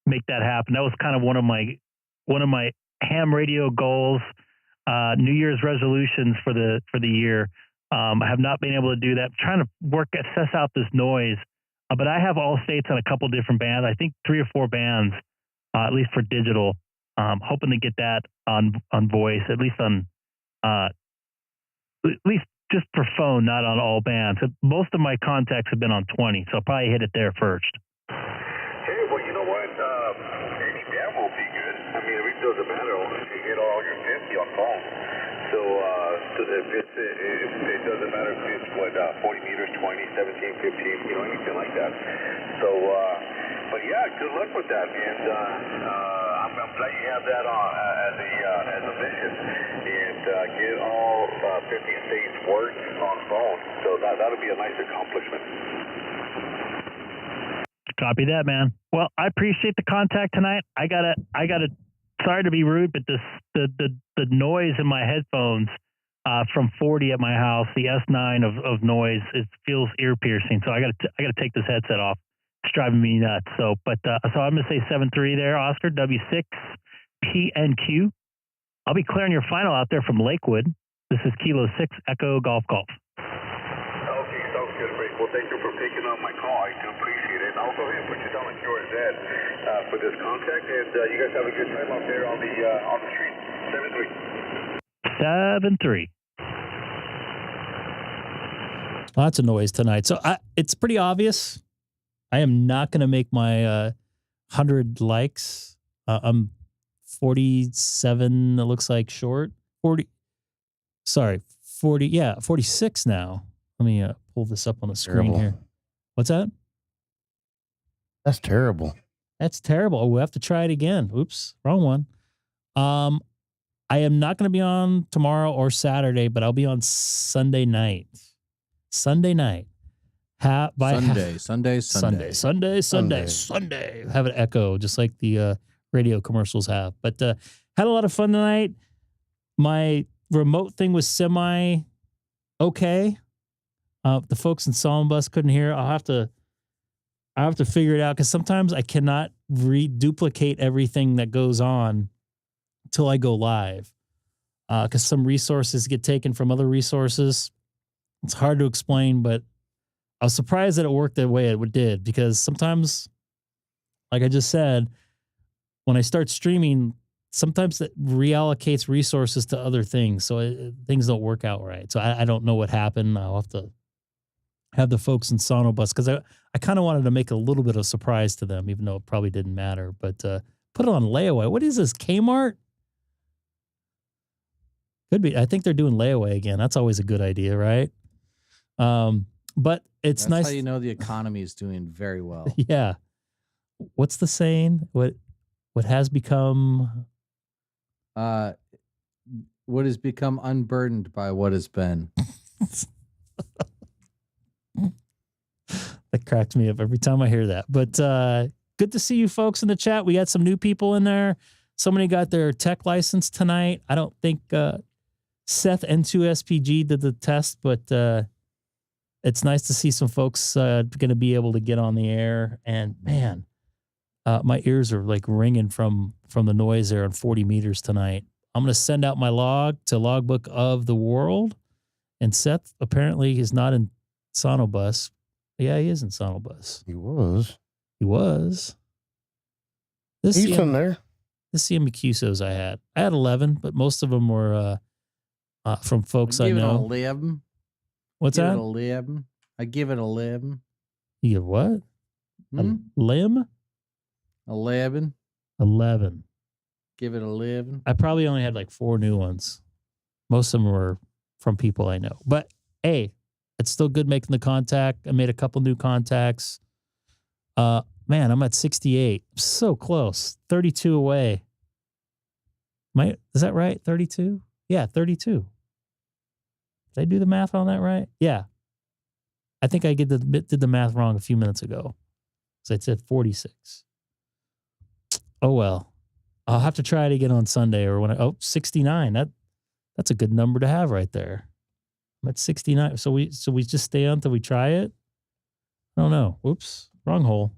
make that happen. That was kind of one of my ham radio goals, New Year's resolutions for the year. I have not been able to do that. I'm trying to assess out this noise. But I have all states on a couple different bands. I think 3 or 4 bands, at least for digital. Hoping to get that on voice, at least just for phone, not on all bands. Most of my contacts have been on 20, so I'll probably hit it there first. Hey, well, you know what? Any band will be good. I mean, it really doesn't matter if you hit all your 50 on phone. So if it doesn't matter if it's 40 meters, 20, 17, 15, anything like that. So, but yeah, good luck with that. And I'm glad you have that on as a mission. And get all 50 states worked on phone. So that'll be a nice accomplishment. Copy that, man. Well, I appreciate the contact tonight. I gotta. Sorry to be rude, but the noise in my headphones from 40 at my house, the S9 of noise, it feels ear piercing. So I gotta take this headset off. It's driving me nuts. So I'm gonna say 7-3 there, Oscar W6 PNQ. I'll be clearing your final out there from Lakewood. This is Kilo 6 Echo Golf Golf. Okay, sounds good, Rick. Well, thank you for picking up my call. I do appreciate it. And I'll go ahead and put you down on QRZ for this contact. And you guys have a good time out there on the street. 7-3. 7-3. Lots of noise tonight. So it's pretty obvious. I am not going to make my 100 likes. I'm 47, it looks like, short. 46 now. Let me pull this up on the screen here. What's that? That's terrible. That's terrible. Oh, we have to try it again. Oops, wrong one. I am not going to be on tomorrow or Saturday, but I'll be on Sunday night. Sunday. Have an echo, just like the radio commercials have. But had a lot of fun tonight. My remote thing was semi okay. The folks in Solomon couldn't hear. I'll have to figure it out, because sometimes I cannot reduplicate everything that goes on until I go live. Because some resources get taken from other resources. It's hard to explain, but I was surprised that it worked the way it did, because sometimes, like I just said, when I start streaming, sometimes it reallocates resources to other things. So things don't work out right. So I don't know what happened. I'll have to have the folks in Sonobus, because I kind of wanted to make a little bit of surprise to them, even though it probably didn't matter. But put it on layaway. What is this, Kmart? Could be. I think they're doing layaway again. That's always a good idea, right? But that's nice. That's how you know the economy is doing very well. Yeah. What's the saying? What has become... what has become unburdened by what has been. That cracks me up every time I hear that. But good to see you folks in the chat. We got some new people in there. Somebody got their tech license tonight. I don't think Seth N2SPG did the test, but it's nice to see some folks going to be able to get on the air. And man, my ears are like ringing from the noise there on 40 meters tonight. I'm going to send out my log to Logbook of the World, And Seth apparently is not in Sonobus. Yeah, he is in Sonobus. He was. He was. He's in there. This CMQSOs I had 11, but most of them were from folks I know. 11. What's I that? give it 11. I give it 11. You give what? Hmm? A limb? 11. 11. Give it 11. I probably only had like 4 new ones. Most of them were from people I know. But hey, it's still good making the contact. I made a couple new contacts. Man, I'm at 68. I'm so close. 32 away. Is that right? 32? Yeah, 32. Did I do the math on that right? Yeah. I think I did the math wrong a few minutes ago. So I said 46. Oh, well. I'll have to try it again on Sunday or when 69. That's a good number to have right there. I'm at 69. So we just stay on until we try it? I don't know. Whoops. Wrong hole.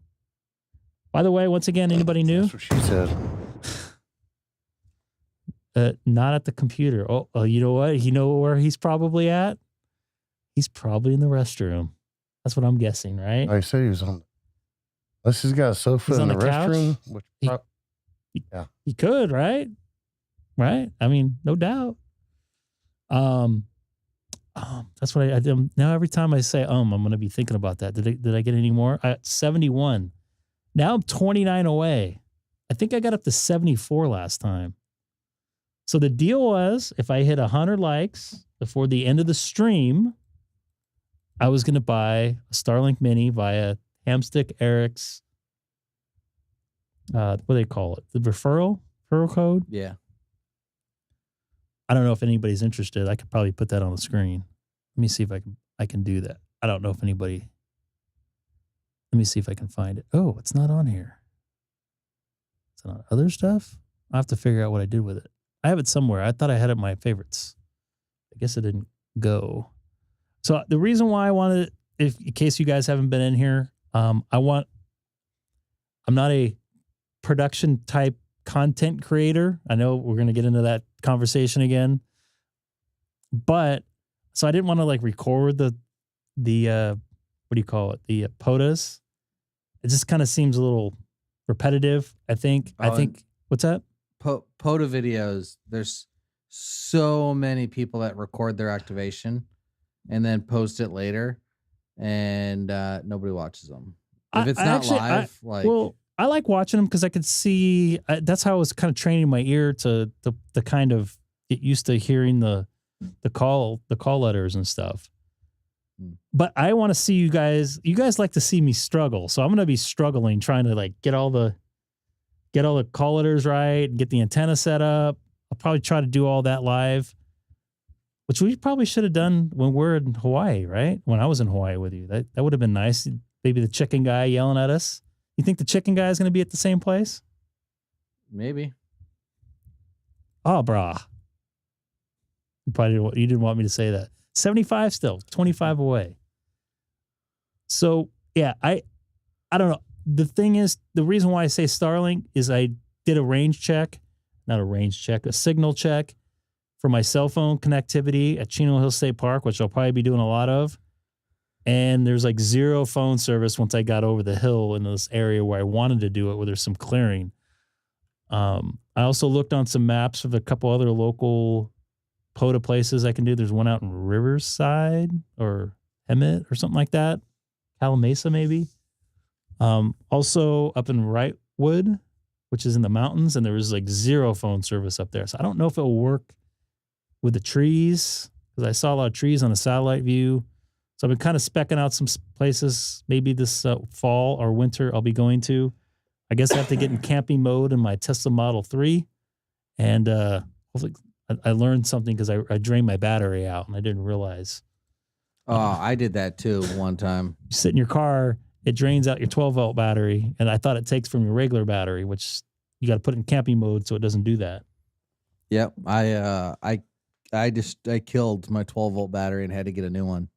By the way, once again, anybody new? That's what she said. Not at the computer. Oh, you know what? You know where he's probably at? He's probably in the restroom. That's what I'm guessing, right? I said he was on. Unless he's got a sofa in the restroom. Which yeah. He could, right? Right? I mean, no doubt. That's what I do. Now every time I say I'm going to be thinking about that. Did I get any more? 71. Now I'm 29 away. I think I got up to 74 last time. So the deal was, if I hit 100 likes before the end of the stream, I was going to buy a Starlink Mini via Hamstick Eric's, what do they call it? The referral code? Yeah. I don't know if anybody's interested. I could probably put that on the screen. Let me see if I can do that. I don't know if anybody. Let me see if I can find it. Oh, it's not on here. Is it on other stuff? I have to figure out what I did with it. I have it somewhere. I thought I had it in my favorites. I guess it didn't go. So the reason why I wanted, in case you guys haven't been in here, I'm not a production type content creator. I know we're going to get into that conversation again, but so I didn't want to like record the what do you call it? The POTAs. It just kind of seems a little repetitive. I think, what's that? POTA videos. There's so many people that record their activation and then post it later, and nobody watches them. If it's not live, I like watching them because I could see. That's how I was kind of training my ear to kind of get used to hearing the call letters and stuff. But I want to see you guys. You guys like to see me struggle, so I'm going to be struggling trying to like get all the call letters right, get the antenna set up. I'll probably try to do all that live, which we probably should have done when we're in Hawaii, right? When I was in Hawaii with you, that would have been nice. Maybe the chicken guy yelling at us. You think the chicken guy is going to be at the same place? Maybe. Oh, brah. You didn't want me to say that. 75 still, 25 away. So, yeah, I don't know. The thing is, the reason why I say Starlink is I did a signal check for my cell phone connectivity at Chino Hill State Park, which I'll probably be doing a lot of. And there's like 0 phone service once I got over the hill in this area where I wanted to do it, where there's some clearing. I also looked on some maps of a couple other local POTA places I can do. There's one out in Riverside or Hemet or something like that. Calamasa maybe. Also up in Wrightwood, which is in the mountains, and there was like 0 phone service up there. So I don't know if it'll work with the trees, because I saw a lot of trees on the satellite view. So I've been kind of specking out some places. Maybe this fall or winter I'll be going to. I guess I have to get in camping mode in my Tesla Model 3. And hopefully I learned something because I drained my battery out and I didn't realize. Oh, I did that too one time. You sit in your car, it drains out your 12-volt battery. And I thought it takes from your regular battery, which you got to put in camping mode so it doesn't do that. Yep. I killed my 12-volt battery and had to get a new one.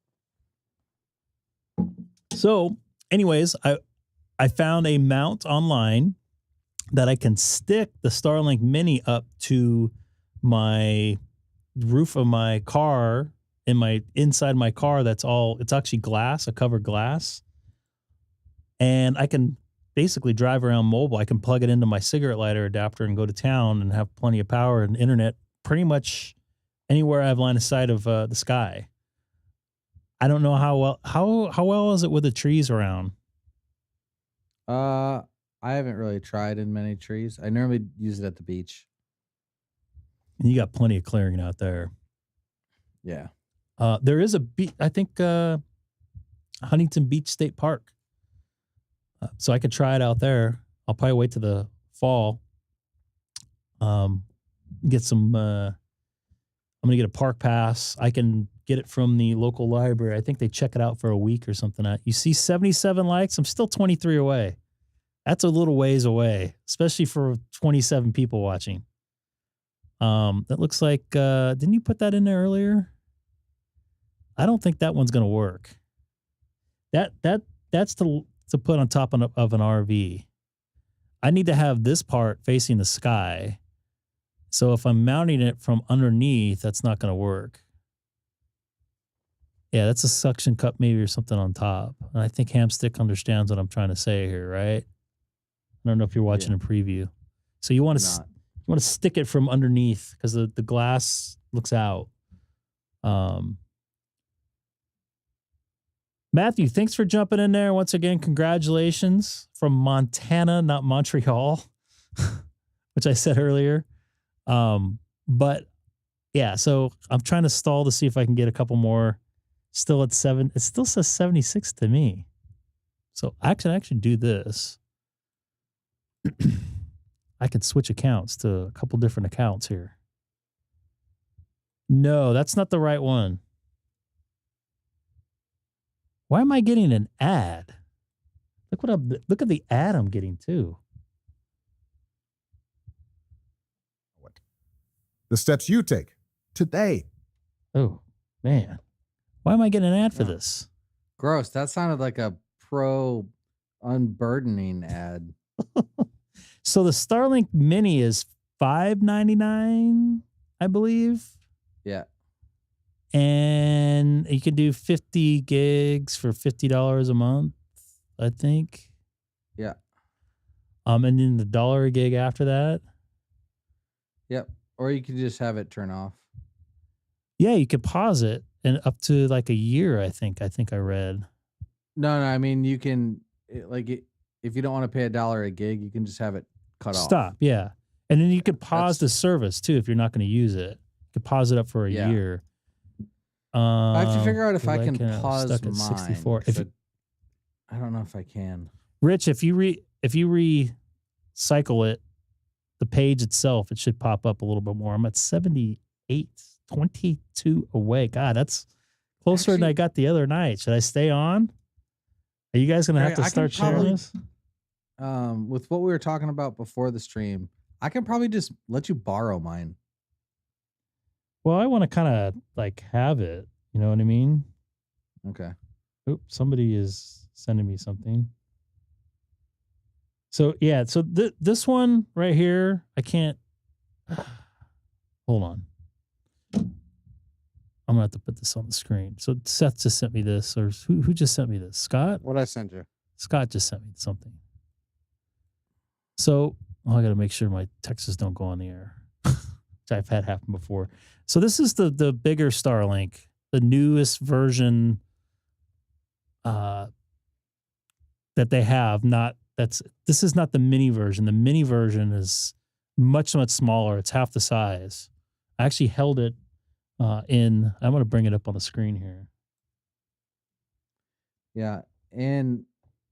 So, anyways, I found a mount online that I can stick the Starlink Mini up to my roof of my car inside my car. It's actually glass, a covered glass. And I can basically drive around mobile. I can plug it into my cigarette lighter adapter and go to town and have plenty of power and internet pretty much anywhere I have line of sight of the sky. I don't know how well is it with the trees around? I haven't really tried in many trees. I normally use it at the beach. And you got plenty of clearing out there. Yeah. There is a beach, I think Huntington Beach State Park. So I could try it out there. I'll probably wait to the fall. Get some I'm gonna get a park pass. I can get it from the local library. I think they check it out for a week or something. You see 77 likes. I'm still 23 away. That's a little ways away, especially for 27 people watching. That looks like, didn't you put that in there earlier? I don't think that one's going to work. That's to put on top of an RV. I need to have this part facing the sky. So if I'm mounting it from underneath, that's not going to work. Yeah, that's a suction cup maybe or something on top. And I think Hamstick understands what I'm trying to say here, right? I don't know if you're watching a preview. So you want to stick it from underneath because the glass looks out. Matthew, thanks for jumping in there. Once again, congratulations from Montana, not Montreal, which I said earlier. But yeah, so I'm trying to stall to see if I can get a couple more. Still at 7. It still says 76 to me. So I can actually do this. I can switch accounts to a couple different accounts here. No, that's not the right one. Why am I getting an ad? Look at the ad I'm getting too. The steps you take today. Oh, man. Why am I getting an ad for this? Gross. That sounded like a pro unburdening ad. So the Starlink Mini is $5.99, I believe. Yeah. And you can do 50 gigs for $50 a month, I think. Yeah. And then the $1 a gig after that. Yep. Or you can just have it turn off. Yeah, you could pause it and up to like a year, I think I read. No, I mean you can if you don't want to pay $1 a gig, you can just have it cut off. Stop, yeah. And then you could pause the service too if you're not going to use it. You could pause it up for a year. I have to figure out if I can pause stuck at mine. 64. I don't know if I can. Rich, if you recycle it, the page itself, it should pop up a little bit more. I'm at 78, 22 away. God, that's closer than I got the other night. Should I stay on? Are you guys going to have to start sharing this? With what we were talking about before the stream, I can probably just let you borrow mine. Well, I want to kind of like have it. You know what I mean? Okay. Oop, somebody is sending me something. So, yeah. So this one right here, I can't. Hold on. I'm going to have to put this on the screen. So Seth just sent me this. Or who just sent me this? Scott? What'd I send you? Scott just sent me something. So, I got to make sure my texts don't go on the air. Which I've had happen before. So this is the bigger Starlink, the newest version that they have. This is not the mini version. The mini version is much, much smaller. It's half the size. I actually held it I'm going to bring it up on the screen here. Yeah. And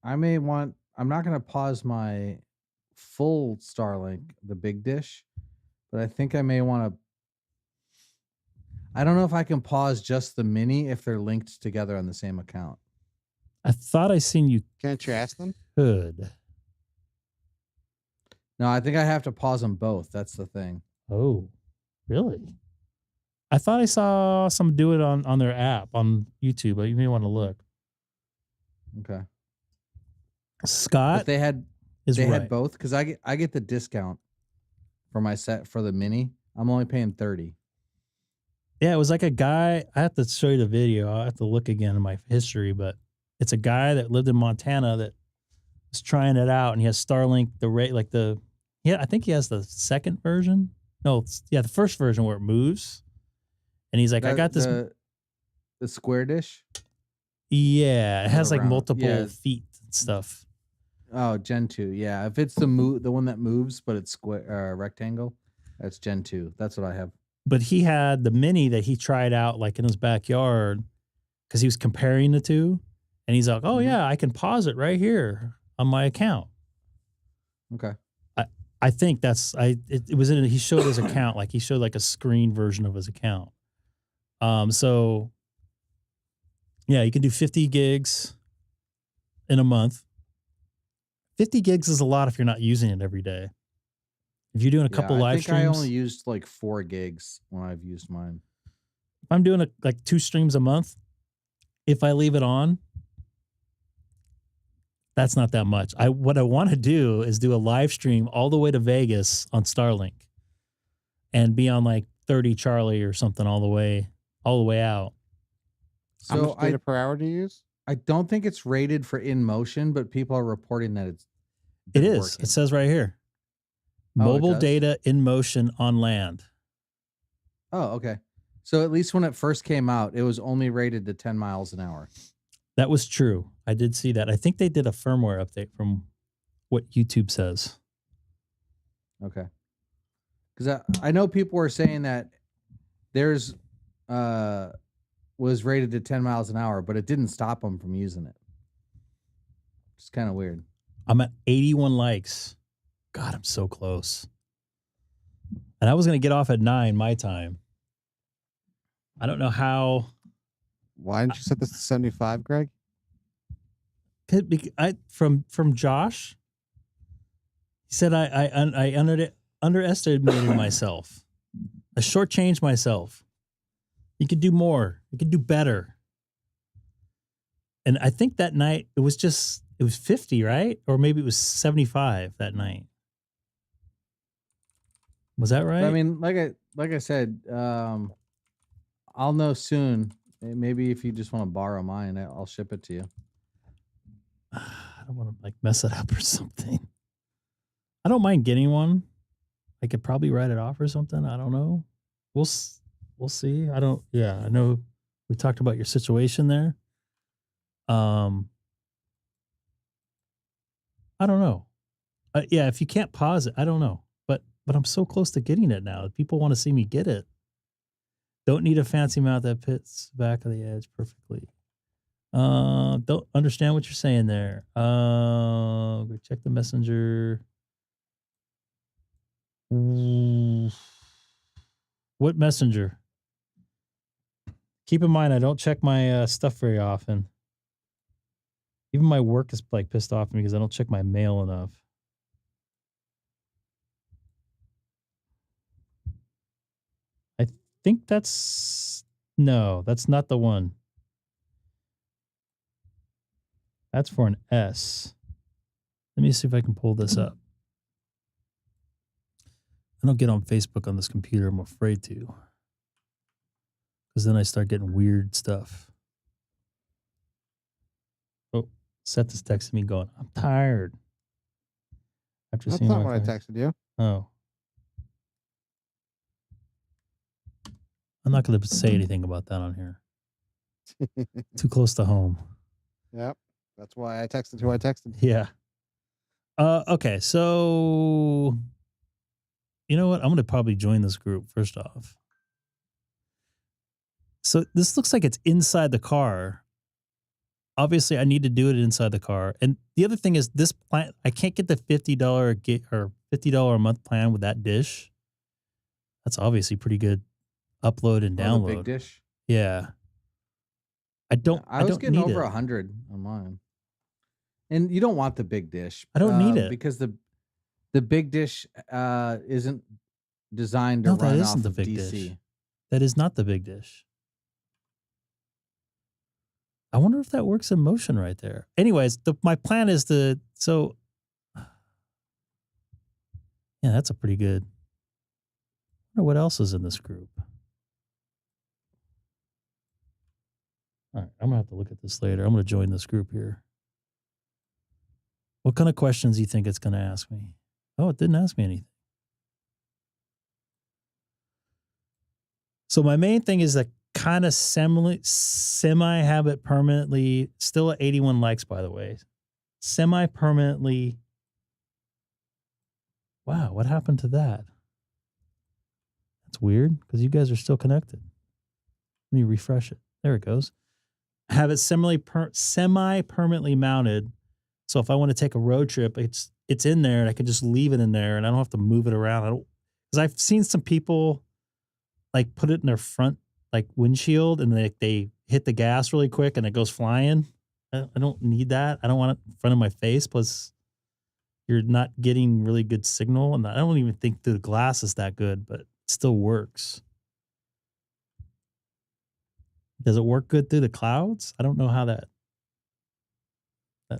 I'm not going to pause my full Starlink, the big dish, but I think I may want to. I don't know if I can pause just the mini if they're linked together on the same account. I thought I seen you. Can't you ask them? Could. No, I think I have to pause them both. That's the thing. Oh, really? I thought I saw someone do it on their app on YouTube, but you may want to look. Okay. Scott, but they had both because I get the discount for my set for the mini. I'm only paying $30. Yeah, it was like a guy. I have to show you the video. I'll have to look again in my history, but it's a guy that lived in Montana that was trying it out, and he has Starlink. I think he has the second version. No, the first version where it moves, and he's like, I got this. The square dish. Yeah, it has like multiple Yeah. feet and stuff. Oh, Gen 2. Yeah, if it's the one that moves, but it's square rectangle, that's Gen 2. That's what I have. But he had the mini that he tried out like in his backyard because he was comparing the two, and he's like, "Oh yeah, I can pause it right here on my account." Okay. I think that's it was in he showed his account, like he showed like a screen version of his account. So yeah, you can do 50 gigs in a month. 50 gigs is a lot if you're not using it every day. If you're doing a couple live streams. I only used like 4 gigs when I've used mine. If I'm doing like 2 streams a month, if I leave it on, that's not that much. What I want to do is do a live stream all the way to Vegas on Starlink and be on like 30 Charlie or something all the way out. So how much data per hour do you use? I don't think it's rated for in motion, but people are reporting that it is. Working. It says right here. Mobile data in motion on land. Oh, okay. So at least when it first came out, it was only rated to 10 miles an hour. That was true. I did see that. I think they did a firmware update from what YouTube says. Okay. Because I know people were saying that theirs was rated to 10 miles an hour, but it didn't stop them from using it. It's kind of weird. I'm at 81 likes. God, I'm so close. And I was going to get off at 9 my time. I don't know how. Why didn't you set this to 75, Greg? From Josh. He said I underestimated myself. I shortchanged myself. You could do more. You could do better. And I think that night it was 50, right? Or maybe it was 75 that night. Was that right? I mean, like I said, I'll know soon. Maybe if you just want to borrow mine, I'll ship it to you. I don't want to like mess it up or something. I don't mind getting one. I could probably write it off or something. I don't know. We'll see. I know we talked about your situation there. I don't know. Yeah, if you can't pause it, I don't know. But I'm so close to getting it now. People want to see me get it. Don't need a fancy mount that fits back of the edge perfectly. Don't understand what you're saying there. Go check the messenger. What messenger? Keep in mind, I don't check my stuff very often. Even my work is like pissed off at me because I don't check my mail enough. I think that's not the one. That's for an S. Let me see if I can pull this up. I don't get on Facebook on this computer. I'm afraid to. Because then I start getting weird stuff. Oh, Seth is texting me going, I'm tired. That's not what I texted you. Oh. I'm not going to say anything about that on here. Too close to home. Yep. That's why I texted who I texted. Yeah. Okay, so you know what? I'm going to probably join this group first off. So this looks like it's inside the car. Obviously, I need to do it inside the car. And the other thing is this plan, I can't get the $50 or $50 a month plan with that dish. That's obviously pretty good upload and download. The big dish? Yeah. I was getting over 100 on mine. And you don't want the big dish. I don't need it. Because the big dish isn't designed to run off of DC. Dish. That is not the big dish. I wonder if that works in motion right there. Anyways, my plan is yeah, that's a pretty good. I wonder what else is in this group. All right, I'm gonna have to look at this later. I'm gonna join this group here. What kind of questions do you think it's gonna ask me? Oh, it didn't ask me anything. So my main thing is that kind of semi have it permanently, still at 81 likes, by the way. Semi-permanently. Wow, what happened to that? That's weird because you guys are still connected. Let me refresh it. There it goes. Have it semi-permanently mounted. So if I want to take a road trip, it's in there and I can just leave it in there and I don't have to move it around. Because I've seen some people like put it in their front like windshield and they hit the gas really quick and it goes flying. I don't need that. I don't want it in front of my face. Plus, you're not getting really good signal, and I don't even think the glass is that good, but it still works. Does it work good through the clouds? I don't know how that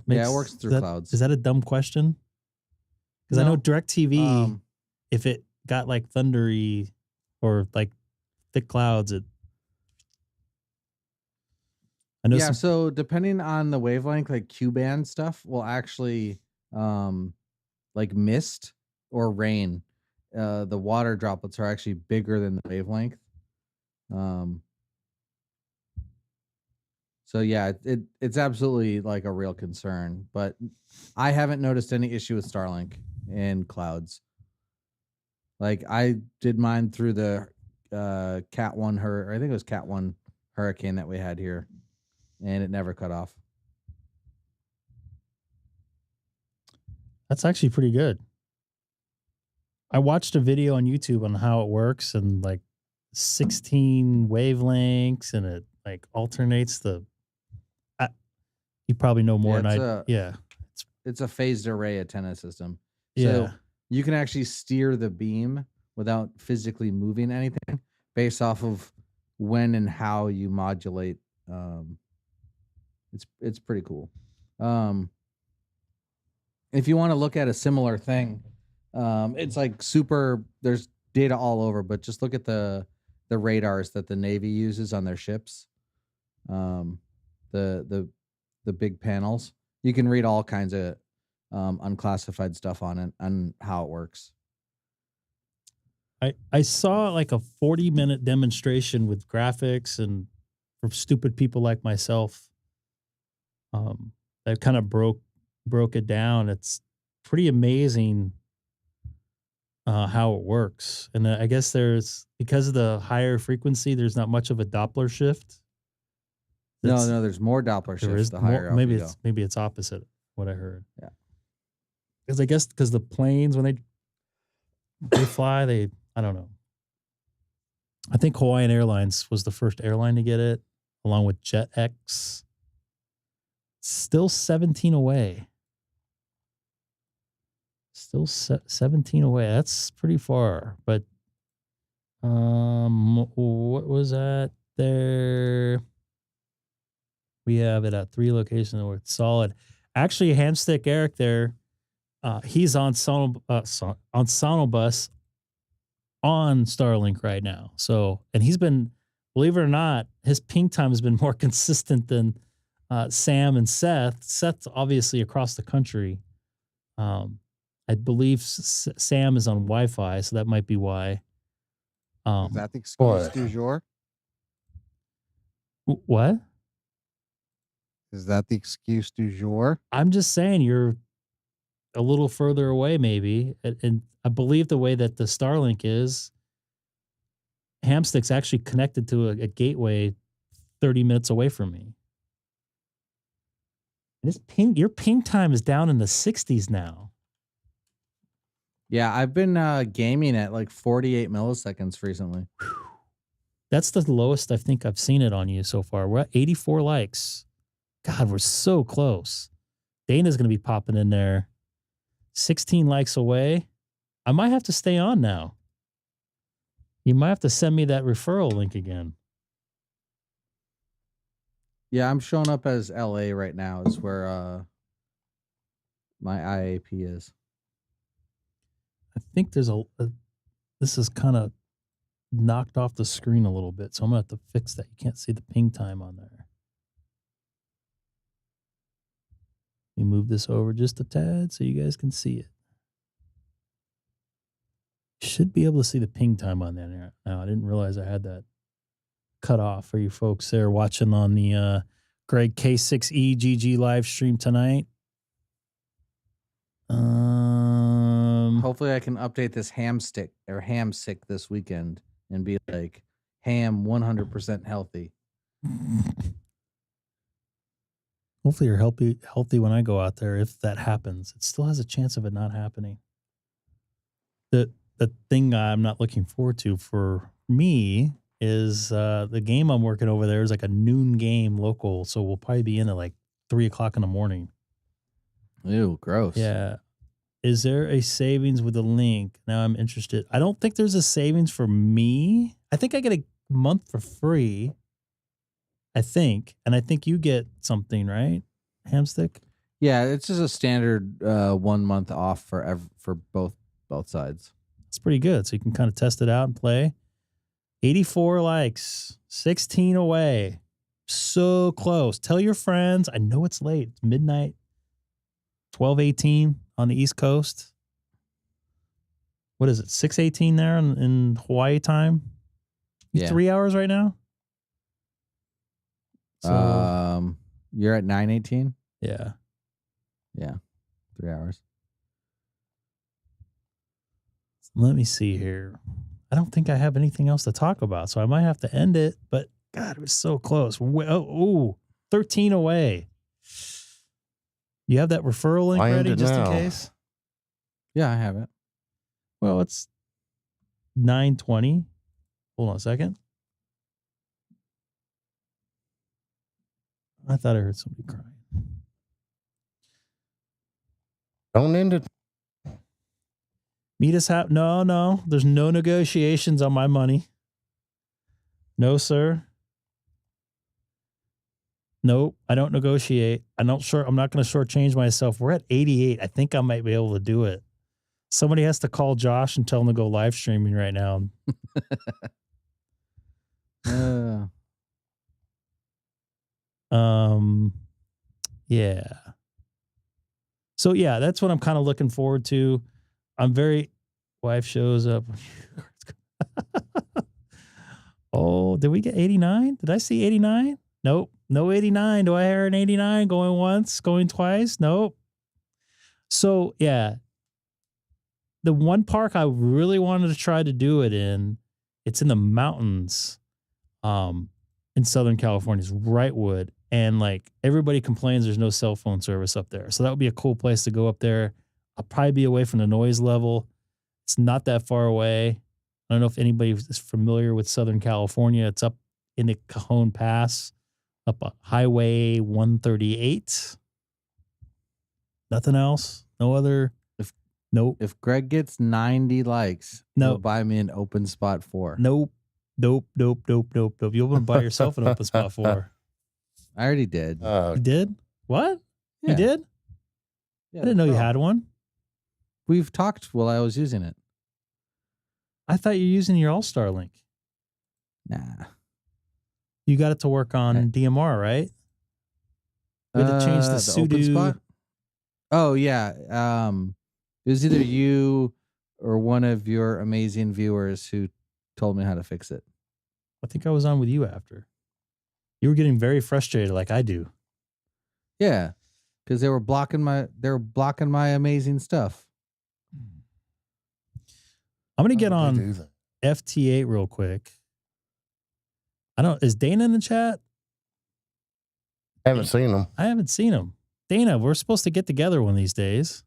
makes. Yeah, it works through clouds. Is that a dumb question? Because I know DirecTV, if it got like thundery or like thick clouds, I know. Yeah, so depending on the wavelength, like Q-band stuff will actually like mist or rain. The water droplets are actually bigger than the wavelength. So yeah, it's absolutely like a real concern, but I haven't noticed any issue with Starlink in clouds. Like I did mine through the Cat 1 I think it was Cat 1 hurricane that we had here, and it never cut off. That's actually pretty good. I watched a video on YouTube on how it works and like 16 wavelengths, and it like alternates the. You probably know more than I. Yeah, it's a phased array antenna system. Yeah, so you can actually steer the beam without physically moving anything based off of when and how you modulate. It's pretty cool. If you want to look at a similar thing, it's like super. There's data all over, but just look at the radars that the Navy uses on their ships. The big panels. You can read all kinds of unclassified stuff on it and how it works. I saw like a 40-minute demonstration with graphics and for stupid people like myself. That kind of broke it down. It's pretty amazing how it works. And I guess because of the higher frequency, there's not much of a Doppler shift. No, there's more Doppler shifts the higher up you go. Maybe it's opposite what I heard. Yeah. Because I guess the planes when they fly, I don't know. I think Hawaiian Airlines was the first airline to get it, along with JetX. Still 17 away. Still 17 away. That's pretty far. But what was that there? We have it at 3 locations where it's solid. Actually, Hamstick Eric there, he's on Sonobus on Starlink right now. So, and he's been, believe it or not, his ping time has been more consistent than Sam and Seth. Seth's obviously across the country. I believe Sam is on Wi-Fi, so that might be why. Is that the excuse du jour? What? Is that the excuse du jour? I'm just saying you're a little further away, maybe. And I believe the way that the Starlink is, Hamstick's actually connected to a gateway 30 minutes away from me. Your ping time is down in the 60s now. Yeah, I've been gaming at like 48 milliseconds recently. That's the lowest I think I've seen it on you so far. We're at 84 likes. God, we're so close. Dana's going to be popping in there. 16 likes away. I might have to stay on now. You might have to send me that referral link again. Yeah, I'm showing up as LA right now is where my IAP is. I think there's this is kind of knocked off the screen a little bit, so I'm going to have to fix that. You can't see the ping time on there. Let me move this over just a tad so you guys can see it. Should be able to see the ping time on there now. I didn't realize I had that cut off for you folks there watching on the Greg K6EGG live stream tonight. Hopefully I can update this ham stick this weekend and be like ham 100% healthy. Hopefully you're healthy when I go out there. If that happens, it still has a chance of it not happening. The thing I'm not looking forward to for me is the game I'm working over there is like a noon game local, so we'll probably be in at like 3 o'clock in the morning. Ew, gross. Yeah. Is there a savings with a link? Now I'm interested. I don't think there's a savings for me. I think I get a month for free. I think. And I think you get something, right? Hamstick? Yeah, it's just a standard 1 month off for both sides. It's pretty good. So you can kind of test it out and play. 84 likes, 16 away. So close. Tell your friends. I know it's late. It's midnight. 12:18 on the East Coast. What is it? 6:18 there in Hawaii time? Yeah. 3 hours right now? So, you're at 9:18? Yeah. Yeah. 3 hours. Let me see here. I don't think I have anything else to talk about, so I might have to end it, but God, it was so close. 13 away. You have that referral link ready just in case? Yeah, I have it. Well, it's 9:20. Hold on a second. I thought I heard somebody crying. Don't end it. Meet us out. No. There's no negotiations on my money. No, sir. Nope. I don't negotiate. I'm not going to shortchange myself. We're at 88. I think I might be able to do it. Somebody has to call Josh and tell him to go live streaming right now. Yeah. So yeah, that's what I'm kind of looking forward to. Wife shows up. Oh, did we get 89? Did I see 89? Nope. No 89. Do I hear an 89 going once, going twice? Nope. So yeah, the one park I really wanted to try to do it in, it's in the mountains, in Southern California. It's Wrightwood. And like everybody complains there's no cell phone service up there. So that would be a cool place to go up there. I'll probably be away from the noise level. It's not that far away. I don't know if anybody is familiar with Southern California. It's up in the Cajon Pass, up Highway 138. Nothing else? No other? Nope. If Greg gets 90 likes, he'll buy me an Openspot 4. Nope. You'll want to buy yourself an Openspot 4. I already did. You did? What? Yeah. You did? Yeah, I didn't know you had one. We've talked while I was using it. I thought you were using your Allstar link. Nah. You got it to work on DMR, right? We had to change the sudo. Openspot? Oh, yeah. It was either you or one of your amazing viewers who told me how to fix it. I think I was on with you after. You were getting very frustrated like I do. Yeah. Because they were blocking my amazing stuff. I'm gonna get on FT8 real quick. Is Dana in the chat? I haven't seen him. I haven't seen him. Dana, we're supposed to get together one of these days.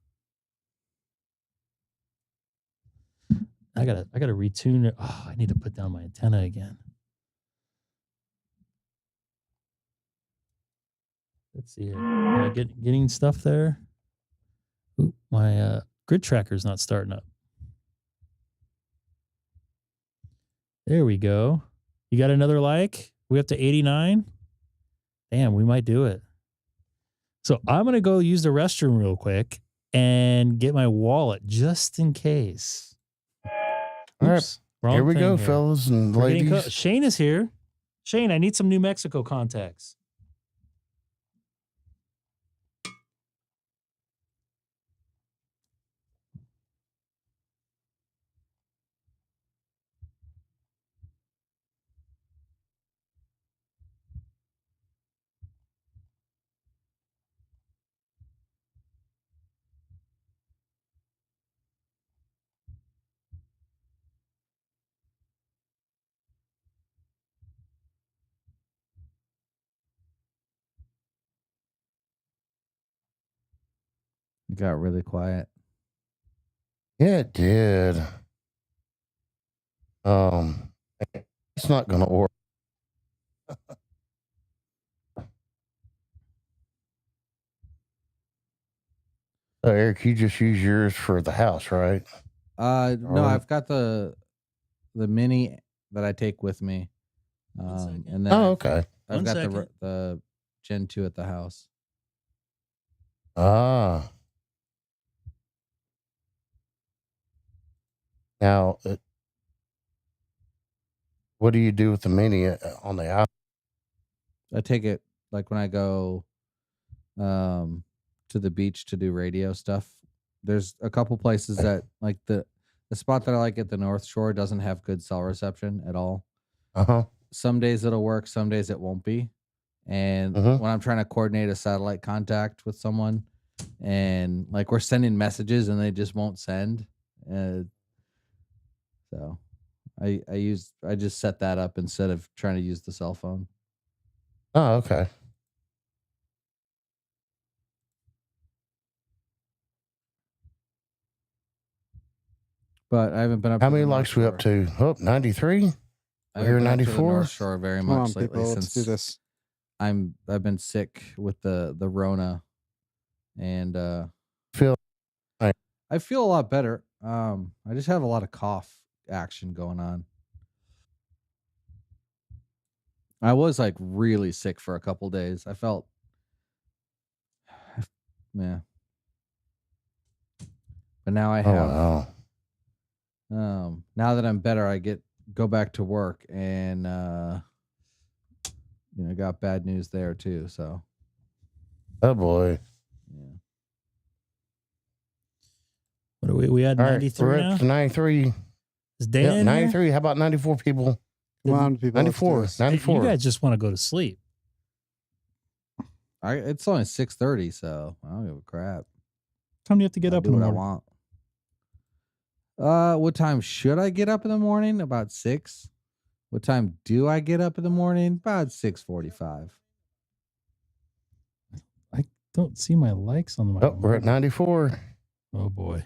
I gotta retune it. Oh, I need to put down my antenna again. Let's see here. Getting stuff there. Ooh, my grid tracker's not starting up. There we go. You got another like? We up to 89? Damn, we might do it. So I'm going to go use the restroom real quick and get my wallet just in case. All right. Here we go, fellas and ladies. Shane is here. Shane, I need some New Mexico contacts. It got really quiet. Yeah, it did. It's not gonna work. So Eric, you just use yours for the house, right? No, I've got the mini that I take with me. And then okay. I've got the Gen 2 at the house. Ah. Now, what do you do with the mini on the out? I take it like when I go to the beach to do radio stuff. There's a couple places that like the spot that I like at the North Shore doesn't have good cell reception at all. Some days it'll work, some days it won't be. And when I'm trying to coordinate a satellite contact with someone and like we're sending messages and they just won't send. So I just set that up instead of trying to use the cell phone. Oh, okay. But I haven't been up. How many likes we up to? Oh, 93? We're here 94? North Shore very Come on, much lately people, let's since do this. I've been sick with the Rona, and I feel a lot better. I just have a lot of cough action going on. I was like really sick for a couple days. I felt, yeah, but now I have. Now that I'm better, I go back to work, and got bad news there too. So, oh boy, yeah. What are we had 93 we're now? up to 93. Is Dan in 93? here? How about 94 people? Come on, people. 94. 94. You guys just want to go to sleep. It's only 6:30, so I don't give a crap. What time do you have to get up in the morning? I want. What time should I get up in the morning? About 6. What time do I get up in the morning? About 6:45. I don't see my likes on my. Oh, we're at 94. Oh boy,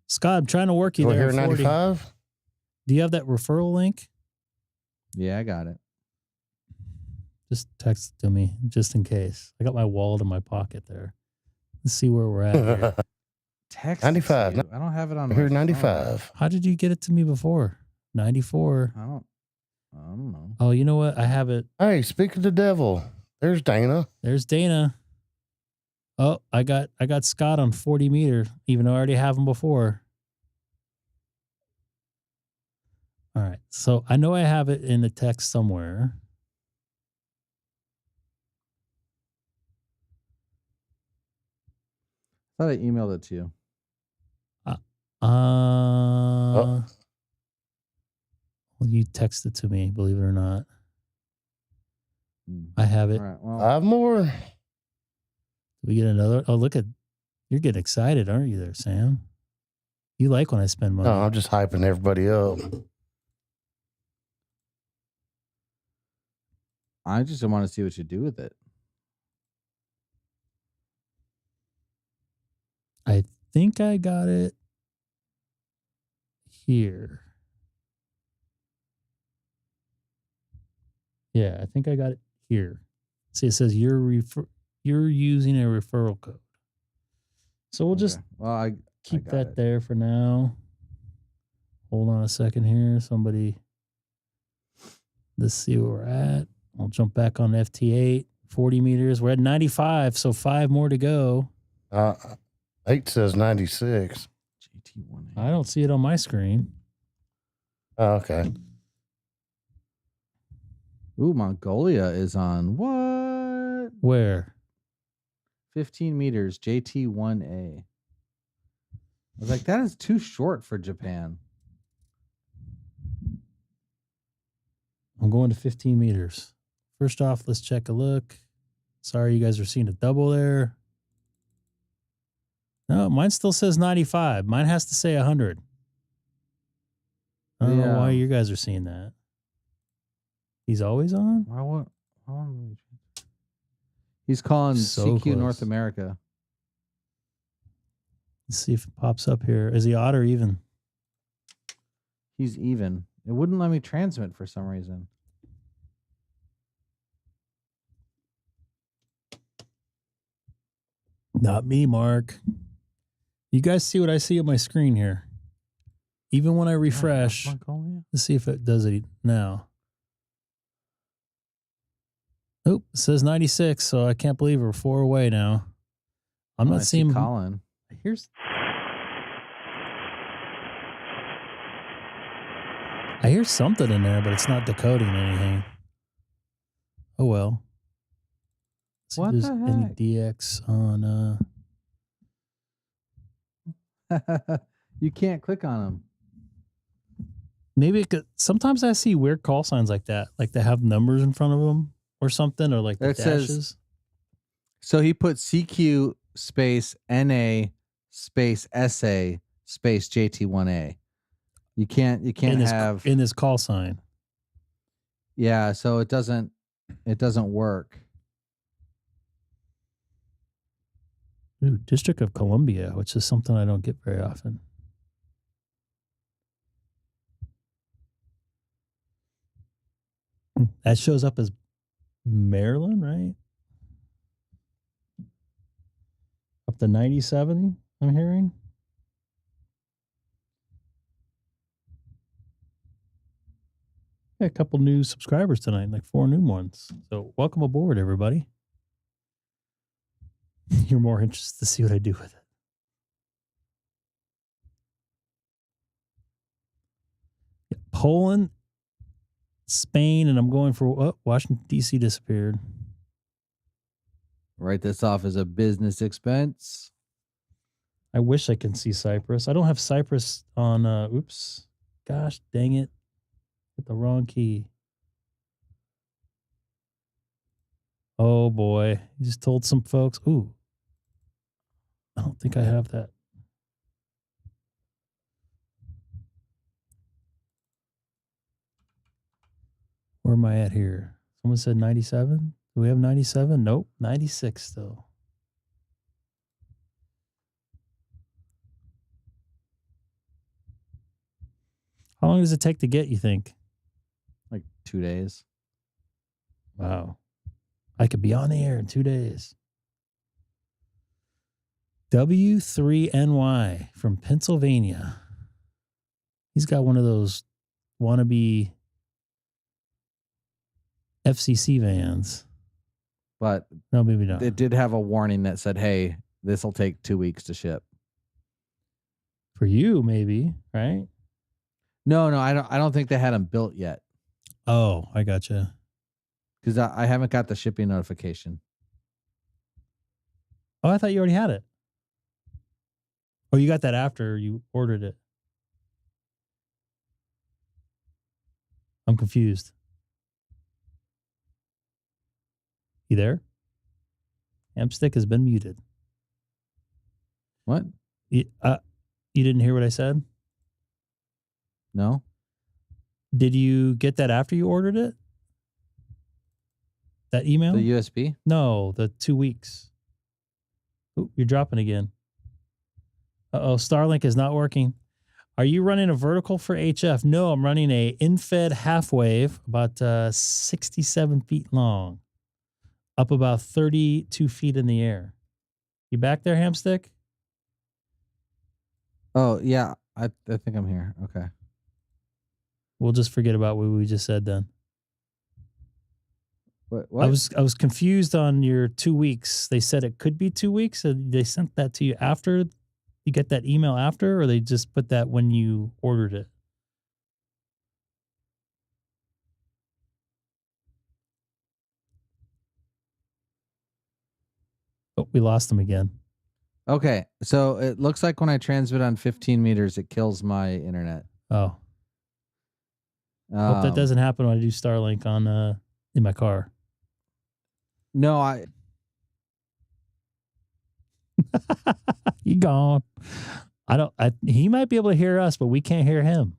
Scott, I'm trying to work you We're there. here 95. Do you have that referral link? Yeah, I got it. Just text it to me, just in case. I got my wallet in my pocket there. Let's see where we're at here. Text 95. I don't have it on. Here my 95. phone. How did you get it to me before? 94. I don't know. Oh, you know what? I have it. Hey, speak of the devil. There's Dana. There's Dana. Oh, I got Scott on 40 meter, even though I already have him before. All right. So I know I have it in the text somewhere. I thought I emailed it to you. Well, you texted to me, believe it or not. I have it. All right, well, 5 more. Did we get another? Oh, look at, you're getting excited, aren't you there, Sam? You like when I spend money. No, I'm just hyping everybody up. I just want to see what you do with it. I think I got it here. Yeah, I think I got it here. See, it says you're using a referral code. So we'll just keep that there for now. Hold on a second here. Somebody, let's see where we're at. I'll jump back on FT8, 40 meters. We're at 95, so 5 more to go. 8 says 96. I don't see it on my screen. Oh, okay. Ooh, Mongolia is on what? Where? 15 meters, JT1A. I was like, that is too short for Japan. I'm going to 15 meters. First off, let's check a look. Sorry, you guys are seeing a double there. No, mine still says 95. Mine has to say 100. I don't know why you guys are seeing that. He's always on? He's calling So CQ close. North America. Let's see if it pops up here. Is he odd or even? He's even. It wouldn't let me transmit for some reason. Not me, Mark. You guys see what I see on my screen here? Even when I refresh, let's see if it does it now. Oh, it says 96, so I can't believe we're 4 away now. I'm not seeing Colin. I hear something in there, but it's not decoding anything. Oh well. See What if the there's any heck? DX on You can't click on them. maybe it could, sometimes I see weird call signs like that, like they have numbers in front of them or something, or like the It says- dashes. So he put CQ space NA space SA space JT1A. You can't in this, have in this call sign. Yeah, so it doesn't work. Ooh, District of Columbia, which is something I don't get very often. That shows up as Maryland, right? Up to 97, I'm hearing. Yeah, a couple new subscribers tonight, like 4 new ones. So welcome aboard, everybody. You're more interested to see what I do with it. Yeah, Poland, Spain, and I'm going for Washington, D.C. disappeared. Write this off as a business expense. I wish I can see Cyprus. I don't have Cyprus on, oops. Gosh, dang it. Hit the wrong key. Oh boy. You just told some folks. Ooh. I don't think I have that. Where am I at here? Someone said 97. Do we have 97? Nope. 96 still. How long does it take to get, you think? Like 2 days. Wow. I could be on the air in 2 days. W3NY from Pennsylvania. He's got one of those wannabe FCC vans. But no, maybe not. It did have a warning that said, hey, this will take 2 weeks to ship. For you, maybe, right? No, I don't think they had them built yet. Oh, I gotcha. Because I haven't got the shipping notification. Oh, I thought you already had it. Oh, you got that after you ordered it. I'm confused. You there? Hamstick has been muted. What? You didn't hear what I said? No. Did you get that after you ordered it? That email? The USB? No, the 2 weeks. Ooh, you're dropping again. Uh-oh, Starlink is not working. Are you running a vertical for HF? No, I'm running a in-fed half wave, about 67 feet long, up about 32 feet in the air. You back there, Hamstick? Oh, yeah. I think I'm here. Okay. We'll just forget about what we just said then. What? I was confused on your 2 weeks. They said it could be 2 weeks. So they sent that to you after you get that email after, or they just put that when you ordered it? Oh, we lost them again. Okay. So it looks like when I transmit on 15 meters, it kills my internet. Oh. Hope that doesn't happen when I do Starlink on in my car. No, He gone. He might be able to hear us, but we can't hear him.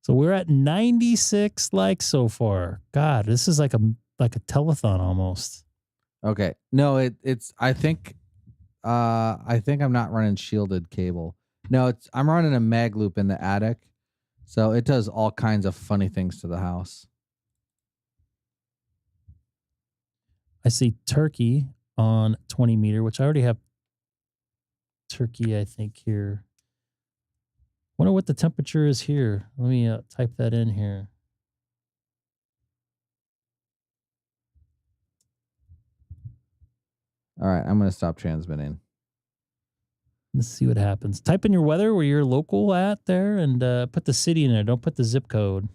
So we're at 96 likes so far. God, this is like a telethon almost. Okay. No, it's I think I think I'm not running shielded cable. No, I'm running a mag loop in the attic. So it does all kinds of funny things to the house. I see turkey on 20 meter, which I already have turkey, I think, here. Wonder what the temperature is here. Let me type that in here. All right, I'm going to stop transmitting. Let's see what happens. Type in your weather where you're local at there and put the city in there. Don't put the zip code.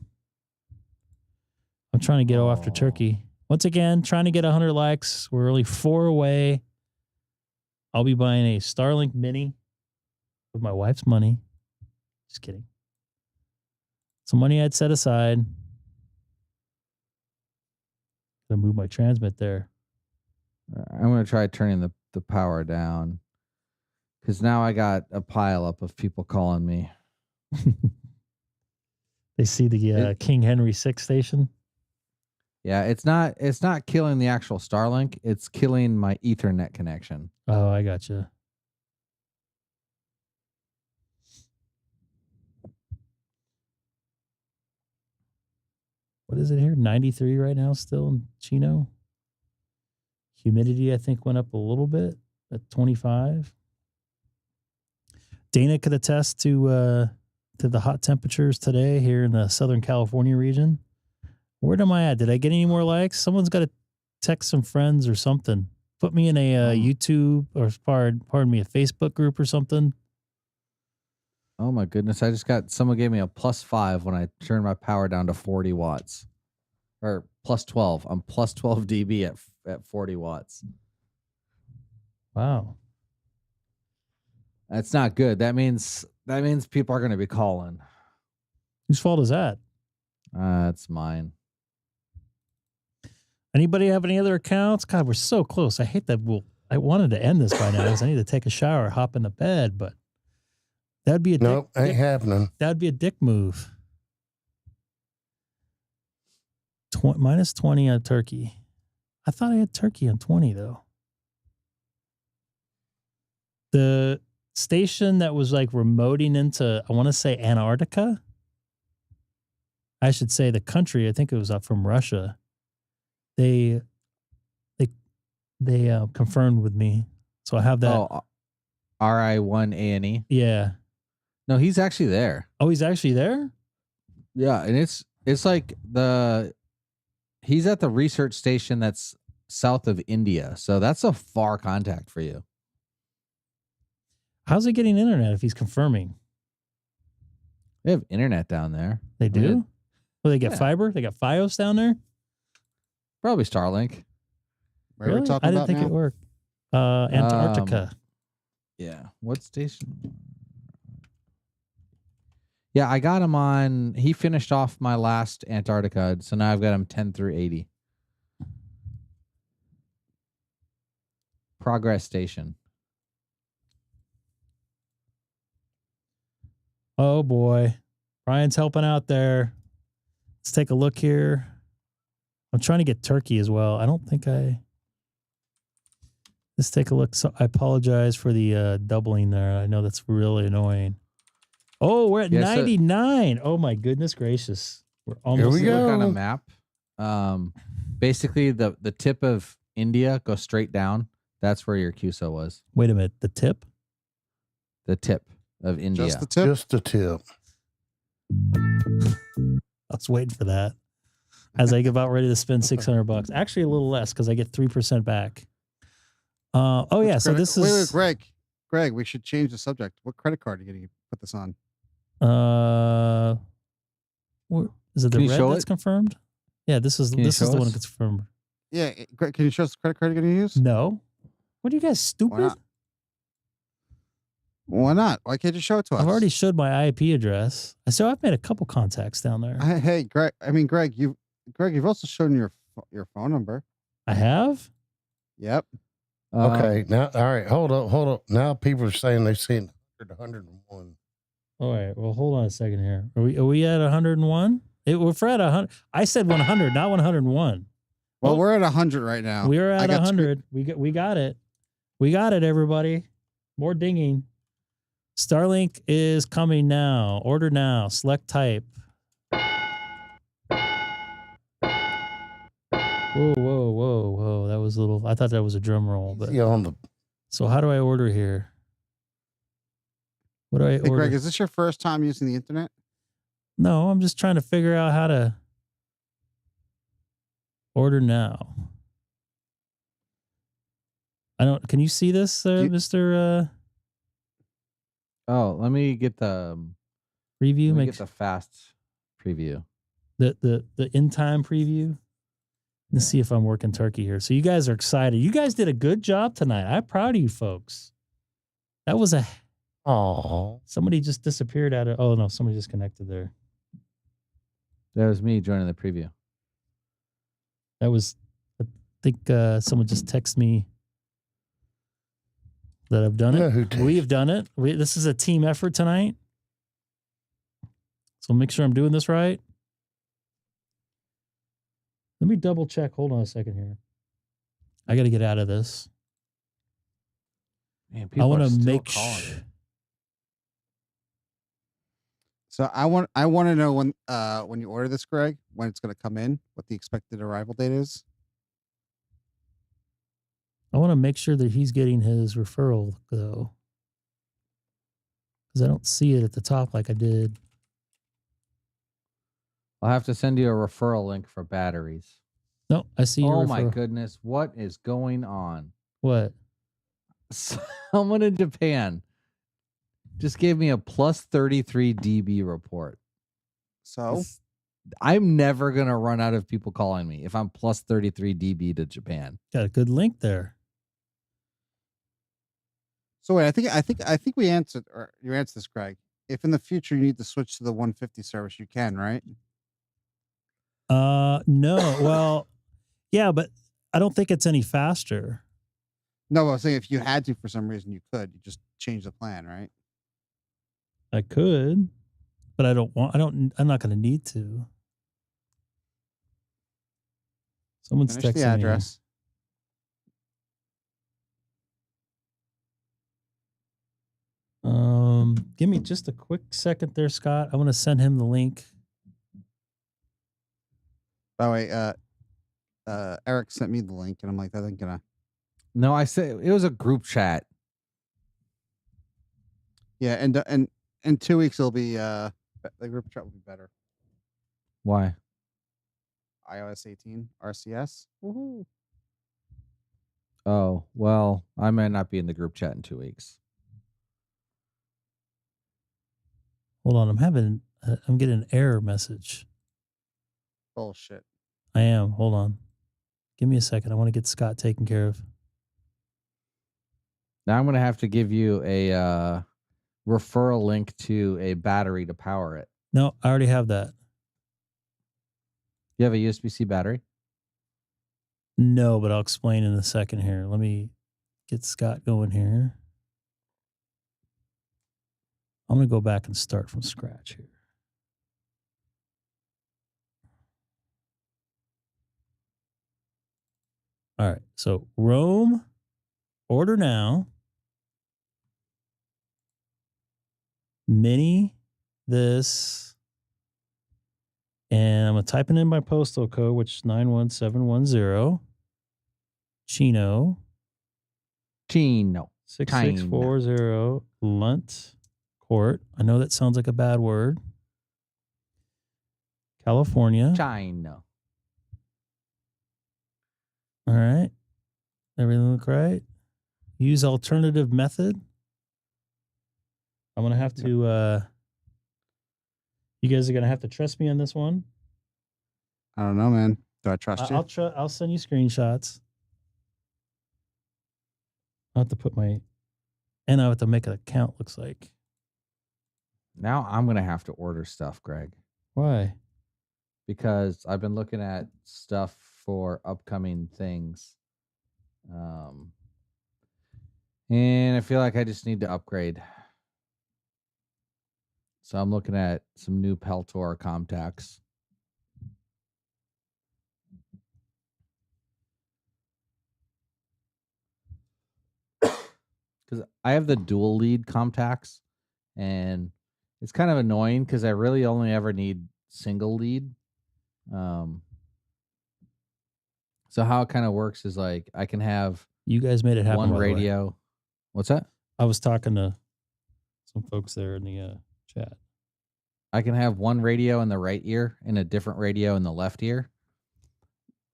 I'm trying to get after turkey. Once again, trying to get 100 likes. We're only 4 away. I'll be buying a Starlink Mini with my wife's money. Just kidding. Some money I'd set aside. Gonna move my transmit there. I'm going to try turning the power down. Because now I got a pileup of people calling me. They see the King Henry VI station. Yeah, it's not killing the actual Starlink. It's killing my Ethernet connection. Oh, I gotcha. What is it here? 93 right now still in Chino. Humidity, I think, went up a little bit at 25. Dana could attest to the hot temperatures today here in the Southern California region. Where am I at? Did I get any more likes? Someone's got to text some friends or something. Put me in a YouTube or pardon me, a Facebook group or something. Oh my goodness. I just got, someone gave me a +5 when I turned my power down to 40 watts. Or +12. I'm +12 dB at 40 watts. Wow. That's not good. That means people are going to be calling. Whose fault is that? It's mine. Anybody have any other accounts? God, we're so close. I hate that. I wanted to end this by now because I need to take a shower, hop in the bed, but that'd be a nope, ain't happening. That'd be a dick move. -20 on turkey. I thought I had turkey on 20 though. The station that was like remoting into, I want to say Antarctica. I should say the country. I think it was up from Russia. They confirmed with me, so I have that. Oh, RI1ANE. Yeah. No, he's actually there. Oh, he's actually there. Yeah, and it's like he's at the research station that's south of India, so that's a far contact for you. How's he getting internet if he's confirming? They have internet down there. They do? Well, they got fiber? They got Fios down there? Probably Starlink. Where really? are we talking I didn't about think now? it worked. Antarctica. Yeah. What station? Yeah, I got him on. He finished off my last Antarctica, so now I've got him 10 through 80. Progress station. Oh boy. Brian's helping out there. Let's take a look here. I'm trying to get turkey as well. I don't think let's take a look. So I apologize for the doubling there. I know that's really annoying. Oh, we're at 99. Oh my goodness gracious. We're almost Here we go. Look on a map. Basically the tip of India goes straight down. That's where your QSO was. Wait a minute. The tip? The tip of India. Just the tip? Just the tip. I was waiting for that. As I get about ready to spend $600. Actually, a little less because I get 3% back. Oh yeah, so this is Greg, we should change the subject. What credit card are you going to put this on? Is it the red that's confirmed? Yeah, this is the one that's confirmed. Yeah, Greg, can you show us the credit card you're going to use? No. What are you guys, stupid? Why not? Why can't you show it to us? I've already showed my IP address. So I've made a couple contacts down there. Hey, Greg. Greg, you've also shown your phone number. I have? Yep. Okay. Now, all right. Hold up. Now people are saying they've seen 101. All right. Well, hold on a second here. Are we at 101? We're at 100. I said 100, not 101. Well, we're at 100 right now. We're at 100. We got it. We got it, everybody. More dinging. Starlink is coming now. Order now. Select type. Whoa, whoa, whoa, whoa. That was a little... I thought that was a drum roll. But so how do I order here? What do I order? Hey, Greg, is this your first time using the internet? No, I'm just trying to figure out how to order now. I don't... Can you see this, Mr. Oh, let me get the preview. Let me get the fast preview. The in time preview. Let's see if I'm working turkey here. So you guys are excited. You guys did a good job tonight. I'm proud of you folks. That was a... Oh, somebody just disappeared out of... Oh, no, somebody just connected there. That was me joining the preview. That was... I think someone just texted me that I've done it. We have done it. This is a team effort tonight. So make sure I'm doing this right. Let me double check. Hold on a second here. I got to get out of this. Man, I want to make So I want to know when you order this, Greg, when it's going to come in, what the expected arrival date is. I want to make sure that he's getting his referral though, because I don't see it at the top like I did. I'll have to send you a referral link for batteries. No, I see your Oh referral. my goodness, what is going on? What? Someone in Japan just gave me a plus 33 dB report. So I'm never gonna run out of people calling me if I'm plus 33 dB to Japan. Got a good link there. So wait, I think we answered, or you answered this, Greg. If in the future you need to switch to the 150 service, you can, right? No. Well, yeah, but I don't think it's any faster. No, I was saying if you had to for some reason, you could. You just change the plan, right? I could, but I don't want. I'm not going to need to. Someone's Finish texting the address. Give me just a quick second there, Scott. I want to send him the link. By the way, Eric sent me the link, and I'm like, that ain't gonna. No, I said it was a group chat. Yeah, and in 2 weeks it'll be the group chat will be better. Why? iOS 18 RCS. Woohoo! Oh, well, I might not be in the group chat in 2 weeks. Hold on, I'm getting an error message. Bullshit. I am. Hold on. Give me a second. I want to get Scott taken care of. Now I'm going to have to give you a referral link to a battery to power it. No, I already have that. You have a USB-C battery? No, but I'll explain in a second here. Let me get Scott going here. I'm going to go back and start from scratch here. All right. So Rome, order now. Mini this. And I'm going to type in my postal code, which is 91710. Chino. 6640 Lunt Court. I know that sounds like a bad word. California. China. All right. Everything look right? Use alternative method. I'm going to have to, you guys are going to have to trust me on this one. I don't know, man. Do I trust you? I'll send you screenshots. I'll have to put and I have to make an account, looks like. Now I'm going to have to order stuff, Greg. Why? Because I've been looking at stuff for upcoming things. And I feel like I just need to upgrade. So I'm looking at some new Peltor contacts. because I have the dual lead Comtax, and it's kind of annoying because I really only ever need single lead. So how it kind of works is like I can have You guys made it happen. one by the way. radio. What's that? I was talking to some folks there in the chat. I can have one radio in the right ear and a different radio in the left ear.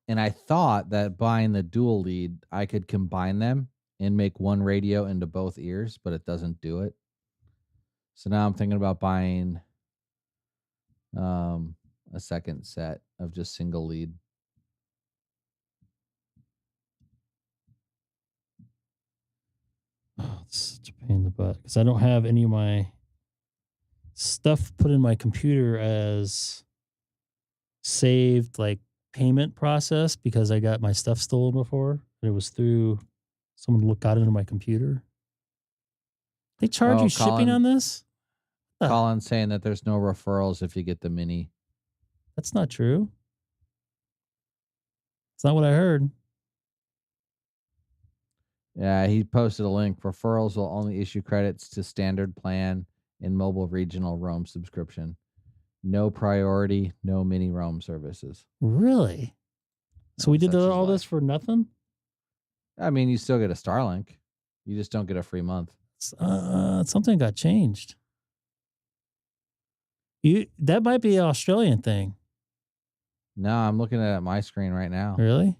And I thought that buying the dual lead, I could combine them and make one radio into both ears, but it doesn't do it. So now I'm thinking about buying a second set of just single lead. Oh, it's such a pain in the butt because I don't have any of my stuff put in my computer as saved, like payment process, because I got my stuff stolen before. And it was through someone got into my computer. They charge you shipping on this? Colin's saying that there's no referrals if you get the mini. That's not true. It's not what I heard. Yeah, he posted a link. Referrals will only issue credits to standard plan and mobile regional roam subscription. No priority, no mini roam services. Really? So we did all this for nothing? I mean, you still get a Starlink. You just don't get a free month. Something got changed. That might be an Australian thing. No, I'm looking at my screen right now. Really?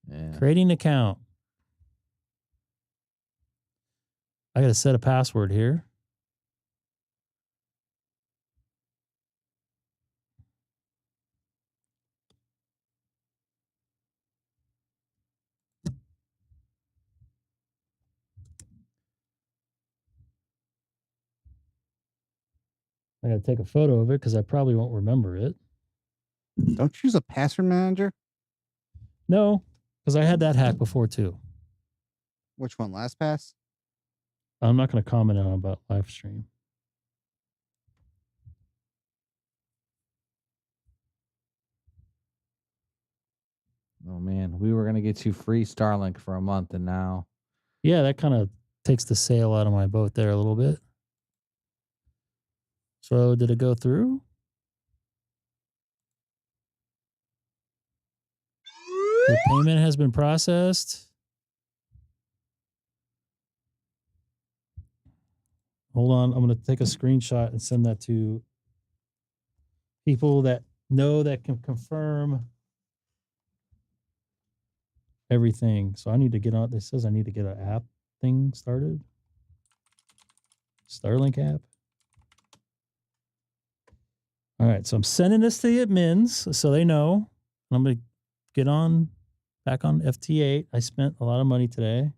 Yeah. Creating account. I got to set a password here. I got to take a photo of it because I probably won't remember it. Don't you use a password manager? No, because I had that hack before too. Which one? LastPass? I'm not going to comment on about live stream. Oh man, we were gonna get you free Starlink for a month, and now. Yeah, that kind of takes the sail out of my boat there a little bit. So did it go through? The payment has been processed. Hold on, I'm going to take a screenshot and send that to people that know that can confirm everything. So I need to get on. It says I need to get an app thing started. Starlink app. All right, so I'm sending this to the admins so they know. I'm going to get back on FT8. I spent a lot of money today.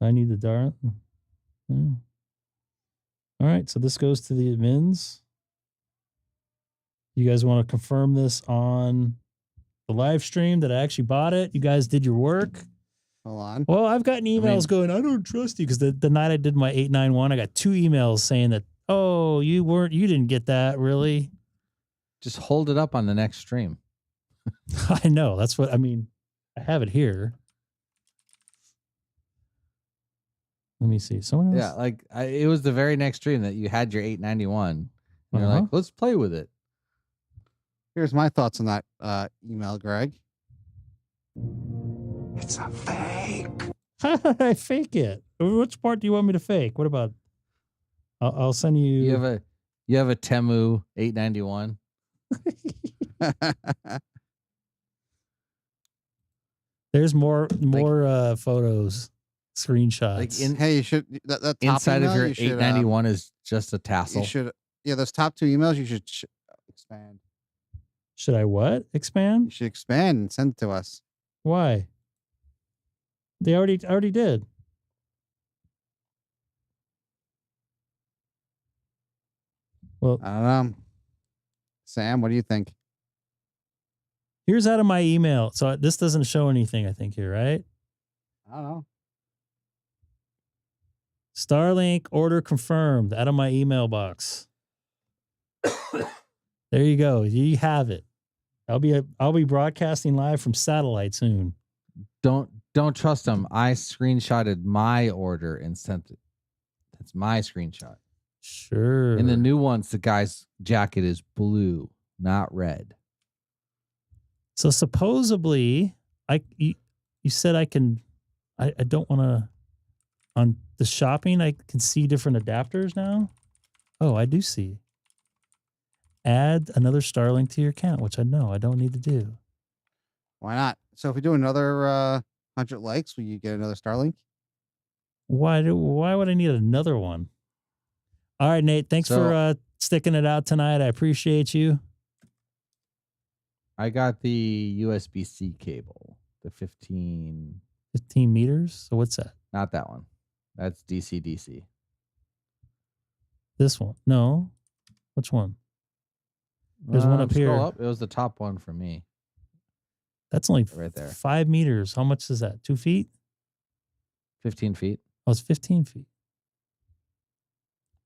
I need the dart. Yeah. All right, so this goes to the admins. You guys want to confirm this on the live stream that I actually bought it? You guys did your work. Hold on. Well, I've gotten emails going, I don't trust you, because the night I did my 891, I got 2 emails saying that, oh, you didn't get that, really? Just hold it up on the next stream. I know. That's what I mean. I have it here. Let me see. Someone else? Yeah, like it was the very next stream that you had your 891. And you're like, let's play with it. Here's my thoughts on that email, Greg. It's a fake. How did I fake it? Which part do you want me to fake? What about? I'll send you. You have a Temu 891. There's more photos, screenshots. Like hey, you should that top inside email, of your 891 is just a tassel. You should those top 2 emails you should expand. Should I what? Expand? You should expand and send it to us. Why? They already did. Well, I don't know. Sam, what do you think? Here's out of my email. So this doesn't show anything, I think, here, right? I don't know. Starlink order confirmed out of my email box. There you go. You have it. I'll be broadcasting live from satellite soon. Don't trust them. I screenshotted my order and sent it. That's my screenshot. Sure. In the new ones, the guy's jacket is blue, not red. So supposedly, you said I can. I don't want to. On the shopping, I can see different adapters now. Oh, I do see. Add another Starlink to your account, which I know I don't need to do. Why not? So if we do another 100 likes, will you get another Starlink? Why would I need another one? All right, Nate. Thanks for sticking it out tonight. I appreciate you. I got the USB-C cable, the 15 meters. So what's that? Not that one. That's DC-DC. This one? No. Which one? There's one up here. Scroll up. It was the top one for me. That's only right there. 5 meters. How much is that? 2 feet? 15 feet. Oh, it's 15 feet.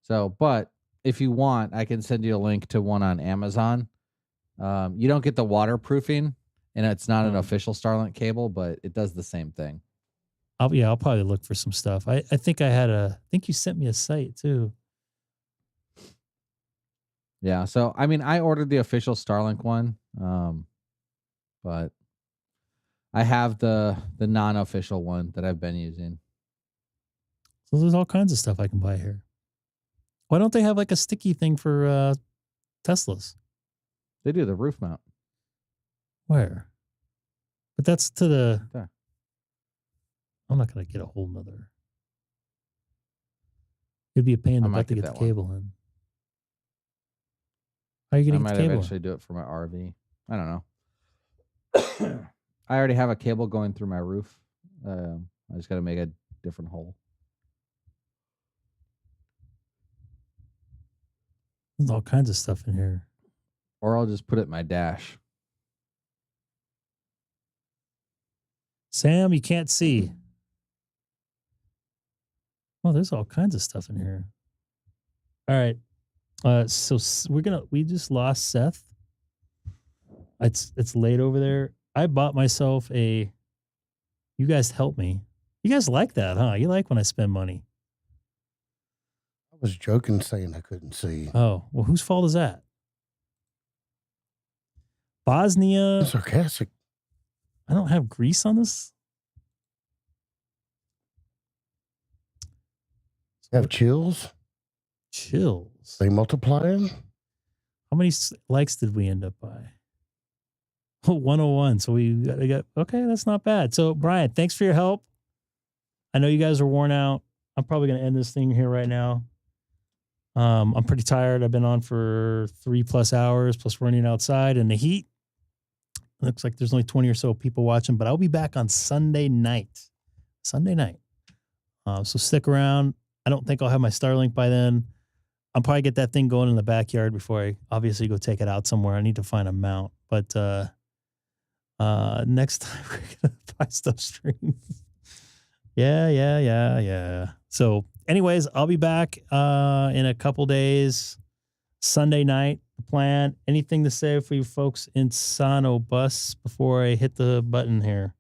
So, but if you want, I can send you a link to one on Amazon. You don't get the waterproofing, and it's not an official Starlink cable, but it does the same thing. I'll probably look for some stuff. I think I think you sent me a site too. Yeah. So, I mean, I ordered the official Starlink one, but I have the non-official one that I've been using. So there's all kinds of stuff I can buy here. Why don't they have like a sticky thing for Teslas? They do the roof mount. Where? But that's to the... There. I'm not going to get a whole nother... It'd be a pain in the butt to get the cable in. How are you getting the cable? I might eventually do it for my RV. I don't know. I already have a cable going through my roof. I just got to make a different hole. There's all kinds of stuff in here. Or I'll just put it in my dash. Sam, you can't see. Well, there's all kinds of stuff in here. All right. So we just lost Seth. It's late over there. I bought myself you guys help me. You guys like that, huh? You like when I spend money. I was joking saying I couldn't see. Oh, well, whose fault is that? Bosnia. Sarcastic. I don't have grease on this. Have chills? Chills. They multiplying? How many likes did we end up by? 101. So we got okay, that's not bad. So Brian, thanks for your help. I know you guys are worn out. I'm probably going to end this thing here right now. I'm pretty tired. I've been on for 3+ hours, plus running outside in the heat. Looks like there's only 20 or so people watching, but I'll be back on Sunday night. So stick around. I don't think I'll have my Starlink by then. I'll probably get that thing going in the backyard before I obviously go take it out somewhere. I need to find a mount, but next time we're gonna buy stuff stream. Yeah. So, anyways, I'll be back in a couple days. Sunday night. Plan. Anything to say for you folks in Sono Bus before I hit the button here?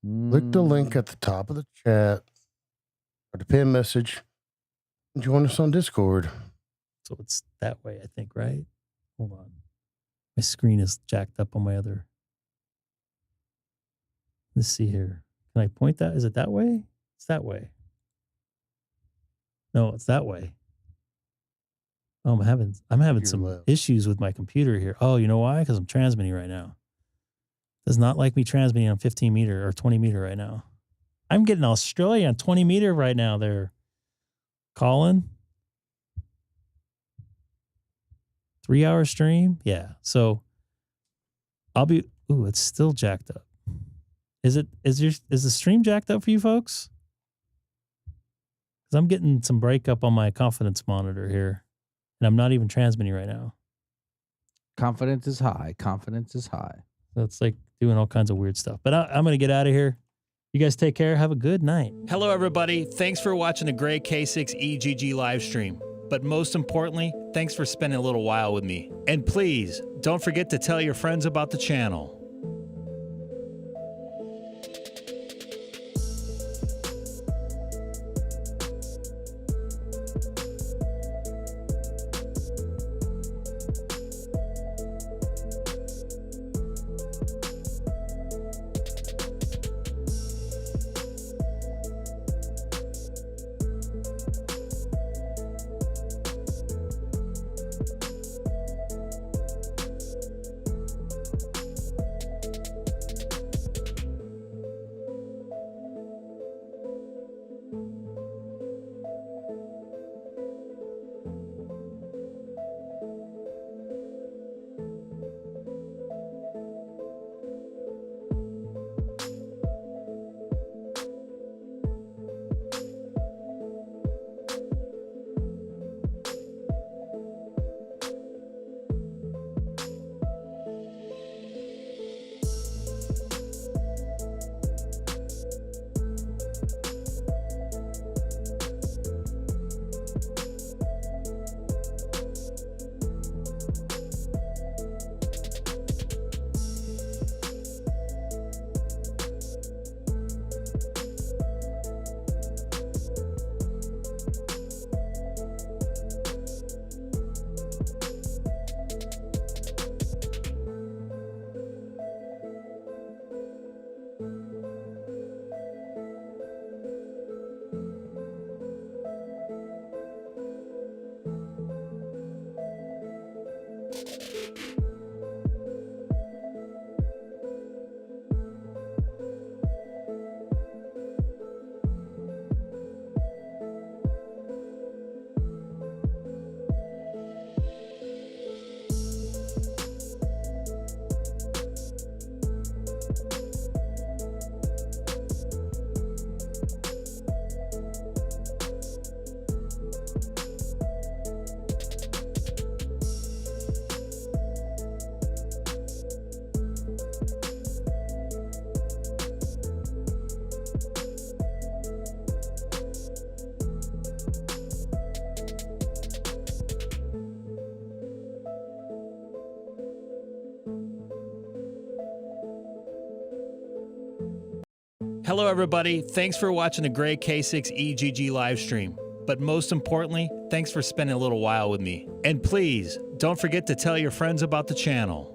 Click the link at the top of the chat or the pin message. Join us on Discord. So it's that way, I think, right? Hold on. My screen is jacked up on my other. Let's see here. Can I point that? Is it that way? It's that way. No, it's that way. Oh, I'm having some issues with my computer here. Oh, you know why? Because I'm transmitting right now. Does not like me transmitting on 15 meter or 20 meter right now. I'm getting Australia on 20 meter right now there. Colin. 3-hour stream? Yeah. So it's still jacked up. Is the stream jacked up for you folks? Because I'm getting some breakup on my confidence monitor here. And I'm not even transmitting right now. Confidence is high. So it's like doing all kinds of weird stuff. But I'm going to get out of here. You guys take care. Have a good night. Hello, everybody. Thanks for watching the great K6EGG live stream. But most importantly, thanks for spending a little while with me. And please, don't forget to tell your friends about the channel. Hello everybody, thanks for watching the great K6EGG live stream. But most importantly, thanks for spending a little while with me. And please, don't forget to tell your friends about the channel.